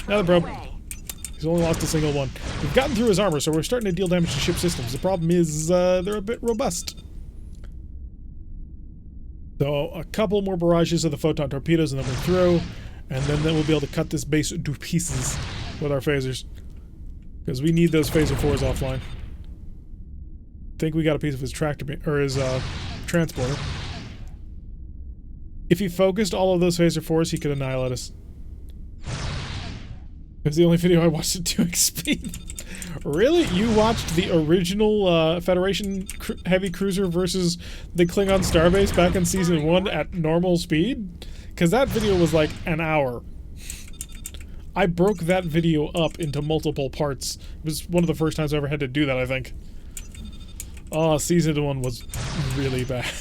[SPEAKER 1] Another probe. He's only lost a single one. We've gotten through his armor, so we're starting to deal damage to ship systems. The problem is, they're a bit robust. So, a couple more barrages of the photon torpedoes and then we're through. And then we'll be able to cut this base to pieces with our phasers. Because we need those phaser 4s offline. I think we got a piece of his tractor beam, or his transporter. If he focused all of those phaser 4s, he could annihilate us. It was the only video I watched at 2x speed. Really? You watched the original Federation heavy cruiser versus the Klingon starbase back in season 1 at normal speed? Because that video was like an hour. I broke that video up into multiple parts. It was one of the first times I ever had to do that, I think. Oh, season 1 was really bad.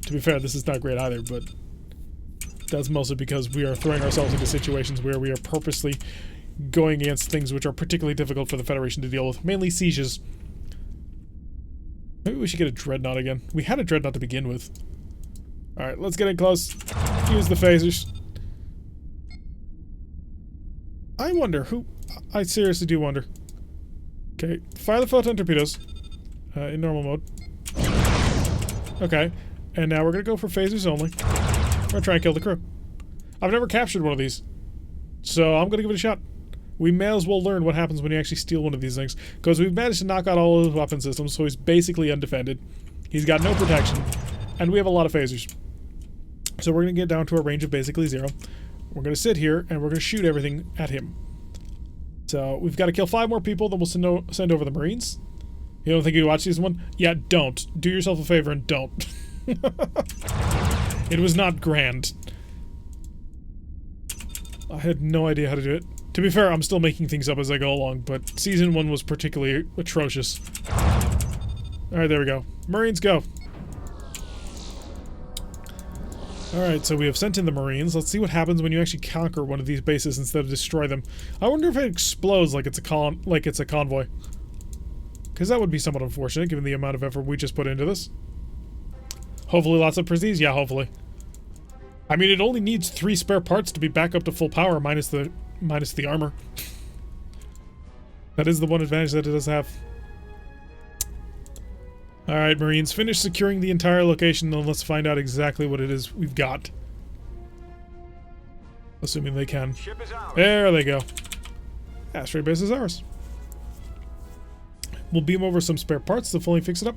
[SPEAKER 1] To be fair, this is not great either, but that's mostly because we are throwing ourselves into situations where we are purposely going against things which are particularly difficult for the Federation to deal with, mainly sieges. Maybe we should get a dreadnought again. We had a dreadnought to begin with. Alright, let's get in close. Use the phasers. I wonder who... I seriously do wonder. Okay, fire the photon torpedoes. In normal mode. Okay, and now we're gonna go for phasers only. We're gonna try and kill the crew. I've never captured one of these, so I'm gonna give it a shot. We may as well learn what happens when you actually steal one of these things, because we've managed to knock out all of his weapon systems, so he's basically undefended. He's got no protection, and we have a lot of phasers. So we're gonna get down to a range of basically 0. We're gonna sit here, and we're gonna shoot everything at him. So we've got to kill 5 more people, then we'll send over the Marines. You don't think you watch season 1? Yeah, don't. Do yourself a favor and don't. It was not grand. I had no idea how to do it. To be fair, I'm still making things up as I go along, but season 1 was particularly atrocious. Alright, there we go. Marines, go! Alright, so we have sent in the Marines. Let's see what happens when you actually conquer one of these bases instead of destroy them. I wonder if it explodes like it's a convoy. Because that would be somewhat unfortunate, given the amount of effort we just put into this. Hopefully lots of prestige. Yeah, hopefully. I mean, it only needs 3 spare parts to be back up to full power, minus the armor. That is the one advantage that it does have. Alright, Marines, finish securing the entire location, then let's find out exactly what it is we've got. Assuming they can.
[SPEAKER 3] Ship is ours.
[SPEAKER 1] There they go. Asteroid base is ours. We'll beam over some spare parts to fully fix it up.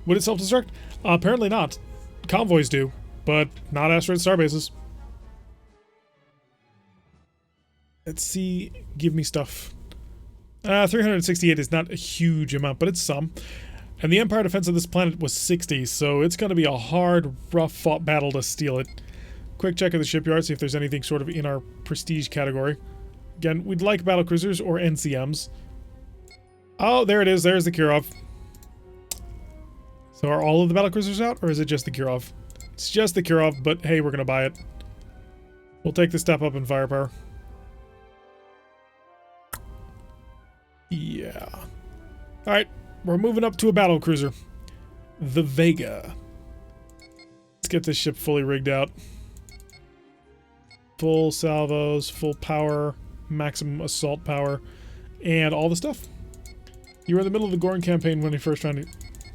[SPEAKER 1] Would it self-destruct? Apparently not. Convoys do, but not asteroid star bases. Let's see. Give me stuff. 368 is not a huge amount, but it's some. And the Empire defense of this planet was 60, so it's going to be a hard, rough-fought battle to steal it. Quick check of the shipyard, see if there's anything sort of in our prestige category. Again, we'd like battlecruisers or NCMs. Oh, there it is. There's the Kirov. So are all of the battlecruisers out, or is it just the Kirov? It's just the Kirov, but hey, we're going to buy it. We'll take the step up in firepower. Yeah. Alright, we're moving up to a battlecruiser. The Vega. Let's get this ship fully rigged out. Full salvos, full power, maximum assault power, and all the stuff. You were in the middle of the Gorn campaign when you first found it.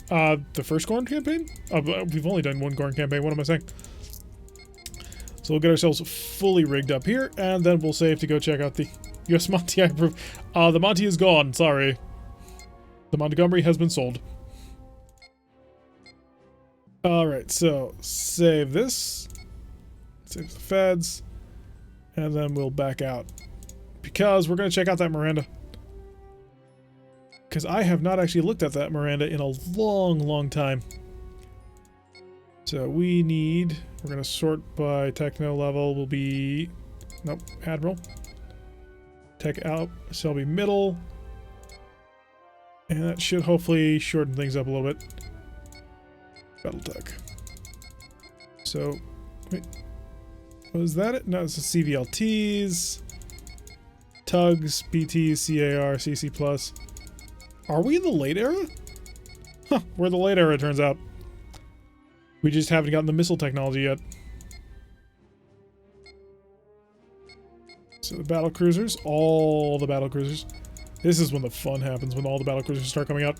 [SPEAKER 1] The first Gorn campaign? We've only done one Gorn campaign, what am I saying? So we'll get ourselves fully rigged up here, and then we'll save to go check out the US Monty I approve. The Monty is gone, sorry. The Montgomery has been sold. Alright, so save this. Save the feds. And then we'll back out. Because we're going to check out that Miranda. Because I have not actually looked at that Miranda in a long, long time. So we need... We're going to sort by techno level. Will be... Nope, Admiral. Tech out. So it'll be middle. And that should hopefully shorten things up a little bit. Battle tech. So... Wait. Was that it? No, it's the CVLTs. Tugs, BTs, CAR, CC+. Are we in the late era? Huh, we're the late era, it turns out. We just haven't gotten the missile technology yet. So the battle cruisers, all the battle cruisers. This is when the fun happens, when all the battle cruisers start coming out.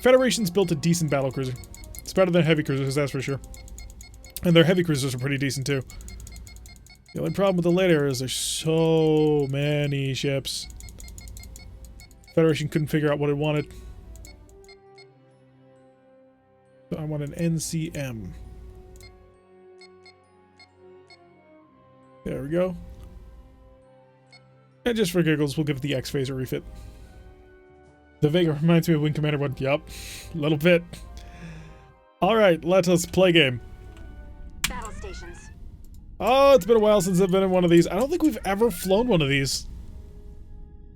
[SPEAKER 1] Federation's built a decent battle cruiser. It's better than heavy cruisers, that's for sure. And their heavy cruisers are pretty decent too. The only problem with the late era is there's so many ships. Federation couldn't figure out what it wanted. So I want an NCM. There we go. And just for giggles, we'll give it the X-Phase a refit. The Vega reminds me of Wing Commander 1. Yup, a little bit. Alright, let us play game.
[SPEAKER 2] Battle stations.
[SPEAKER 1] Oh, it's been a while since I've been in one of these. I don't think we've ever flown one of these.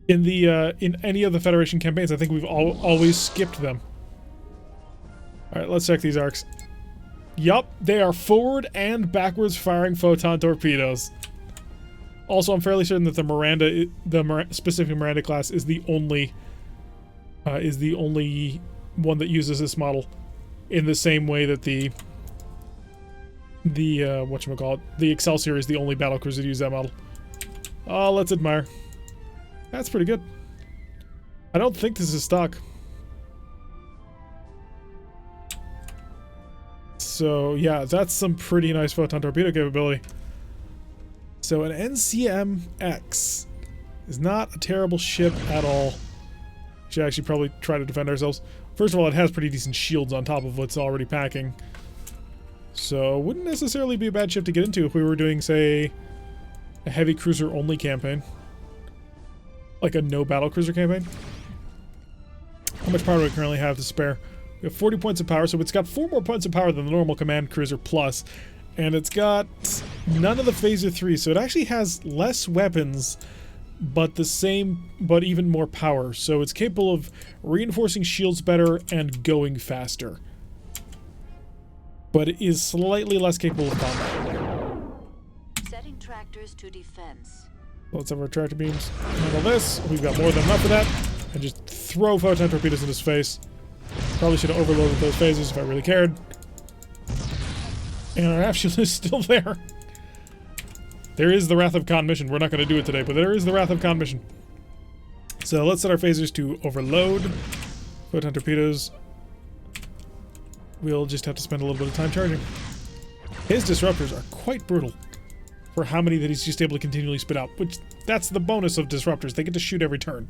[SPEAKER 1] In the, in any of the Federation campaigns. I think we've always skipped them. Alright, let's check these arcs. Yup, they are forward and backwards firing photon torpedoes. Also, I'm fairly certain that the Miranda, specific Miranda class is the only one that uses this model in the same way that the the whatchamacallit, the Excelsior is the only battlecruiser to use that model. Oh, let's admire. That's pretty good. I don't think this is stock. So, yeah, that's some pretty nice photon torpedo capability. So, an NCMX is not a terrible ship at all. We should actually probably try to defend ourselves. First of all, it has pretty decent shields on top of what's already packing. So, wouldn't necessarily be a bad ship to get into if we were doing, say, a heavy cruiser only campaign. Like a no battle cruiser campaign. How much power do we currently have to spare? We have 40 points of power, so it's got 4 more points of power than the normal Command Cruiser Plus. And it's got none of the Phaser 3, so it actually has less weapons, but the same, but even more power. So it's capable of reinforcing shields better and going faster. But it is slightly less capable of combat.
[SPEAKER 2] Setting tractors to defense.
[SPEAKER 1] Let's have our tractor beams handle this. We've got more than enough of that. And just throw photon torpedoes in his face. Probably should have overloaded those phases if I really cared. And our aft shield is still there. There is the Wrath of Khan mission. We're not going to do it today, but there is the Wrath of Khan mission. So let's set our phasers to overload. Photon torpedoes. We'll just have to spend a little bit of time charging. His disruptors are quite brutal for how many that he's just able to continually spit out, which that's the bonus of disruptors. They get to shoot every turn.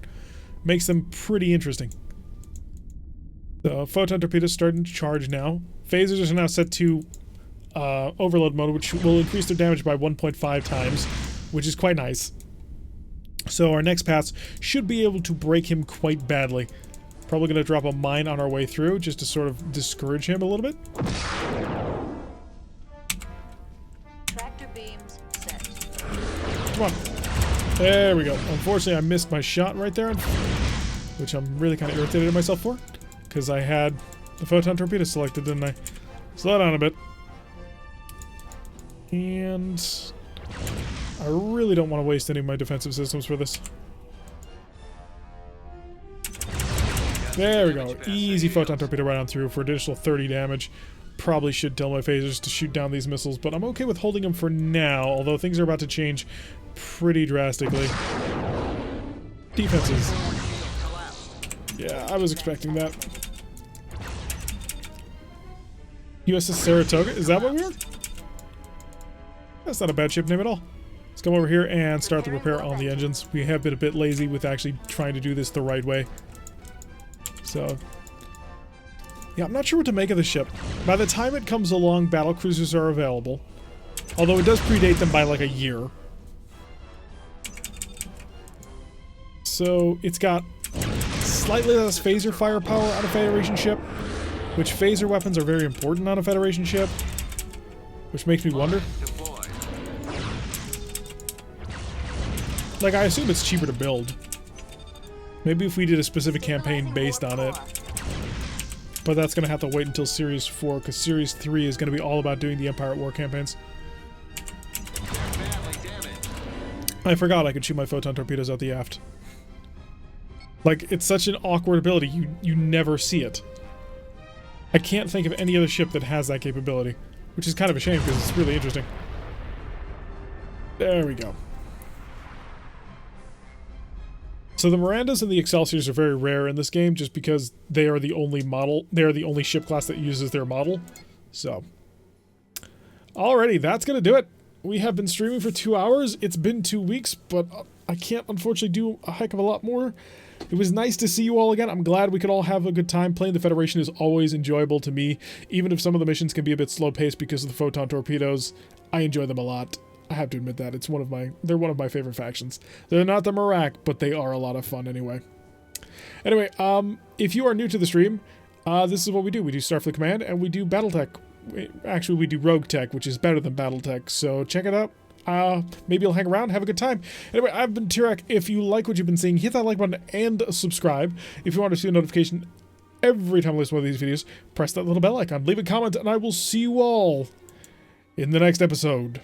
[SPEAKER 1] Makes them pretty interesting. The photon torpedoes starting to charge now. Phasers are now set to overload mode, which will increase their damage by 1.5 times, which is quite nice. So our next pass should be able to break him quite badly. Probably going to drop a mine on our way through just to sort of discourage him a little bit.
[SPEAKER 2] Tractor beams set.
[SPEAKER 1] Come on. There we go. Unfortunately, I missed my shot right there, which I'm really kind of irritated at myself for, because I had the photon torpedo selected, didn't I? Slow down a bit. And I really don't want to waste any of my defensive systems for this. There we go. Easy photon torpedo right on through for additional 30 damage. Probably should tell my phasers to shoot down these missiles, but I'm okay with holding them for now, although things are about to change pretty drastically. Defenses. Yeah, I was expecting that. USS Saratoga? Is that what we are? That's not a bad ship name at all. Let's come over here and start the repair on the engines. We have been a bit lazy with actually trying to do this the right way. So, yeah, I'm not sure what to make of the ship. By the time it comes along, battle cruisers are available. Although it does predate them by like a year. So, it's got slightly less phaser firepower on a Federation ship, which phaser weapons are very important on a Federation ship, which makes me wonder. Like, I assume it's cheaper to build. Maybe if we did a specific campaign based on it. But that's going to have to wait until Series 4, because Series 3 is going to be all about doing the Empire at War campaigns. I forgot I could shoot my photon torpedoes out the aft. Like, it's such an awkward ability, you never see it. I can't think of any other ship that has that capability, which is kind of a shame because it's really interesting. There we go. So the Mirandas and the Excelsiors are very rare in this game just because they are the only model, they are the only ship class that uses their model. So, alrighty, that's gonna do it. We have been streaming for 2 hours. It's been 2 weeks, but I can't unfortunately do a heck of a lot more. It was nice to see you all again. I'm glad we could all have a good time. Playing the Federation is always enjoyable to me, even if some of the missions can be a bit slow-paced because of the photon torpedoes. I enjoy them a lot. I have to admit that. They're one of my favorite factions. They're not the Marak, but they are a lot of fun anyway. Anyway, if you are new to the stream, this is what we do. We do Starfleet Command, and we do Battletech. Actually, we do Rogue Tech, which is better than Battletech, so check it out. Maybe you'll hang around, have a good time. Anyway, I've been Tirak. If you like what you've been seeing, hit that like button and subscribe. If you want to see a notification every time I list one of these videos, press that little bell icon, leave a comment, and I will see you all in the next episode.